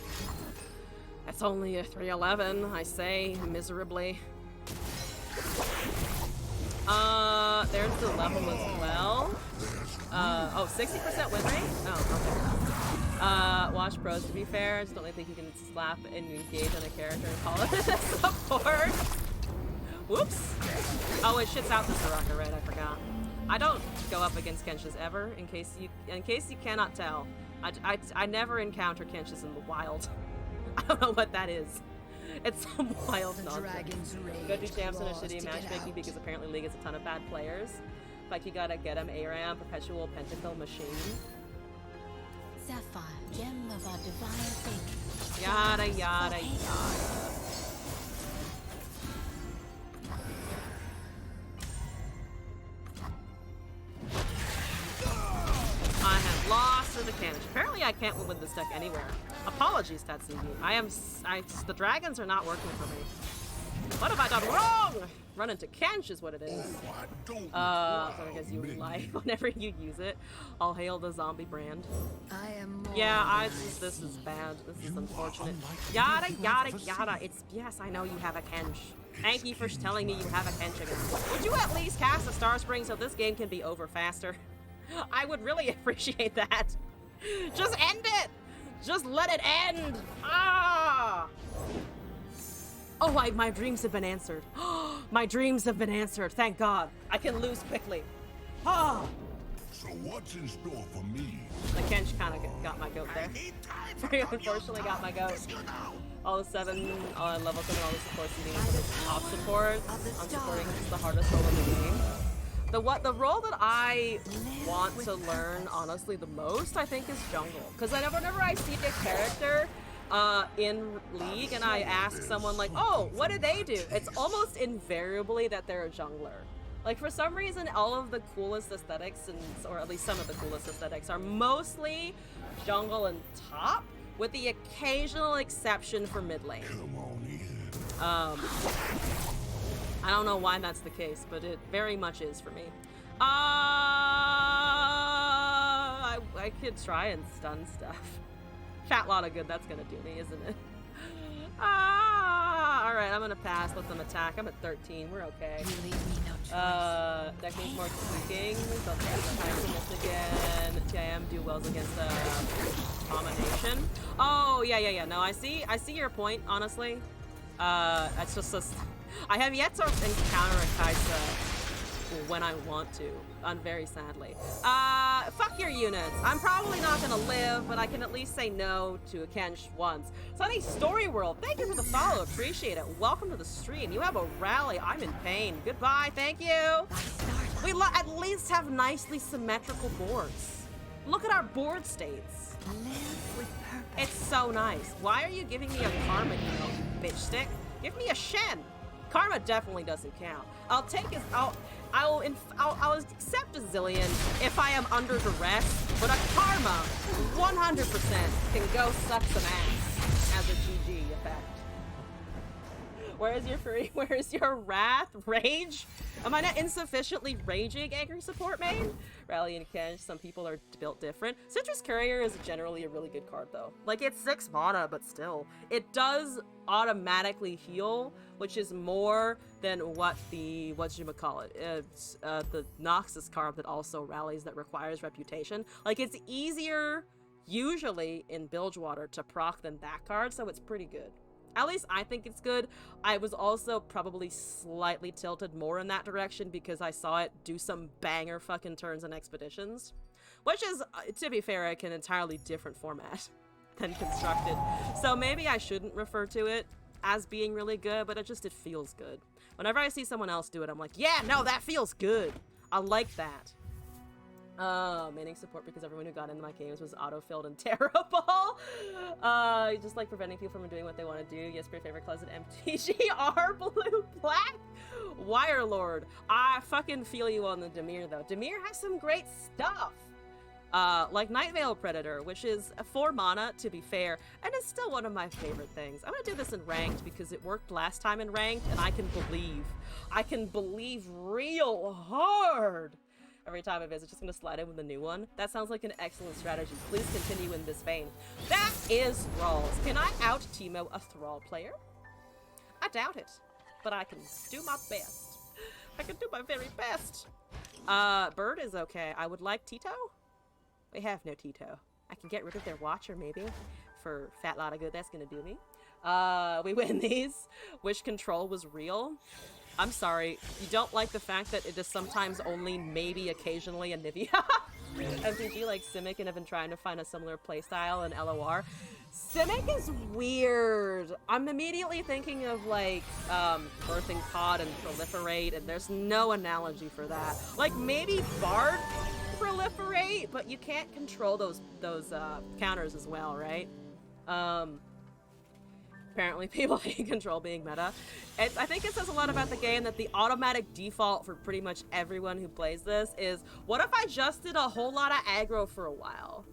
That's only a 311, I say, miserably. There's the level as well. Oh, 60% win rate? Oh, okay. Watch pros, to be fair. I just don't think you can slap and engage on a character and call it a support. Whoops. Oh, it shits out the Soraka, right? I forgot. I don't go up against Kenshas ever, in case you cannot tell. I never encounter Kenshas in the wild. I don't know what that is. It's some wild nonsense. Go do champs in a shitty matchmaking because apparently League has a ton of bad players. Like you gotta get him ARAM, perpetual pentacle machine. Sapphire, gem of our divine fate. Yada yada yada. I have lost to the cannon. Apparently I can't win with this deck anywhere. Apologies, Tatsugi. The dragons are not working for me. What have I done wrong? Run into Kench is what it is. Because you like whenever you use it. All hail the zombie brand. Yeah, this is bad. This is unfortunate. Yada yada yada. Yes, I know you have a Kench. Thank you for telling me you have a Kench again. Would you at least cast a Star Spring so this game can be over faster? I would really appreciate that. Just end it! Just let it end! Ah! Oh, my dreams have been answered. My dreams have been answered. Thank God. I can lose quickly. Ah! So what's in store for me? The Kench kind of got my goat there. Very unfortunately got my goat. All the 7 on level 7, all the supports needing for the top support. I'm supporting the hardest role in the game. The role that I want to learn, honestly, the most, I think, is jungle. Because whenever I see a character in League and I ask someone like, oh, what do they do? It's almost invariably that they're a jungler. Like, for some reason, all of the coolest aesthetics, or at least some of the coolest aesthetics, are mostly jungle and top, with the occasional exception for mid lane. Come on in. I don't know why that's the case, but it very much is for me. I could try and stun stuff. Fat lot of good that's gonna do me, isn't it? Alright, I'm gonna pass, let them attack. I'm at 13, we're okay. You leave me no choice. That needs more tweaking. So this again. TIM do wells against Domination. Oh, yeah. No, I see your point, honestly. That's just I have yet to encounter a Kaisa when I want to, very sadly. Fuck your units. I'm probably not gonna live, but I can at least say no to a Kensh once. Sunny Story World, thank you for the follow, appreciate it. Welcome to the stream. You have a rally, I'm in pain. Goodbye, thank you. We at least have nicely symmetrical boards. Look at our board states. Live with purpose. It's so nice. Why are you giving me a Karma, you bitch stick? Give me a Shen. Karma definitely doesn't count. I'll accept a zillion if I am under duress, but a Karma 100% can go suck some ass as a GG effect. Where is your fury? Where is your wrath? Rage? Am I not insufficiently raging, angry support main? Rally and Kench, some people are built different. Citrus Courier is generally a really good card though. Like, it's 6 mana, but still. It does automatically heal, which is more than what the, it's the Noxus card that also rallies that requires reputation. Like, it's easier, usually, in Bilgewater to proc than that card, so it's pretty good. At least I think it's good. I was also probably slightly tilted more in that direction because I saw it do some banger fucking turns and expeditions. Which is, to be fair, like an entirely different format than Constructed. So maybe I shouldn't refer to it as being really good, but it feels good. Whenever I see someone else do it, I'm like, yeah, no, that feels good. I like that. Maining support because everyone who got into my games was auto-filled and terrible. Just like preventing people from doing what they want to do. Yes, your favorite closet MTGR blue black Wirelord. I fucking feel you on the Dimir though. Dimir has some great stuff. Like Night Veil Predator, which is 4 mana to be fair, and it's still one of my favorite things. I'm gonna do this in ranked because it worked last time in ranked, and I can believe real hard. Every time I visit, just gonna slide in with a new one. That sounds like an excellent strategy. Please continue in this vein. That is Thralls. Can I out-Teemo a Thrall player? I doubt it, but I can do my best. I can do my very best. Bird is okay. I would like Tito. We have no Tito. I can get rid of their Watcher maybe. For fat lot of good, that's gonna do me. We win these. Wish control was real. I'm sorry, you don't like the fact that it is sometimes only, maybe occasionally, a Nivea? MTG like Simic and have been trying to find a similar playstyle in LOR. Simic is weird. I'm immediately thinking of like Birthing Pod and Proliferate, and there's no analogy for that. Like maybe Bard Proliferate, but you can't control those counters as well, right? Apparently people can control being meta. I think it says a lot about the game that the automatic default for pretty much everyone who plays this is, what if I just did a whole lot of aggro for a while?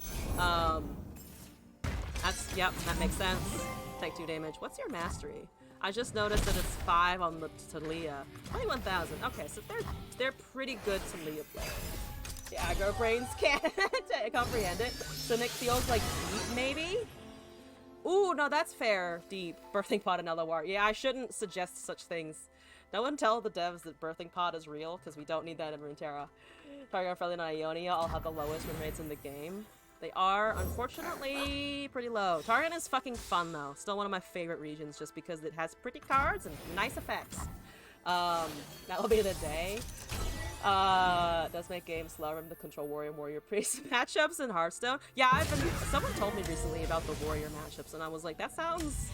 Yep, that makes sense. Take 2 damage. What's your mastery? I just noticed that it's 5 on the Talia. 21,000. Okay, so they're pretty good Talia players. The aggro brains can't comprehend it. Cynic feels like deep, maybe? Ooh, no, that's fair. Deep. Birthing Pod and LOR. Yeah, I shouldn't suggest such things. No one tell the devs that Birthing Pod is real, because we don't need that in Runeterra. Target Friendly and Ionia all have the lowest win rates in the game. They are, unfortunately, pretty low. Target is fucking fun, though. Still one of my favorite regions, just because it has pretty cards and nice effects. That'll be the day. Does make games slower than the Control Warrior Priest matchups in Hearthstone. Yeah, someone told me recently about the Warrior matchups, and I was like, that sounds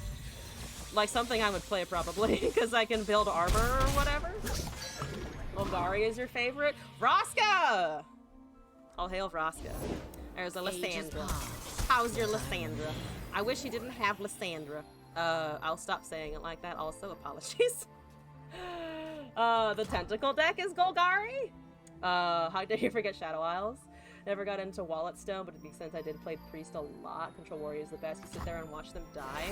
like something I would play probably, because I can build armor or whatever. Golgari is your favorite? Vraska! All hail Vraska. There's a Lysandra. How's your Lysandra? I wish you didn't have Lysandra. I'll stop saying it like that also, apologies. The Tentacle deck is Golgari? How dare you forget Shadow Isles? Never got into Wallet Stone, but to the extent I did play Priest a lot. Control Warrior is the best. You sit there and watch them die.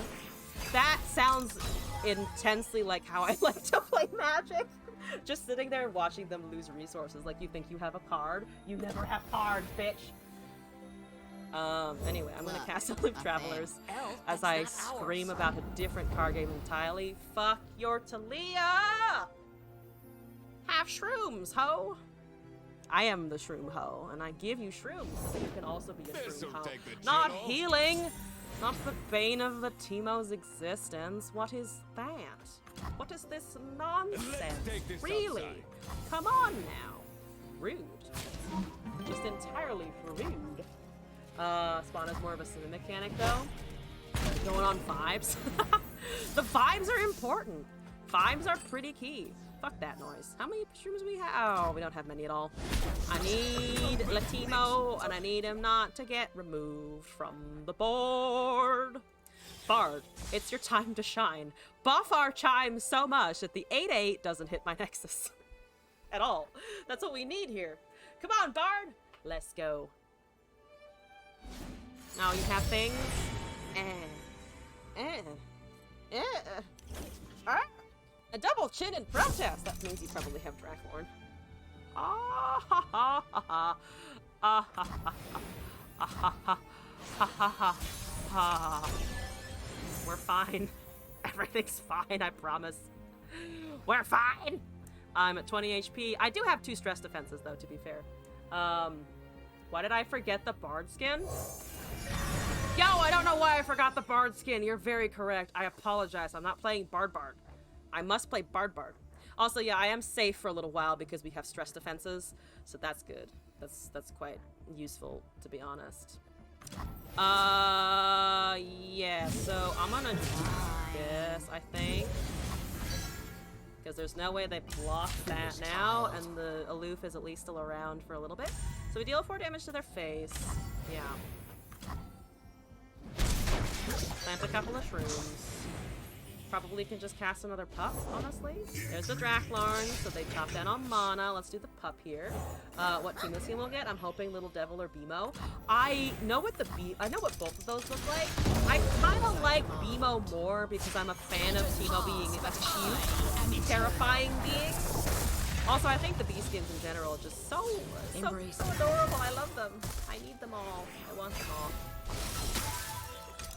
That sounds intensely like how I like to play Magic. Just sitting there and watching them lose resources. Like, you think you have a card? You never have cards, bitch. Anyway, I'm gonna cast Aloof Travelers as I scream about a different card game entirely. Fuck your Talia! Have shrooms, ho! I am the shroom ho, and I give you shrooms so that you can also be a shroom ho. Not healing! Not the bane of the Teemo's existence. What is that? What is this nonsense? Really? Outside. Come on now. Rude. Just entirely rude. Spawn is more of a sim mechanic though. Going on vibes. The vibes are important. Vibes are pretty key. Fuck that noise. How many shrooms do we have? Oh, we don't have many at all. I need Latimo, and I need him not to get removed from the board. Bard, it's your time to shine. Buff our chimes so much that the 8/8 doesn't hit my nexus. At all. That's what we need here. Come on, Bard. Let's go. Now you have things. A double chin in protest. That means you probably have Draghorn. Ah ha ha ha ha. Ah ha ha ha. Ah ha ha ha ha ha. We're fine. Everything's fine, I promise. We're fine. I'm at 20 HP. I do have 2 stress defenses though, to be fair. Why did I forget the Bard skin? Yo, I don't know why I forgot the Bard skin. You're very correct. I apologize. I'm not playing Bard. I must play Bard. Also, yeah, I am safe for a little while because we have stress defenses, so that's good. That's quite useful, to be honest. Yeah, so I'm gonna do this, I think. Because there's no way they block that now, and the aloof is at least still around for a little bit. So we deal 4 damage to their face. Yeah. Plant a couple of shrooms. Probably can just cast another pup, honestly. There's the Drachlorn, so they chop down on mana. Let's do the pup here. What team this team will get? I'm hoping Little Devil or BMO. I know what both of those look like. I kind of like BMO more because I'm a fan of Teemo being a cute, terrifying being. Also, I think the bee skins in general are just so adorable. I love them. I need them all. I want them all.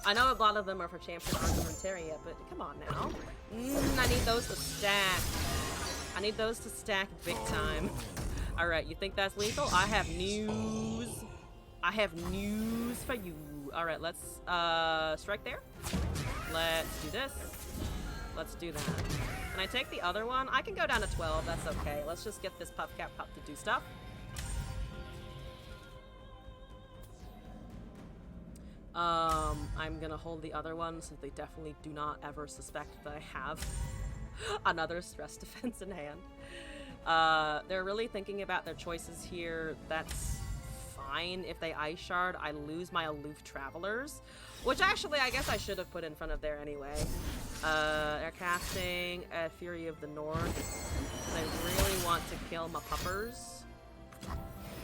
I know a lot of them are for Champion Armamentaria, but come on now. I need those to stack. I need those to stack big time. Alright, you think that's lethal? I have news. I have news for you. Alright, let's strike there. Let's do this. Let's do that. Can I take the other one? I can go down to 12, that's okay. Let's just get this Pup Cat Pup to do stuff. I'm gonna hold the other one so they definitely do not ever suspect that I have another stress defense in hand. They're really thinking about their choices here. That's fine. If they Ice Shard, I lose my Aloof Travelers, which actually I guess I should have put in front of there anyway. They're casting Fury of the North. They really want to kill my puppers.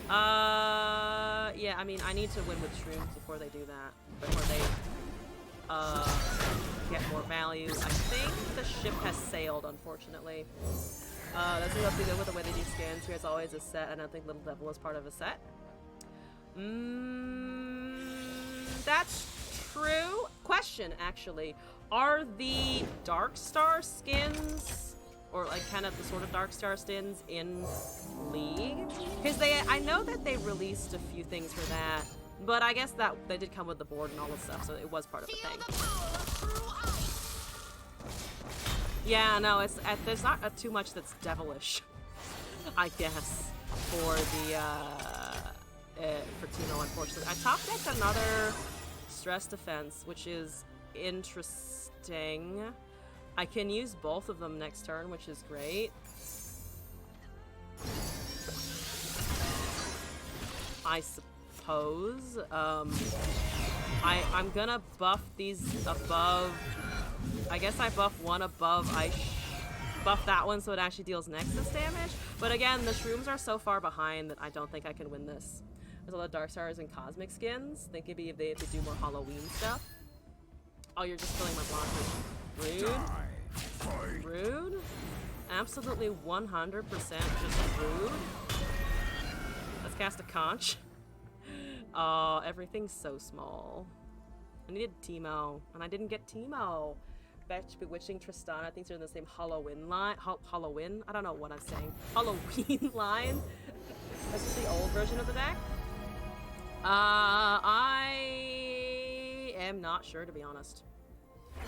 Yeah, I mean, I need to win with shrooms before they do that. Before they, get more value. I think the ship has sailed, unfortunately. Doesn't look too good with the way they do skins. Here's always a set. I don't think Little Devil is part of a set. That's true. Question, actually. Are the Darkstar skins, or like kind of the sort of Darkstar skins in League? Because I know that they released a few things for that, but I guess that they did come with the board and all this stuff, so it was part of the thing. Yeah, no, there's not too much that's devilish, I guess, for the for Teemo, unfortunately. I top decked another stress defense, which is interesting. I can use both of them next turn, which is great. I suppose. I'm gonna buff these above. I guess I buff one above. I buff that one so it actually deals Nexus damage. But again, the shrooms are so far behind that I don't think I can win this. There's a lot of Dark Stars and Cosmic skins. Think maybe if they do more Halloween stuff. Oh, you're just killing my blockers. Rude. Rude? Absolutely 100% just rude. Let's cast a conch. Oh, everything's so small. I needed Teemo, and I didn't get Teemo. Fetch, Bewitching, Tristana, I think they're in the same Halloween line. Halloween? I don't know what I'm saying. Halloween line? This is the old version of the deck. I am not sure, to be honest.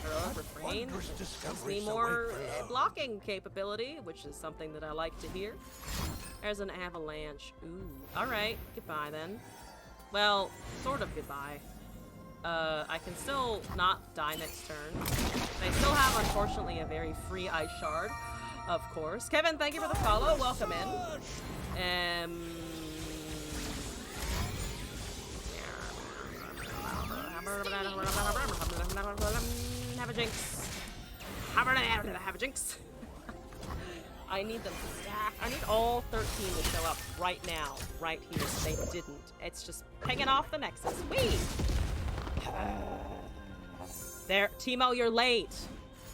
Heroic Refrain gives me more blocking capability, which is something that I like to hear. There's an Avalanche. Ooh, alright. Goodbye, then. Well, sort of goodbye. I can still not die next turn. I still have, unfortunately, a very free Ice Shard, of course. Kevin, thank you for the follow. Welcome in. Have a jinx. Have a jinx. I need them to stack. I need all 13 to show up right now, right here. They didn't. It's just pinging off the Nexus. Whee! There, Teemo, you're late.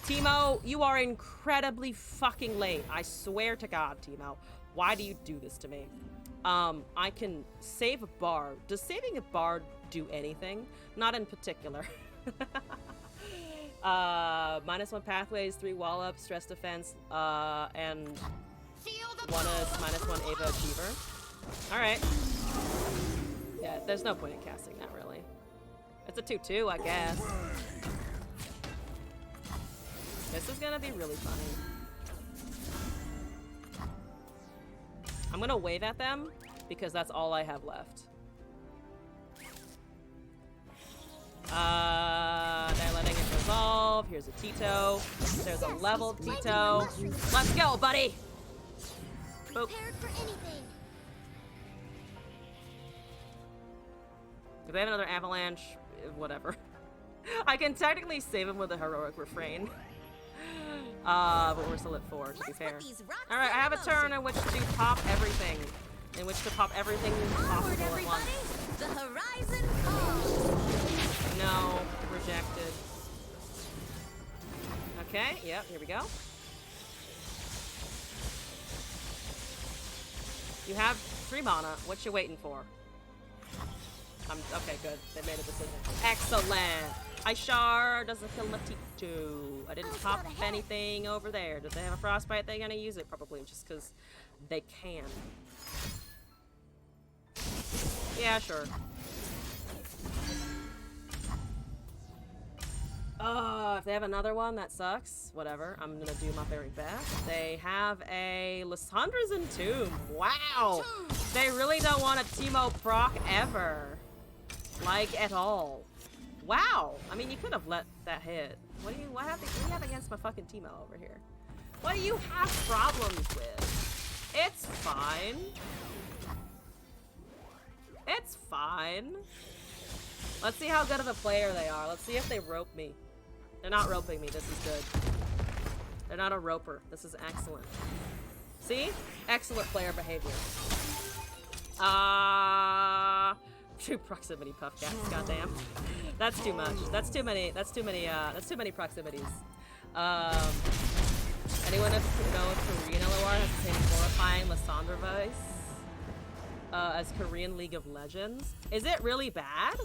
Teemo, you are incredibly fucking late. I swear to God, Teemo. Why do you do this to me? I can save a bard. Does saving a bard do anything? Not in particular. -1 pathways, 3 wall-up, stress defense, and one is -1 Ava Achiever. Alright. Yeah, there's no point in casting that, really. It's a 2-2, I guess. This is gonna be really funny. I'm gonna wave at them, because that's all I have left. They're letting it resolve. Here's a Tito. There's a leveled Tito. Let's go, buddy! Boop. Prepared for anything. If they have another Avalanche, whatever. I can technically save him with a Heroic Refrain. But we're still at 4, to be fair. Alright, I have a turn in which to pop everything. In which to pop everything possible at once. The horizon calls. No, rejected. Okay, yep, here we go. You have 3 mana. What you waiting for? Okay, good. They made a decision. Excellent! Ice Shard doesn't kill Matito. I didn't pop anything over there. Did they have a frostbite? They're gonna use it probably just because they can. Yeah, sure. If they have another one, that sucks. Whatever. I'm gonna do my very best. They have a Lyssandra's Entomb. Wow! They really don't want a Teemo proc ever. Like, at all. Wow! I mean, you could have let that hit. What do you have against my fucking Teemo over here? What do you have problems with? It's fine. It's fine. Let's see how good of a player they are. Let's see if they rope me. They're not roping me. This is good. They're not a roper. This is excellent. See? Excellent player behavior. Two proximity puff cats. Goddamn. That's too much. That's too many proximities. Anyone who know if Korean LOR has the same horrifying Lysandra voice as Korean League of Legends? Is it really bad?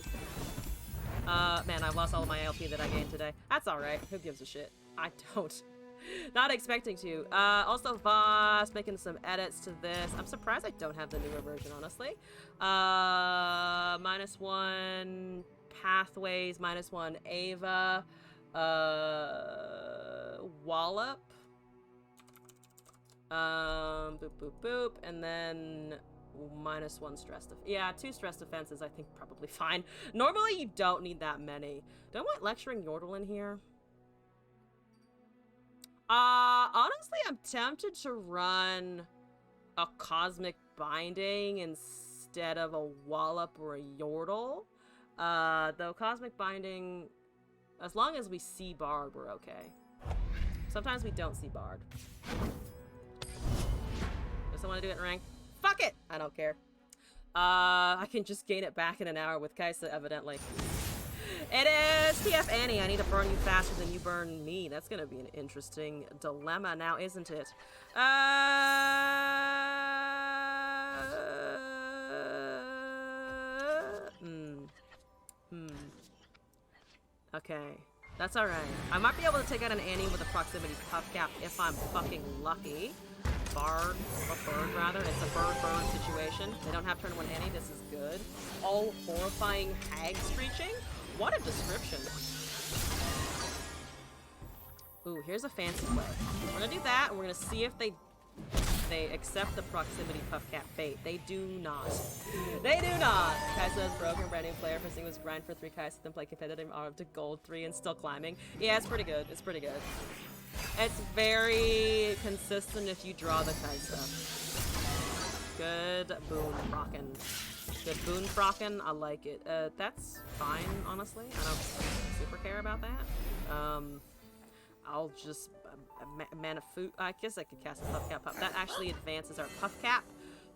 Man, I've lost all of my LP that I gained today. That's alright. Who gives a shit? I don't. Not expecting to. Also, Voss making some edits to this. I'm surprised I don't have the newer version, honestly. -1 Pathways, -1 Ava, Wallop. Boop, boop, boop. And then -1 stress defense. Yeah, 2 stress defenses, I think probably fine. Normally, you don't need that many. Don't want lecturing Yordle in here. Honestly, I'm tempted to run a Cosmic Binding instead of a Wallop or a Yordle. Though Cosmic Binding, as long as we see Bard, we're okay. Sometimes we don't see Bard. Does someone want to do it in rank? Fuck it! I don't care. I can just gain it back in an hour with Kaisa, evidently. It is TF Annie. I need to burn you faster than you burn me. That's gonna be an interesting dilemma now, isn't it? Okay, that's alright. I might be able to take out an Annie with a proximity puff cap if I'm fucking lucky. Bard, or bird rather. It's a bird-bird situation. They don't have turn 1 Annie. This is good. All horrifying hag screeching. What a description. Ooh, here's a fancy play. We're gonna do that, and we're gonna see if they accept the proximity puff cap bait. They do not. They do not! Kaisa is broken, brand new player. First thing was grind for 3 Kaisa, then play competitive up to gold 3 and still climbing. Yeah, it's pretty good. It's pretty good. It's very consistent if you draw the Kaisa. Good boon frockin'. Good boon frockin'. I like it. That's fine, honestly. I don't super care about that. I'll just mana food. I guess I could cast a puff cap. That actually advances our puff cap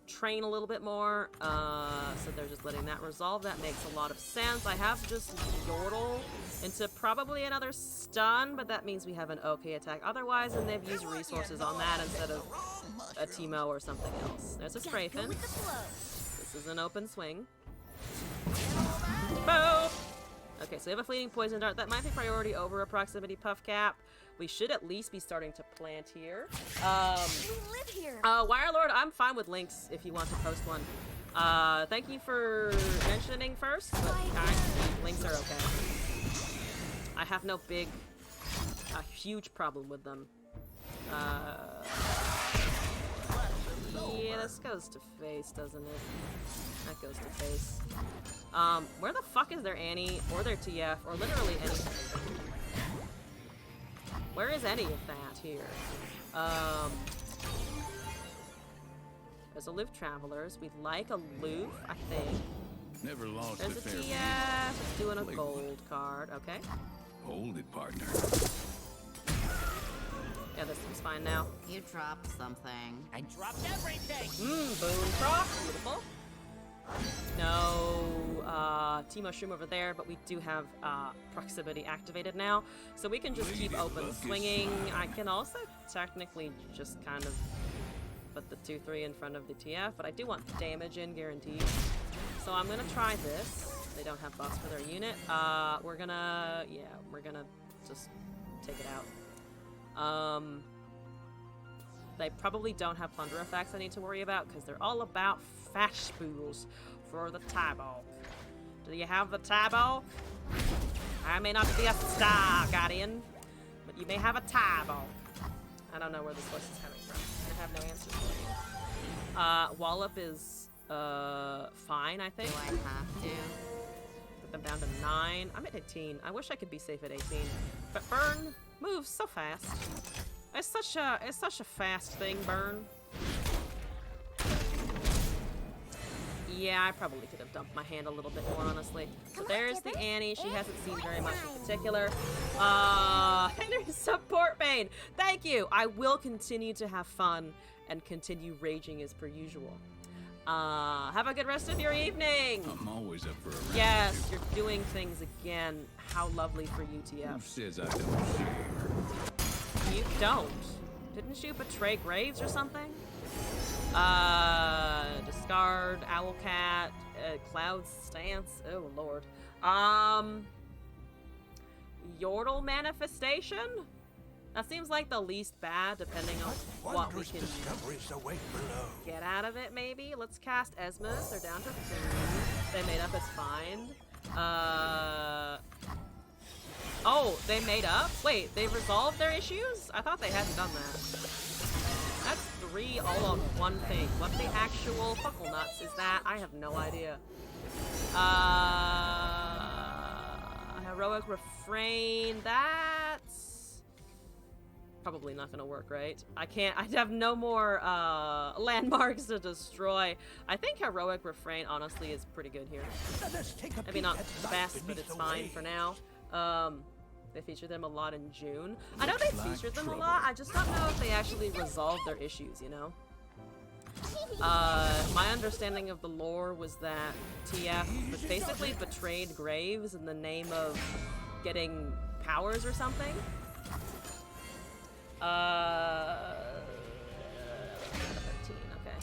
train a little bit more. So they're just letting that resolve. That makes a lot of sense. I have just Yordle into probably another stun, but that means we have an okay attack. Otherwise, and they've used resources on that instead of a Teemo or something else. There's a Strafen. This is an open swing. Boom! Okay, so we have a fleeting poison dart. That might be priority over a proximity puff cap. We should at least be starting to plant here. We live here. Wirelord, I'm fine with links if you want to post one. Thank you for mentioning first, but links are okay. I have no huge problem with them. Yeah, this goes to face, doesn't it? That goes to face. Where the fuck is their Annie, or their TF, or literally anything? Where is any of that here? There's Aloof Travelers. We'd like Aloof, I think. Never lost There's a fair TF. It's doing a gold card. Okay. Hold it, partner. Yeah, this seems fine now. You dropped something. I dropped everything. Boon Croc. Beautiful. No Teemo Shroom over there, but we do have proximity activated now, so we can just keep open swinging. I can also technically just kind of put the 2-3 in front of the TF, but I do want damage in guaranteed. So I'm gonna try this. They don't have buffs for their unit. We're gonna just take it out. They probably don't have plunder effects I need to worry about because they're all about fast spools for the Tybalt. Do you have the Tybalt? I may not be a star guardian, but you may have a Tybalt. I don't know where this voice is coming from. I have no answers for you. Wallop is fine, I think. Do I have to? Put them down to 9. I'm at 18. I wish I could be safe at 18. But Burn moves so fast. It's such a fast thing, Burn. Yeah, I probably could have dumped my hand a little bit more, honestly. So there's the Annie. She hasn't seen very much in particular. Henry Support Bane. Thank you. I will continue to have fun and continue raging as per usual. Have a good rest of your evening. I'm always up for a round. Yes, you're doing things again. How lovely for UTF. Who says I don't share? You don't. Didn't you betray Graves or something? Discard, Owlcat, Cloud Stance. Oh, Lord. Yordle Manifestation? That seems like the least bad, depending on what we can get out of it, maybe. Let's cast Esmus. They're down to 3. They made up, it's fine. Oh, they made up? Wait, they resolved their issues? I thought they hadn't done that. That's 3 all on one thing. What the actual fuckle nuts is that? I have no idea. Heroic Refrain. That's probably not gonna work, right? I have no more landmarks to destroy. I think Heroic Refrain honestly is pretty good here. Maybe not the best, but it's fine for now. They featured them a lot in June. I know they featured them a lot, I just don't know if they actually resolved their issues, you know? My understanding of the lore was that TF basically betrayed Graves in the name of getting powers or something. 13, okay.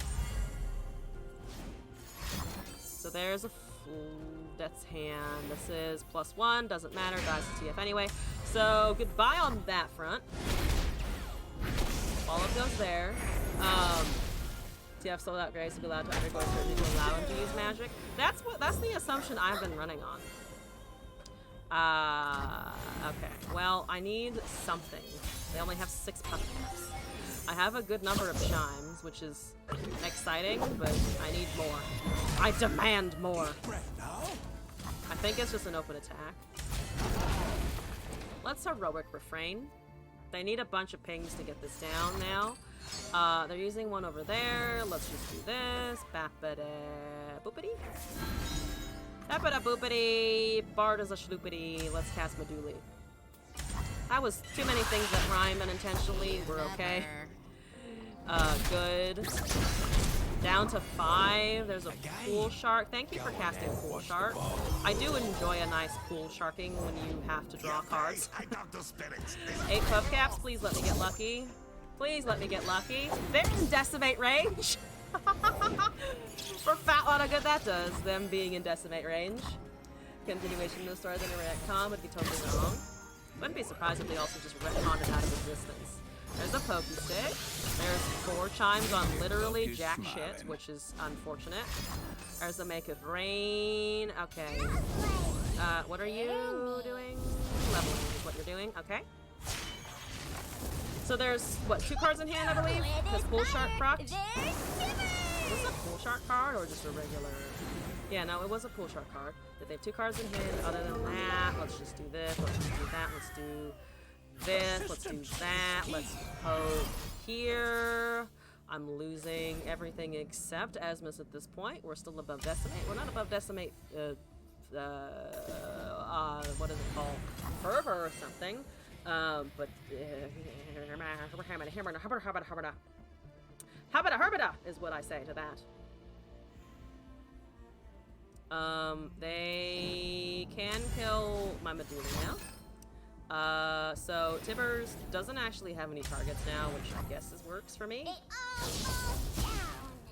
So there's a Death's Hand. This is +1, doesn't matter, dies to TF anyway. So goodbye on that front. All of goes there. TF sold out Graves to be allowed to undergo surgery to allow him to use magic. That's the assumption I've been running on. Okay. Well, I need something. They only have 6 puff caps. I have a good number of chimes, which is exciting, but I need more. I demand more. I think it's just an open attack. Let's heroic refrain. They need a bunch of pings to get this down now. They're using one over there. Let's just do this. Bappada boopity. Bappada boopity. Bard is a schloopity. Let's cast Meduli. That was too many things that rhyme unintentionally. We're okay. Good. Down to 5. There's a pool shark. Thank you for casting pool shark. I do enjoy a nice pool sharking when you have to draw cards. 8 puff caps. Please let me get lucky. Please let me get lucky. They're in decimate range. For fat lot of good that does, them being in decimate range. Continuation of the story than a retcon would be totally wrong. Wouldn't be surprised if they also just retconned it out of existence. There's a pokey stick. There's 4 chimes on literally jack shit, which is unfortunate. There's a make of rain. Okay. What are you doing? Leveling is what you're doing. Okay. So there's, what, 2 cards in hand, I believe? Because Pool Shark procced? Was it a Pool Shark card or just a regular? Yeah, no, it was a Pool Shark card. But they have 2 cards in hand. Other than that, let's just do this. Let's just do that. Let's do this. Let's do that. Let's poke here. I'm losing everything except Asmus at this point. We're still above decimate. We're not above decimate, what is it called? Fervor or something. But habada is what I say to that. They can kill my Meduli now. So Tibbers doesn't actually have any targets now, which I guess works for me.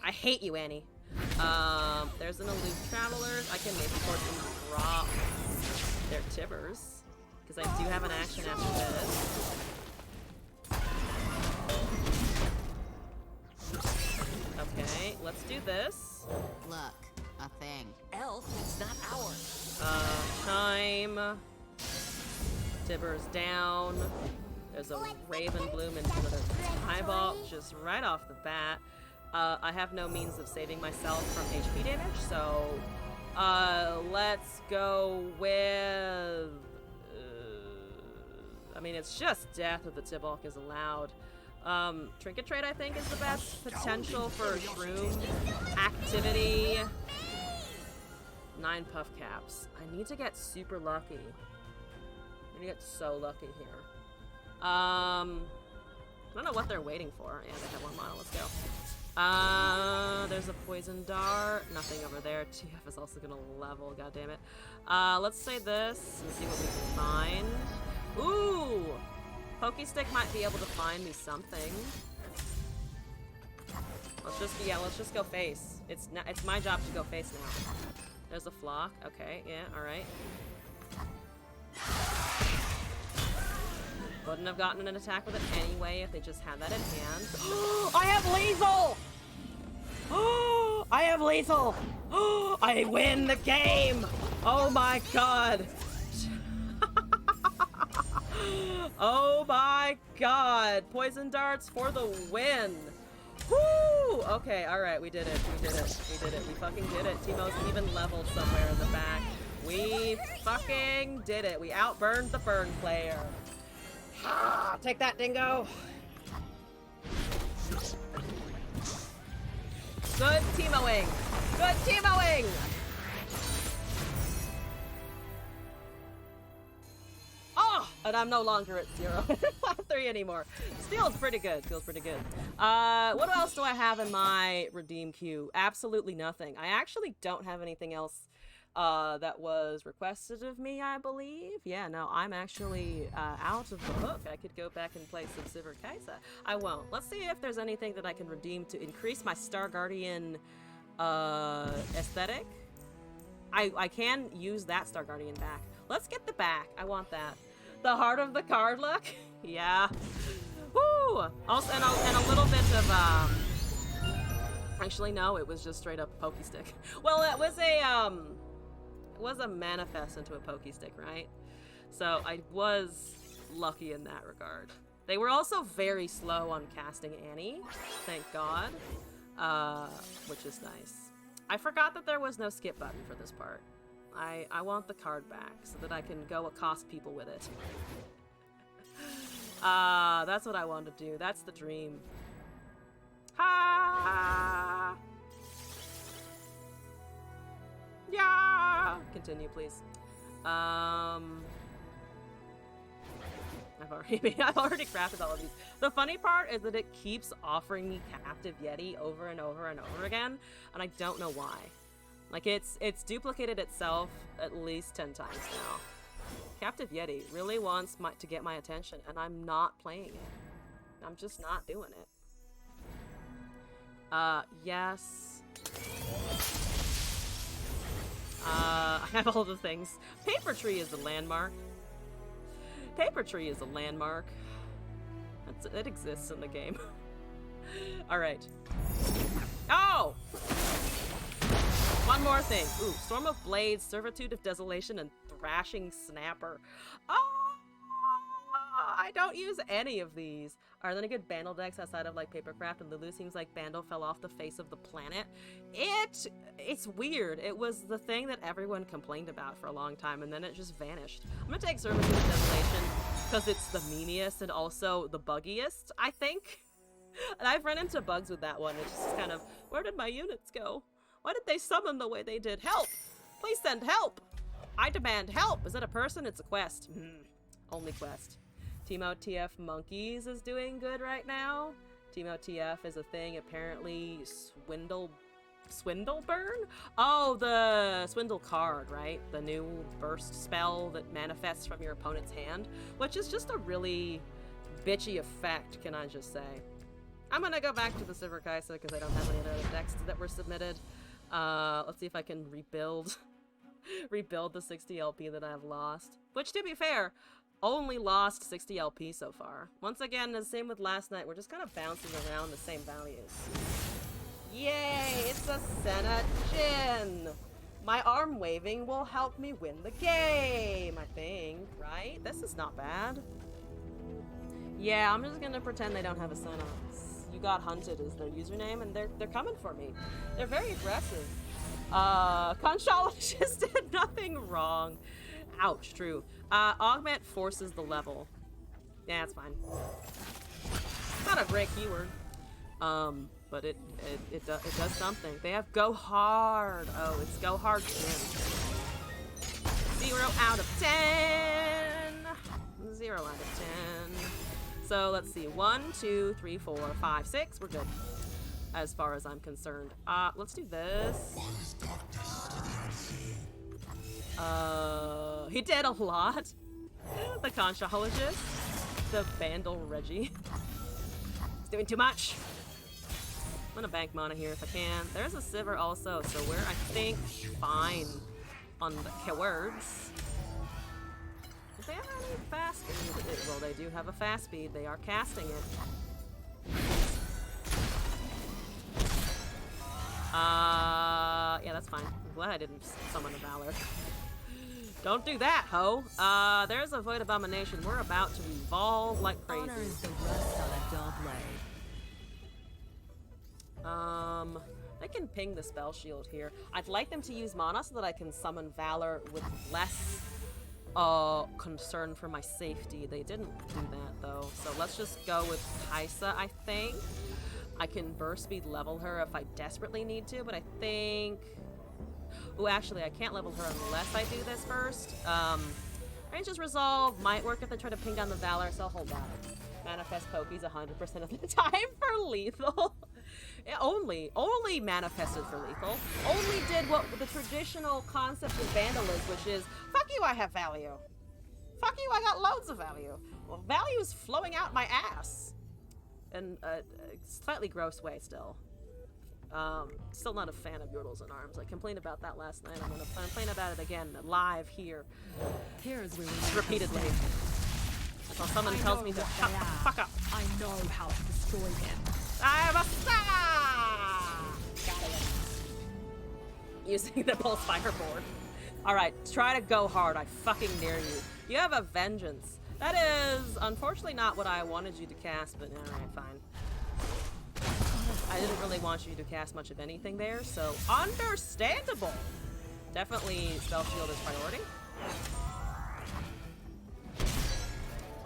I hate you, Annie. There's an aloof travelers. I can maybe force them to drop their Tibbers, because I do have an action after this. Okay, let's do this. Look, a thing. Elf, it's not ours. Chime. Tibbers down. There's a Raven Bloom into the eyeball just right off the bat. I have no means of saving myself from HP damage, so let's go with... I mean, it's just death if the Tibbalk is allowed. Trinket Trade, I think, is the best potential for shroom activity. 9 puff caps. I need to get super lucky. I need to get so lucky here. I don't know what they're waiting for. Yeah, they have 1 mana. Let's go. There's a poison dart. Nothing over there. TF is also gonna level. God damn it. Let's say this and see what we can find. Ooh! Pokey Stick might be able to find me something. Let's just go face. It's my job to go face now. There's a flock. Okay, yeah, alright. Wouldn't have gotten an attack with it anyway if they just had that in hand. I have lethal! I have lethal! I win the game! Oh my god! Oh my god! Poison darts for the win! Woo! Okay, alright, we did it. We did it. We did it. We fucking did it. Teemo's even leveled somewhere in the back. We fucking did it. We outburned the burn player. Ah, take that, dingo! Good Teemoing! Good Teemoing! Oh! And I'm no longer at 0 3 anymore. This feels pretty good. Feels pretty good. What else do I have in my redeem queue? Absolutely nothing. I actually don't have anything else that was requested of me, I believe. Yeah, no, I'm actually out of the hook. I could go back and play some Silver Kaiser. I won't. Let's see if there's anything that I can redeem to increase my Star Guardian aesthetic. I can use that Star Guardian back. Let's get the back. I want that. The heart of the card look? Yeah. Woo! Also, and a little bit of, actually, no, it was just straight up Pokey Stick. Well, it was a manifest into a Pokey Stick, right? So I was lucky in that regard. They were also very slow on casting Annie, thank God, which is nice. I forgot that there was no skip button for this part. I want the card back so that I can go accost people with it. That's what I want to do. That's the dream. Ha! Yeah! Continue, please. I've already crafted all of these. The funny part is that it keeps offering me Captive Yeti over and over and over again, and I don't know why. Like, it's duplicated itself at least 10 times now. Captive Yeti really wants to get my attention, and I'm not playing it. I'm just not doing it. Yes. I have all the things. Paper Tree is a landmark. Paper Tree is a landmark. It exists in the game. Alright. Oh! One more thing. Ooh, Storm of Blades, Servitude of Desolation, and Thrashing Snapper. Oh! I don't use any of these. Are there any good Bandle decks outside of like Papercraft? And Lulu seems like Bandle fell off the face of the planet. It's weird. It was the thing that everyone complained about for a long time, and then it just vanished. I'm gonna take Servitude of Desolation because it's the meaniest and also the buggiest, I think. And I've run into bugs with that one. It's just kind of, where did my units go? Why did they summon the way they did? Help! Please send help! I demand help! Is it a person? It's a quest. Only quest. Teemo TF Monkeys is doing good right now. Teemo TF is a thing, apparently. Swindleburn? Oh, the Swindle card, right? The new burst spell that manifests from your opponent's hand, which is just a really bitchy effect, can I just say. I'm gonna go back to the Silver Kaisa because I don't have any other decks that were submitted. Let's see if I can rebuild the 60 LP that I've lost. Which, to be fair, only lost 60 LP so far. Once again, the same with last night, we're just kind of bouncing around the same values. Yay! It's a Senna Jin! My arm waving will help me win the game, I think, right? This is not bad. Yeah, I'm just gonna pretend they don't have a Senna. You got hunted is their username, and they're coming for me. They're very aggressive. Conchologist did nothing wrong. Ouch, true. Augment forces the level. Yeah, it's fine. Not a great keyword. But it does something. They have go hard. Oh, it's go hard Jim. 0 out of 10. 0 out of 10. So let's see. 1, 2, 3, 4, 5, 6. We're good. As far as I'm concerned. Let's do this. He did a lot. The Conchologist. The Vandal Reggie. He's doing too much. I'm gonna bank mana here if I can. There's a Sivir also, so we're, I think, fine on the keywords. Do they have any fast speed? Well, they do have a fast speed. They are casting it. Yeah, that's fine. I'm glad I didn't summon a Valor. Don't do that, ho! There's a Void Abomination. We're about to evolve like crazy. Honor is the rust on a dull blade. They can ping the spell shield here. I'd like them to use mana so that I can summon Valor with less concern for my safety. They didn't do that though, so let's just go with Kaisa, I think. I can burst speed level her if I desperately need to, but I think... Oh, actually, I can't level her unless I do this first. Range's Resolve might work if they try to ping down the Valor, so hold on. Manifest Pokies 100% of the time for lethal. It only manifested for lethal. Only did what the traditional concept of Vandal is, which is, fuck you, I have value. Fuck you, I got loads of value. Well, value is flowing out my ass. In a slightly gross way still. Still not a fan of Yordles and Arms. I complained about that last night. I'm gonna complain about it again live here. Here's where Repeatedly. Until someone tells me to shut the fuck up. I know how to destroy him. I'm a star! Got it. Using the pulse fireboard. Alright, try to go hard. I fucking dare you. You have a vengeance. That is unfortunately not what I wanted you to cast, but alright, fine. I didn't really want you to cast much of anything there, so understandable. Definitely Spell Shield is priority.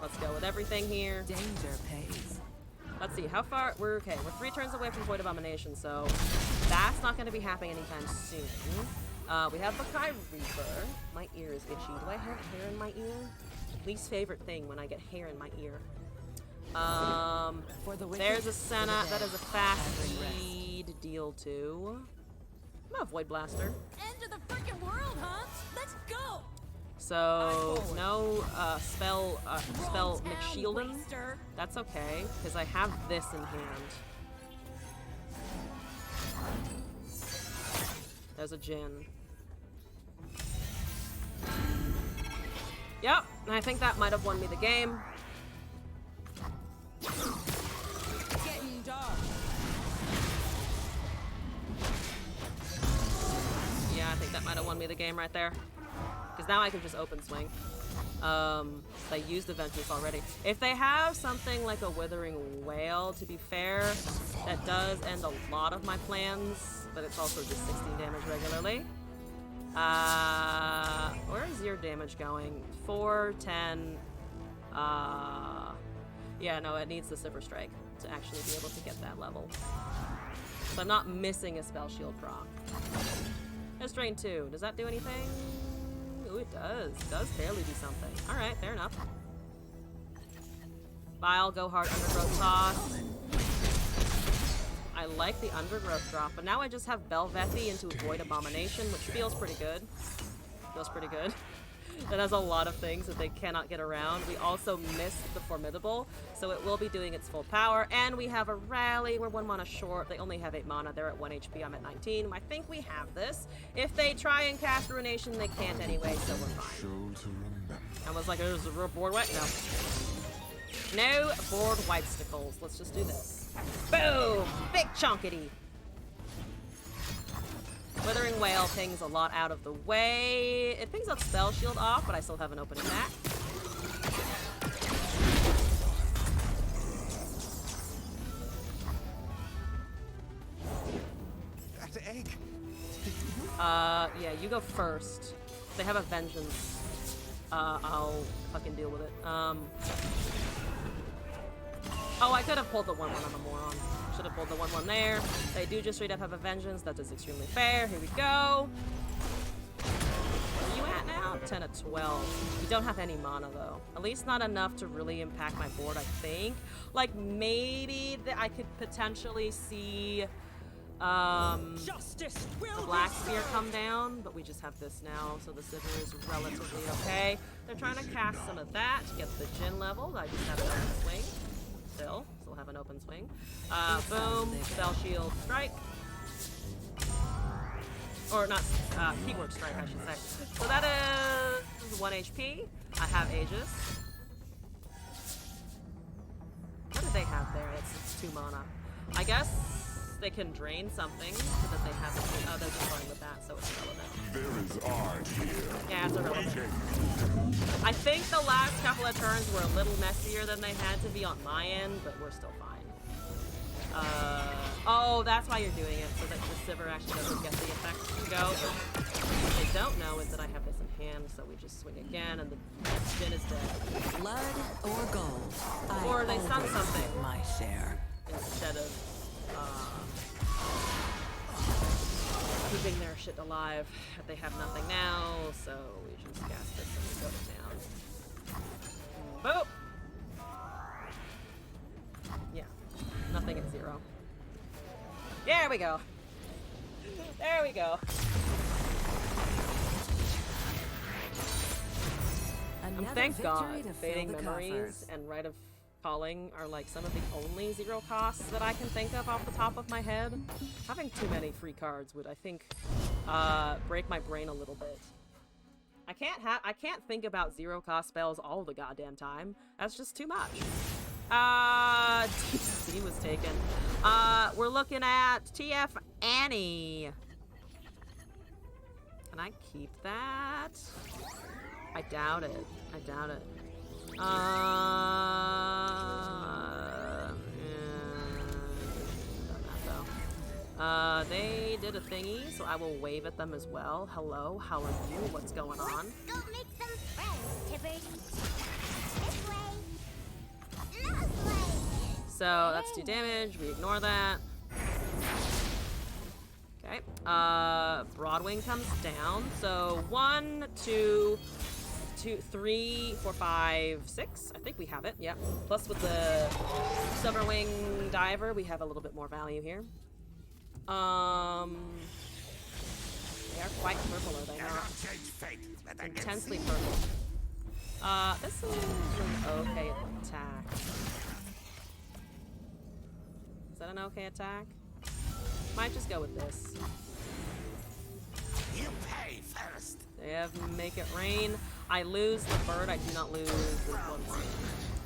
Let's go with everything here. Danger pays. Let's see, how far, we're 3 turns away from Void Abomination, so that's not going to be happening anytime soon. We have Bakai Reaper. My ear is itchy. Do I have hair in my ear? Least favorite thing when I get hair in my ear. There's a Senna. That is a fast speed deal too. I'm gonna Void Blaster. End of the freaking world, huh? Let's go. So no spell McShield'em. That's okay because I have this in hand. There's a Jin. Yep, and I think that might have won me the game. Getting dark. Yeah, I think that might have won me the game right there. Because now I can just open swing. They used the Vengeance already. If they have something like a Withering Wail, to be fair, that does end a lot of my plans, but it's also just 16 damage regularly. Where is your damage going? 4, 10, yeah, no, it needs the Silver Strike to actually be able to get that level. So I'm not missing a Spell Shield proc. There's Drain 2. Does that do anything? Ooh, it does. It does barely do something. Alright, fair enough. Bile, go hard, Undergrowth Toss. I like the Undergrowth drop, but now I just have Belvethi into Void Abomination, which feels pretty good. Feels pretty good. That has a lot of things that they cannot get around. We also missed the Formidable, so it will be doing its full power. And we have a Rally. We're 1 mana short. They only have 8 mana. They're at 1 HP. I'm at 19. I think we have this. If they try and cast Ruination, they can't anyway, so we're fine. I was like, there's a board white? No. No board whitesticles. Let's just do this. Boom! Big chunkity. Withering Wail pings a lot out of the way. It pings up Spell Shield off, but I still have an open attack. That egg. Yeah, you go first. They have a Vengeance. I'll fucking deal with it. Oh, I could have pulled the 1-1 on the Moron. Should have pulled the 1-1 there. They do just straight up have a Vengeance. That is extremely fair. Here we go. Where are you at now? 10 of 12. You don't have any mana, though. At least not enough to really impact my board, I think. Like, maybe I could potentially see the Black Spear come down, but we just have this now, so the Sivir is relatively okay. They're trying to cast some of that to get the Jin leveled. I just have an open swing. Still have an open swing. Boom, Spell Shield, Strike. Or not, Keyword Strike, I should say. So that is 1 HP. I have Aegis. What do they have there? It's 2 mana. I guess they can drain something so that they have oh, they're just going with that, so it's irrelevant. There is art here. Yeah, it's irrelevant. I think the last couple of turns were a little messier than they had to be on my end, but we're still fine. Oh, that's why you're doing it, so that the Sivir actually doesn't get the effect to go. What they don't know is that I have this in hand, so we just swing again, and the Jin is dead. Blood or gold. Or they stun something. My share. Instead of, keeping their shit alive. But they have nothing now, so we just cast this and we go to town. Boop! Yeah, nothing at 0. There we go. There we go. And thank God, Fading Memories and Rite of Calling are like some of the only 0 costs that I can think of off the top of my head. Having too many free cards would, I think, break my brain a little bit. I can't think about 0 cost spells all the goddamn time. That's just too much. DC was taken. We're looking at TF Annie. Can I keep that? I doubt it. I doubt it. They did a thingy, so I will wave at them as well. Hello, how are you? What's going on? Go make some friends, Tibbert. This way. That way. So that's 2 damage. We ignore that. Okay. Broadwing comes down. So 1, 2, 3, 4, 5, 6. I think we have it. Yep. Plus with the Silverwing Diver, we have a little bit more value here. They are quite purple, are they not? Intensely purple. This is an okay attack. Is that an okay attack? Might just go with this. You pay first. They have Make It Rain. I lose the bird. I do not lose the one.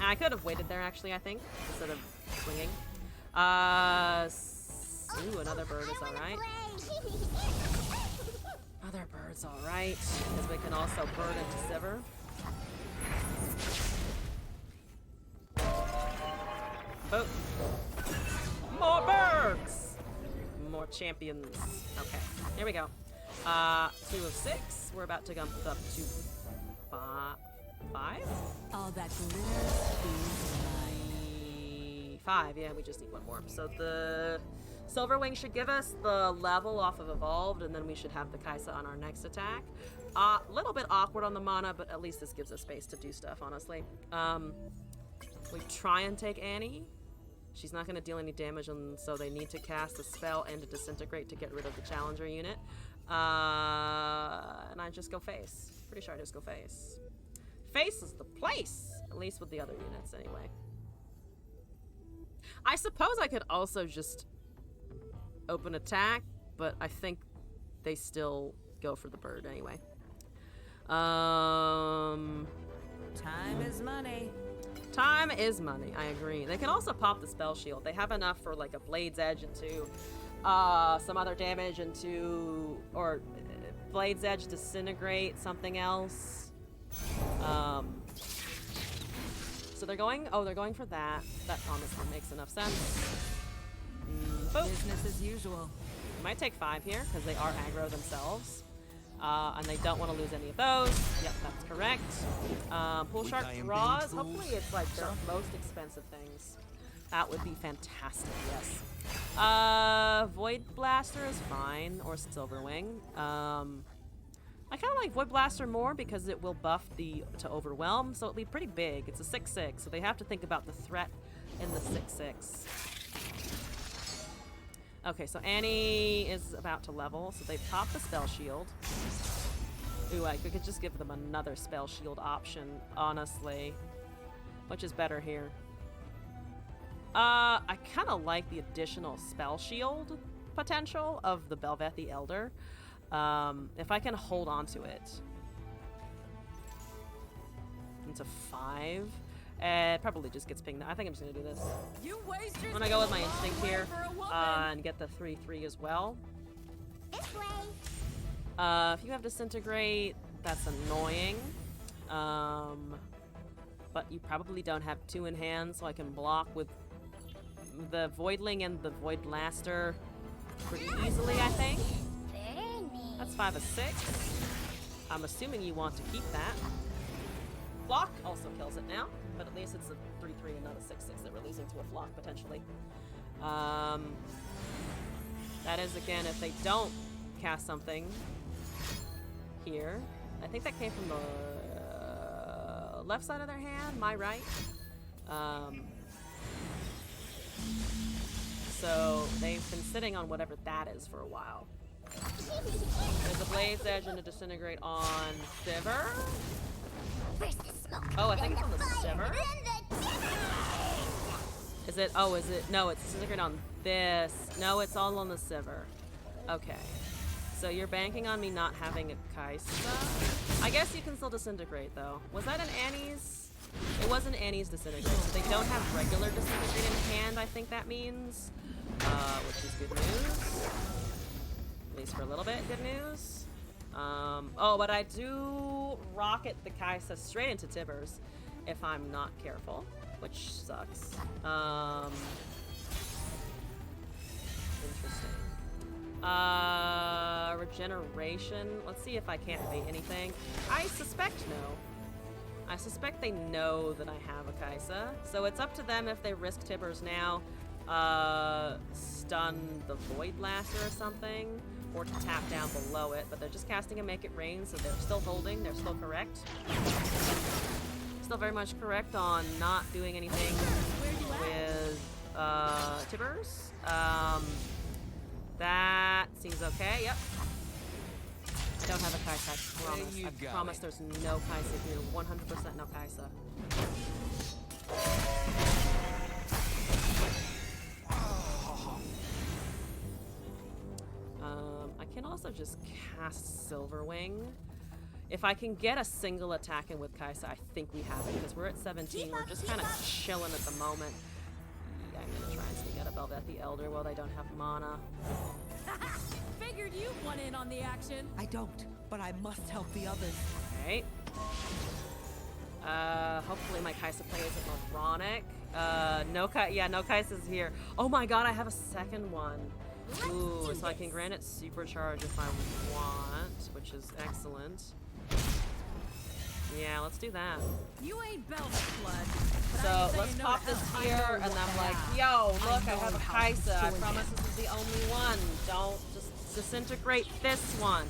I could have waited there, actually, I think, instead of swinging. Ooh, another bird is alright. Other bird's alright, because we can also bird into Sivir. Boop. More birds! More champions. Okay, here we go. 2 of 6. We're about to jump up to 5? All that glitters is mine. 5, yeah, we just need 1 more. So the Silverwing should give us the level off of Evolved, and then we should have the Kaisa on our next attack. A little bit awkward on the mana, but at least this gives us space to do stuff, honestly. We try and take Annie. She's not going to deal any damage, and so they need to cast a spell and a Disintegrate to get rid of the Challenger unit. And I just go face. Pretty sure I just go face. Face is the place! At least with the other units, anyway. I suppose I could also just open attack, but I think they still go for the bird anyway. Time is money. Time is money, I agree. They can also pop the spell shield. They have enough for like a Blade's Edge into some other damage into, or Blade's Edge Disintegrate, something else. So they're going for that. That honestly makes enough sense. Business as usual. We might take 5 here, because they are aggro themselves. And they don't want to lose any of those. Yep, that's correct. Pool Shark draws. Hopefully it's like their most expensive things. That would be fantastic, yes. Void Blaster is fine, or Silverwing. I kind of like Void Blaster more because it will buff to Overwhelm, so it'll be pretty big. It's a 6/6, so they have to think about the threat in the 6/6. Okay, so Annie is about to level, so they've popped the Spell Shield. Ooh, we could just give them another Spell Shield option, honestly. Which is better here? I kind of like the additional Spell Shield potential of the Belvethi Elder. If I can hold on to it. Into 5. It probably just gets pinged. I think I'm just going to do this. I'm going to go with my instinct here and get the 3/3 as well. This way. If you have Disintegrate, that's annoying. But you probably don't have 2 in hand, so I can block with the Voidling and the Void Blaster pretty easily, I think. Very neat. That's 5 of 6. I'm assuming you want to keep that. Flock also kills it now, but at least it's a 3/3 and not a 6/6 that we're losing to a Flock, potentially. That is, again, if they don't cast something here. I think that came from the left side of their hand, my right. So they've been sitting on whatever that is for a while. There's a Blade's Edge and a Disintegrate on Sivir. First the smoke. Oh, I think then it's on the fire, Sivir. then the Is it? Oh, is it? No, it's Disintegrate on this. No, it's all on the Sivir. Okay. So you're banking on me not having a Kaisa? I guess you can still Disintegrate, though. Was that an Annie's? It wasn't Annie's Disintegrate, so they don't have regular Disintegrate in hand, I think that means. Which is good news. At least for a little bit, good news. Oh, but I do rocket the Kaisa straight into Tibbers if I'm not careful, which sucks. Interesting. Regeneration. Let's see if I can't evade anything. I suspect no. I suspect they know that I have a Kaisa, so it's up to them if they risk Tibbers now, stun the Void Blaster or something, or to tap down below it, but they're just casting a Make It Rain, so they're still holding, they're still correct. Still very much correct on not doing anything with Tibbers. That seems okay, yep. I don't have a Kaisa, I promise. I promise there's no Kaisa here. 100% no Kaisa. I can also just cast Silverwing. If I can get a single attack in with Kaisa, I think we have it, because we're at 17. We're just kind of chilling at the moment. Yeah, I'm gonna try and sneak out a Belvet the Elder while they don't have mana. Figured you went in on the action. I don't, but I must help the others. Alright. Hopefully my Kaisa play isn't moronic. No Kaisa's here. Oh my god, I have a second one. Ooh, so I can grant it Supercharge if I want, which is excellent. Yeah, let's do that. You ain't Velvet Blood. So let's pop this here, and I'm like, yo, look, I have a Kaisa. I promise this is the only one. Don't just disintegrate this one.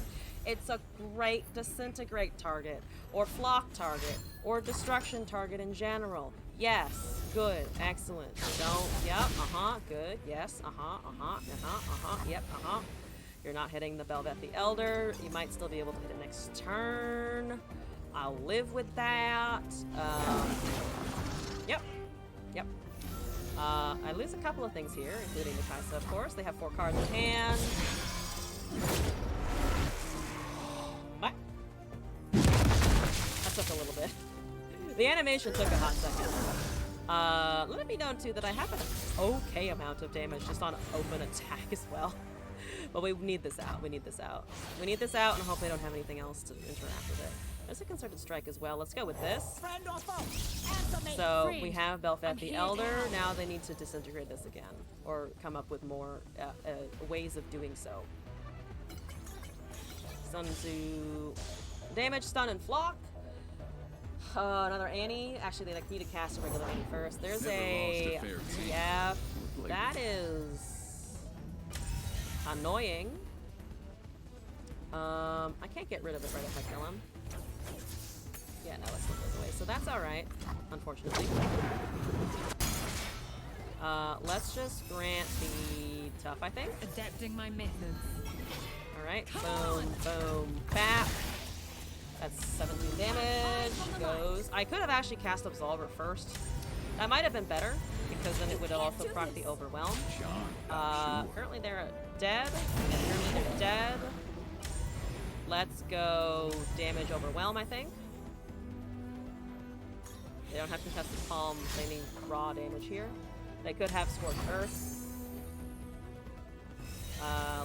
It's a great disintegrate target, or flock target, or destruction target in general. Yes, good, excellent. Don't, yep, good, yes, yep, You're not hitting the Belvet the Elder. You might still be able to hit it next turn. I'll live with that. Yep. I lose a couple of things here, including the Kaisa, of course. They have 4 cards in hand. What? That took a little bit. The animation took a hot second. Let it be known, too, that I have an okay amount of damage just on open attack as well. But we need this out. We need this out, and hope they don't have anything else to interact with it. There's a Concerted Strike as well. Let's go with this. Friend or foe? So we have Belvet the Elder. Now they need to disintegrate this again, or come up with more ways of doing so. Stun to damage, stun, and flock. Another Annie. Actually, they need to cast a regular Annie first. There's a TF. That is annoying. I can't get rid of it right if I kill him. Yeah, no, let's flip this away. So that's alright, unfortunately. Let's just grant the tough, I think. Adapting my methods. Alright, boom, boom, bap. That's 17 damage. Goes. I could have actually cast Absolver first. That might have been better, because then it would also proc the Overwhelm. Currently they're dead. Currently they're dead. Let's go damage Overwhelm, I think. They don't have contested palms, they need raw damage here. They could have Scorched Earth.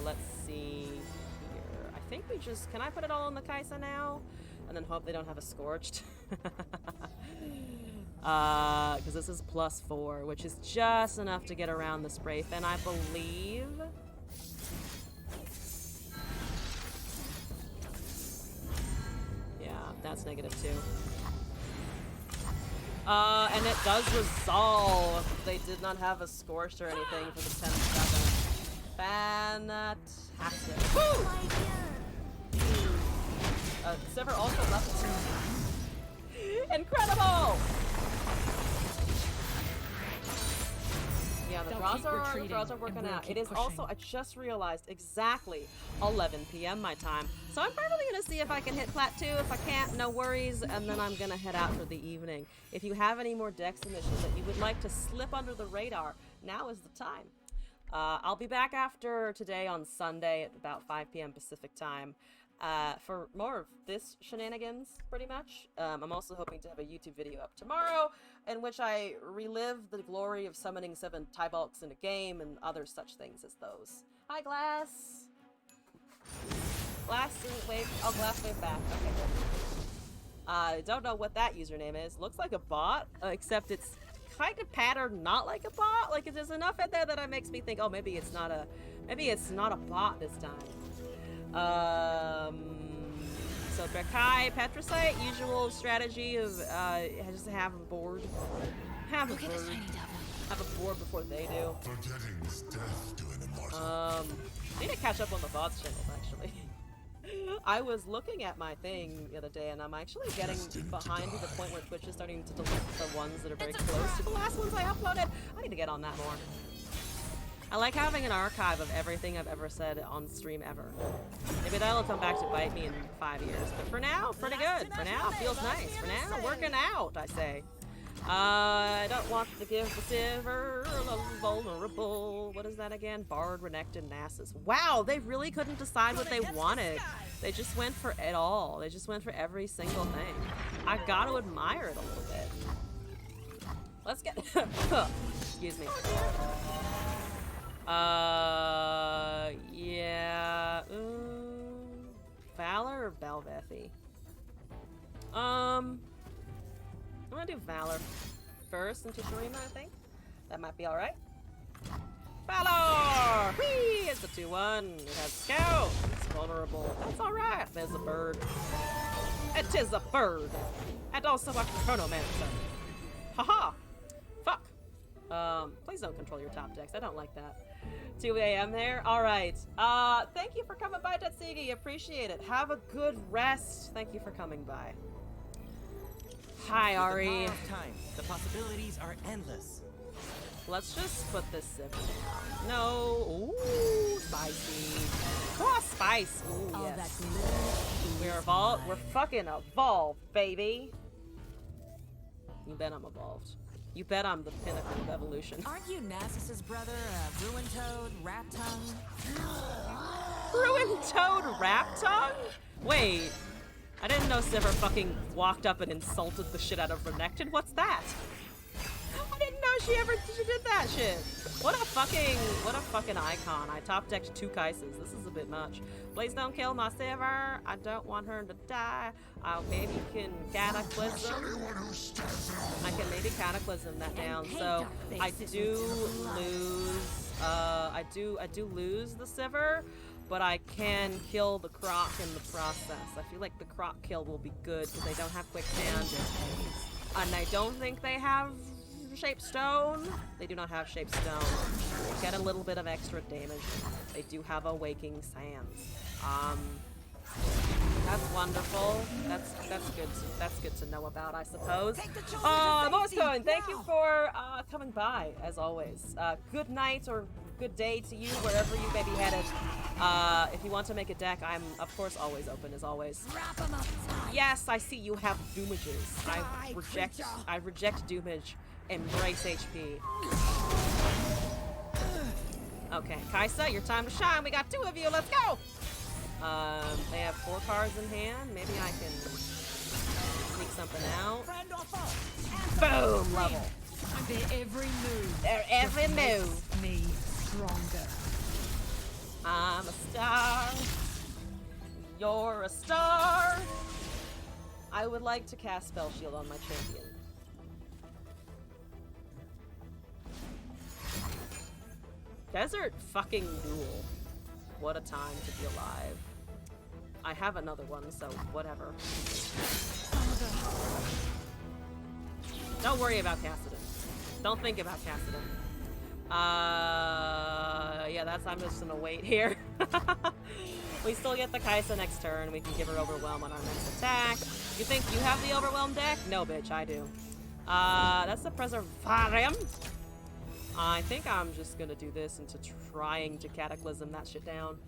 Let's see here. I think we just, can I put it all on the Kaisa now? And then hope they don't have a Scorched. Because this is +4, which is just enough to get around the Spray Fin, I believe. Yeah, that's -2. And it does resolve. They did not have a Scorched or anything for the 10-7. Fantastic. Woo! Silver also left. Incredible! Yeah, the draws are working out. It is also, I just realized, exactly 11 p.m. my time. So I'm probably going to see if I can hit plat 2. If I can't, no worries. And then I'm going to head out for the evening. If you have any more deck submissions that you would like to slip under the radar, now is the time. I'll be back after today on Sunday at about 5 p.m. Pacific time. For more of this shenanigans, pretty much. I'm also hoping to have a YouTube video up tomorrow in which I relive the glory of summoning 7 Tybulks in a game and other such things as those. Hi, Glass! Glass wave. Oh, Glass wave back. Okay, good. I don't know what that username is. Looks like a bot, except it's kind of patterned not like a bot. Like, there's enough in there that it makes me think, oh, maybe it's not a bot this time. So Berkai, Petricite, usual strategy of just have a board. Have a board before they do. Forgetting is death to an immortal. Need to catch up on the bots channels actually. I was looking at my thing the other day and I'm actually getting behind to the point where Twitch is starting to delete the ones that are very close to the last ones I uploaded. I need to get on that more. I like having an archive of everything I've ever said on stream ever. Maybe that'll come back to bite me in 5 years, but for now, pretty good. For now, feels nice. For now, working out, I say. I don't want to give the silver vulnerable. What is that again? Bard, Renekton, Nasus. Wow, they really couldn't decide what they wanted. They just went for it all. They just went for every single thing. I gotta admire it a little bit. Let's get... Excuse me. Yeah. Valor or Belvethi? I'm gonna do Valor first into Shurima, I think. That might be alright. Valor! Whee! It's a 2-1. It has Scout. It's vulnerable. That's alright. There's a bird. It is a bird. And also a Chronomancer. Haha! Fuck. Please don't control your top decks. I don't like that. 2 a.m. there? Alright. Thank you for coming by, Tatsigi. Appreciate it. Have a good rest. Thank you for coming by. Hi, Ari. The possibilities are endless. Let's just put this Civ down. No. Ooh, spicy. Oh, spice. Ooh, yes. We're evolved. We're fucking evolved, baby. You bet I'm evolved. You bet I'm the pinnacle of evolution. Aren't you Nasus's brother, Ruin Toad, Rat Tongue? Ruin Toad, Rat Tongue? Wait. I didn't know Sivir fucking walked up and insulted the shit out of Renekton. What's that? I didn't know she did that shit. What a fucking icon. I top decked 2 Kaises. This is a bit much. Please don't kill my Sivir. I don't want her to die. Maybe you can Cataclysm. I can maybe Cataclysm that down. So I do lose. I do lose the Sivir, but I can kill the Croc in the process. I feel like the Croc kill will be good because they don't have quick hand, and I don't think they have Shape Stone. They do not have Shape Stone. Get a little bit of extra damage. They do have Awaking Sands. That's wonderful. That's good to know about, I suppose. Moskoin, thank you for coming by, as always. Good night or good day to you, wherever you may be headed. If you want to make a deck, I'm, of course, always open, as always. Yes, I see you have Doomages. I reject Doomage. Embrace HP. Okay, Kaisa, your time to shine. We got 2 of you. Let's go! They have 4 cards in hand. Maybe I can sneak something out. Boom! Level. Their every move. Their every move. Me stronger. I'm a star. You're a star. I would like to cast Spell Shield on my champion. Desert fucking Duel. What a time to be alive. I have another one, so whatever. Don't worry about Cassidon. Don't think about Cassidon. Yeah, I'm just gonna wait here. We still get the Kaisa next turn. We can give her Overwhelm on our next attack. You think you have the Overwhelm deck? No, bitch, I do. That's the Preservarium. I think I'm just gonna do this into trying to Cataclysm that shit down.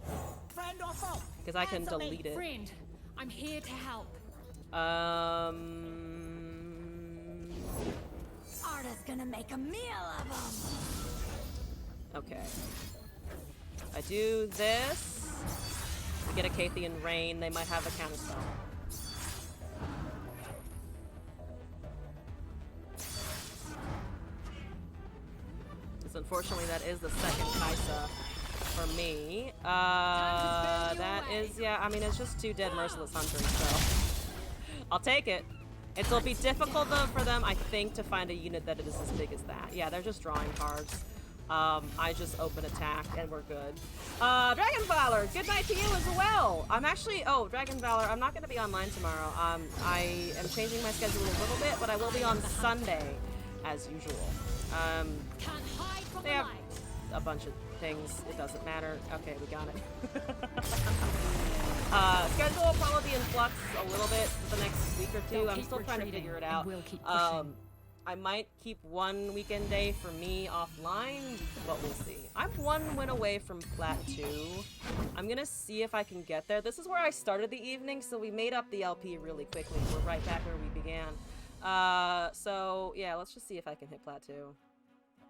Friend or foe? Because I can Answer me. delete it. Friend, I'm here to help. Arda's gonna make a meal of them. Okay. I do this. We get a Cathian Rain. They might have a counterspell. Because unfortunately, that is the second Kaisa for me. That is, yeah, I mean, it's just 2 dead Merciless Hunters, so I'll take it. It'll be difficult, though, for them, I think, to find a unit that is as big as that. Yeah, they're just drawing cards. I just open attack and we're good. Dragon Valor, good night to you as well. I'm actually, Dragon Valor, I'm not going to be online tomorrow. I am changing my schedule a little bit, but I will be on Sunday as usual. Can't hide from They the have light. a bunch of things. It doesn't matter. Okay, we got it. Schedule will probably be in flux a little bit for the next week or 2. They'll I'm keep still trying to retreating, figure it and out. we'll keep pushing. I might keep one weekend day for me offline, but we'll see. I'm 1 win away from Plat 2. I'm gonna see if I can get there. This is where I started the evening, so we made up the LP really quickly. We're right back where we began. So yeah, let's just see if I can hit Plat 2.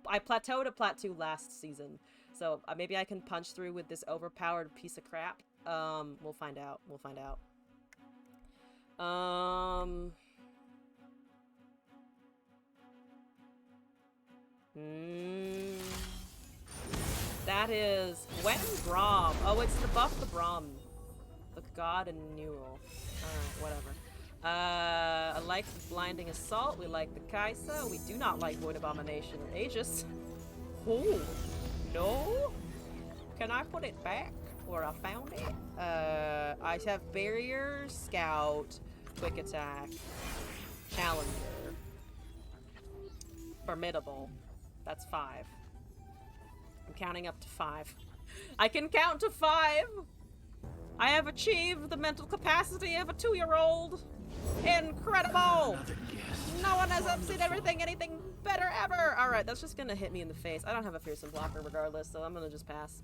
I plateaued at Plat 2 last season, so maybe I can punch through with this overpowered piece of crap. We'll find out. We'll find out. That is Wet and Braum. Oh, it's the buff the Braum. The God and Neural. Alright, whatever. I like Blinding Assault. We like the Kaisa. We do not like Void Abomination or Aegis. Oh, no? Can I put it back where I found it? I have Barrier, Scout, Quick Attack, Challenger, Formidable. That's 5. I'm counting up to 5. I can count to 5! I have achieved the mental capacity of a 2-year-old! Incredible! No one has seen anything better ever! Alright, that's just gonna hit me in the face. I don't have a fearsome blocker regardless, so I'm gonna just pass.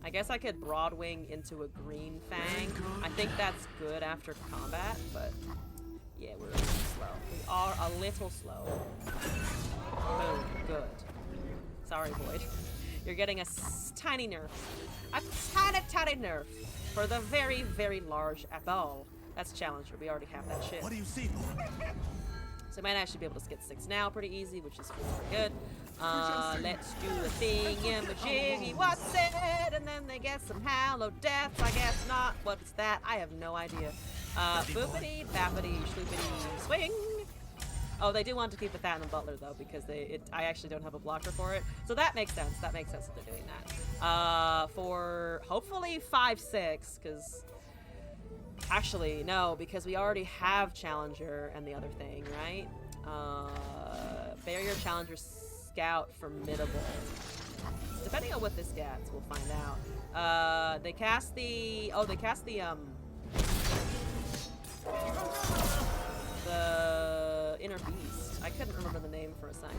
I guess I could Broadwing into a green Fang. I think that's good after combat, but yeah, we're a little slow. We are a little slow. Boom. Good. Sorry, Void. You're getting a tiny nerf. A tiny nerf for the very, very large ball. That's Challenger. We already have that shit. What do you see? So I might actually be able to get 6 now pretty easy, which is pretty good. Let's do a thing in the jiggy. What's it? And then they get some hallowed deaths. I guess not. What's that? I have no idea. Boopity, bappity, shloopity, swing. Oh, they do want to keep the Fat and Butler though, because I actually don't have a blocker for it. So that makes sense. That makes sense that they're doing that. For hopefully 5/6, because actually no, because we already have Challenger and the other thing, right? Barrier, Challenger, Scout, Formidable. Depending on what this gets, we'll find out. They cast the Inner Beast. I couldn't remember the name for a second.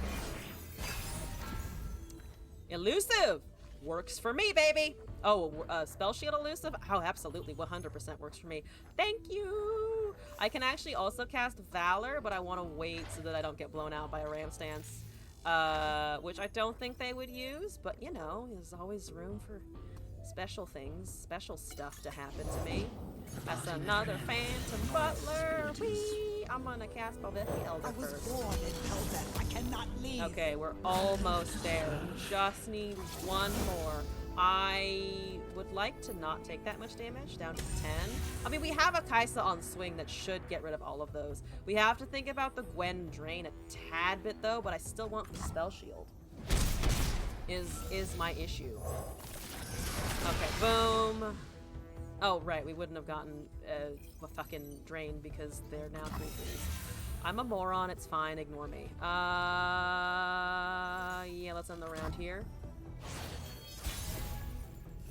Elusive! Works for me, baby! Oh, Spell Shield Elusive? Oh, absolutely, 100% works for me. Thank you! I can actually also cast Valor, but I want to wait so that I don't get blown out by a Ram Stance. Which I don't think they would use, but you know, there's always room for special things, special stuff to happen to me. That's another Phantom Butler. Whee! I'm gonna cast Balvethi Elder I was first. born in Hellbent. I cannot leave. Okay, we're almost there. Just need 1 more. I would like to not take that much damage, down to 10. I mean, we have a Kaisa on swing that should get rid of all of those. We have to think about the Gwen drain a tad bit though, but I still want the Spell Shield. Is my issue. Okay, boom. Oh, right, we wouldn't have gotten a fucking drain because they're now 3/3. I'm a moron, it's fine, ignore me. Yeah, let's end the round here.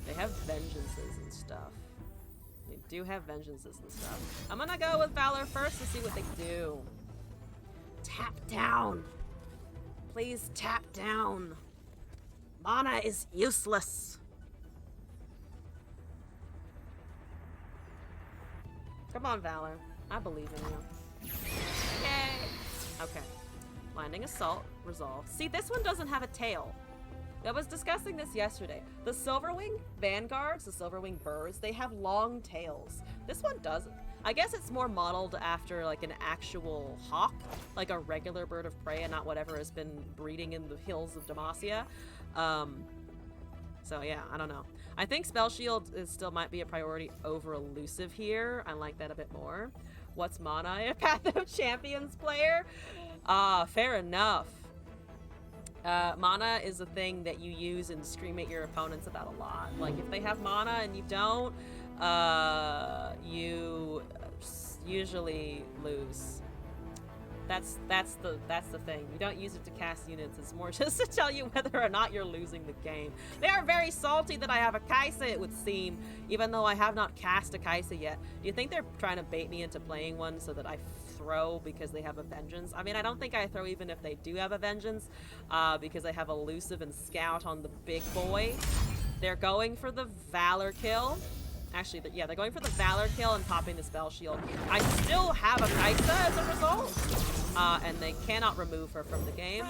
They have vengeances and stuff. They do have vengeances and stuff. I'm gonna go with Valor first to see what they do. Tap down. Please tap down. Mana is useless. Come on, Valor. I believe in you. Yay! Okay. Landing Assault, resolved. See, this one doesn't have a tail. I was discussing this yesterday. The Silverwing Vanguards, the Silverwing birds, they have long tails. This one doesn't. I guess it's more modeled after like an actual hawk, like a regular bird of prey and not whatever has been breeding in the hills of Demacia. So yeah, I don't know. I think Spell Shield still might be a priority over Elusive here. I like that a bit more. What's Mana? A Path of Champions player? Fair enough. Mana is a thing that you use and scream at your opponents about a lot. Like, if they have mana and you don't, you usually lose. That's the thing. You don't use it to cast units. It's more just to tell you whether or not you're losing the game. They are very salty that I have a Kaisa, it would seem, even though I have not cast a Kaisa yet. Do you think they're trying to bait me into playing one so that I throw because they have a vengeance? I mean, I don't think I throw even if they do have a vengeance, because I have elusive and scout on the big boy. They're going for the Valor kill. Actually, yeah, they're going for the Valor kill and popping the Spell Shield. I still have a Kaisa as a result, and they cannot remove her from the game.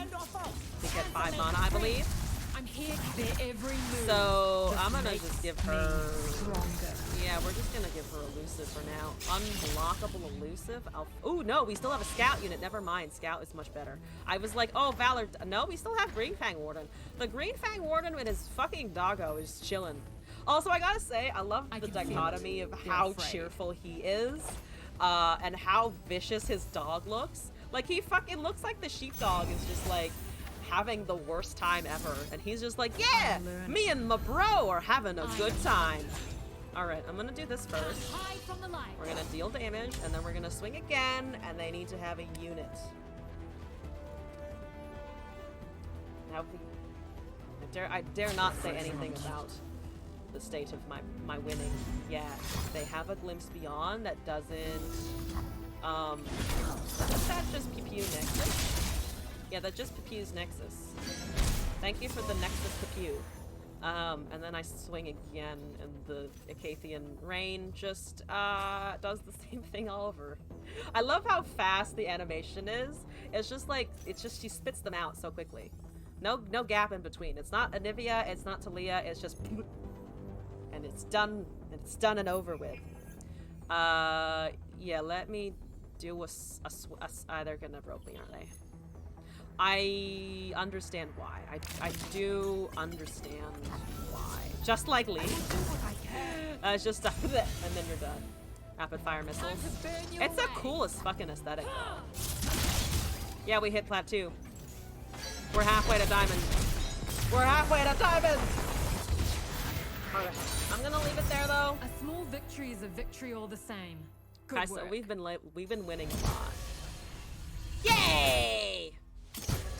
They get 5 mana, I believe. I'm here to bear every move. So I'm gonna just give her. Stronger. Yeah, we're just gonna give her elusive for now. Unblockable elusive. Oh no, we still have a scout unit. Never mind, scout is much better. I was like, oh, Valor. No, we still have Green Fang Warden. The Green Fang Warden with his fucking doggo is chilling. Also, I gotta say, I love the dichotomy of how cheerful he is, and how vicious his dog looks. Like, he fucking looks like the sheepdog is just like having the worst time ever, and he's just like, yeah, me and my bro are having a good time. Alright, I'm gonna do this first. We're gonna deal damage, and then we're gonna swing again, and they need to have a unit. Now, I dare not say anything about the state of my winning yet. They have a Glimpse Beyond that doesn't, doesn't that just pew Nexus? Yeah, that just pews Nexus. Thank you for the Nexus pew. And then I swing again, and the Acathian Rain just does the same thing all over. I love how fast the animation is. It's just like, she spits them out so quickly. No gap in between. It's not Anivia, it's not Talia, it's just and it's done and over with. Yeah, let me do they're gonna rope me, aren't they? I understand why. I do understand why. Just like Lee. It's just and then you're done. Rapid fire missiles. It's the coolest fucking aesthetic though. Yeah, we hit plat 2. We're halfway to diamond. We're halfway to diamond! Alright, I'm gonna leave it there though. A small victory is a victory all the same. Good Guys, work. so we've been winning a lot. Yay!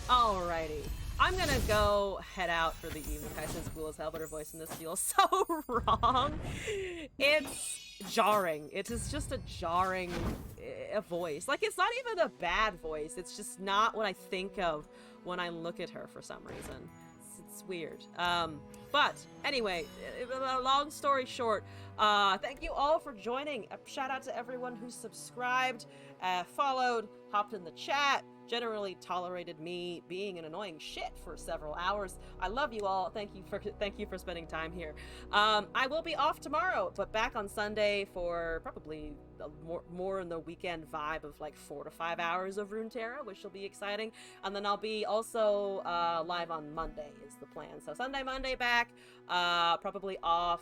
Alrighty. I'm gonna go head out for the evening. Kaisa's cool as hell, but her voice in this feels so wrong. It's jarring. It is just a jarring voice. Like, it's not even a bad voice. It's just not what I think of when I look at her for some reason. It's weird. But anyway, long story short, thank you all for joining. A shout out to everyone who subscribed, followed, hopped in the chat, generally tolerated me being an annoying shit for several hours. I love you all. Thank you for spending time here. I will be off tomorrow, but back on Sunday for probably more in the weekend vibe of like 4 to 5 hours of Runeterra, which will be exciting. And then I'll be also live on Monday is the plan. So Sunday, Monday back, probably off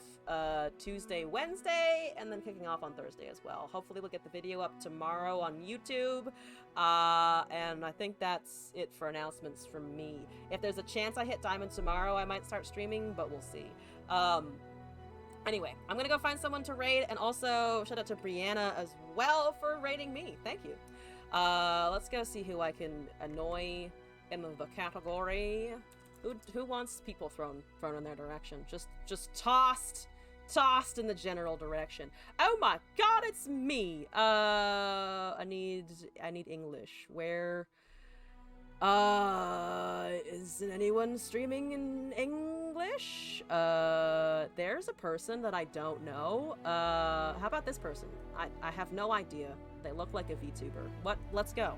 Tuesday, Wednesday, and then kicking off on Thursday as well. Hopefully we'll get the video up tomorrow on YouTube. And I think that's it for announcements from me. If there's a chance I hit Diamond tomorrow, I might start streaming, but we'll see. Anyway, I'm gonna go find someone to raid, and also shout out to Brianna as well for raiding me. Thank you. Let's go see who I can annoy in the category. Who wants people thrown in their direction? Just tossed in the general direction. Oh my god, it's me. I need English. Where isn't anyone streaming in English? There's a person that I don't know. How about this person? I have no idea. They look like a VTuber. Let's go.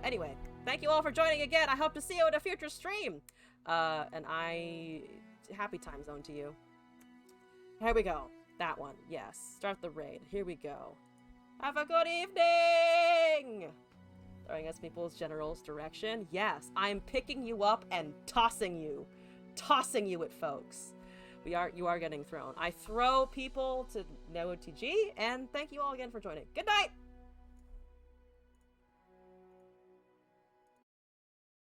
Anyway, thank you all for joining again. I hope to see you at a future stream. Happy time zone to you. Here we go. That one. Yes. Start the raid. Here we go. Have a good evening! Throwing us people's general's direction. Yes, I'm picking you up and tossing you. Tossing you at folks. You are getting thrown. I throw people to no TG, and thank you all again for joining. Good night!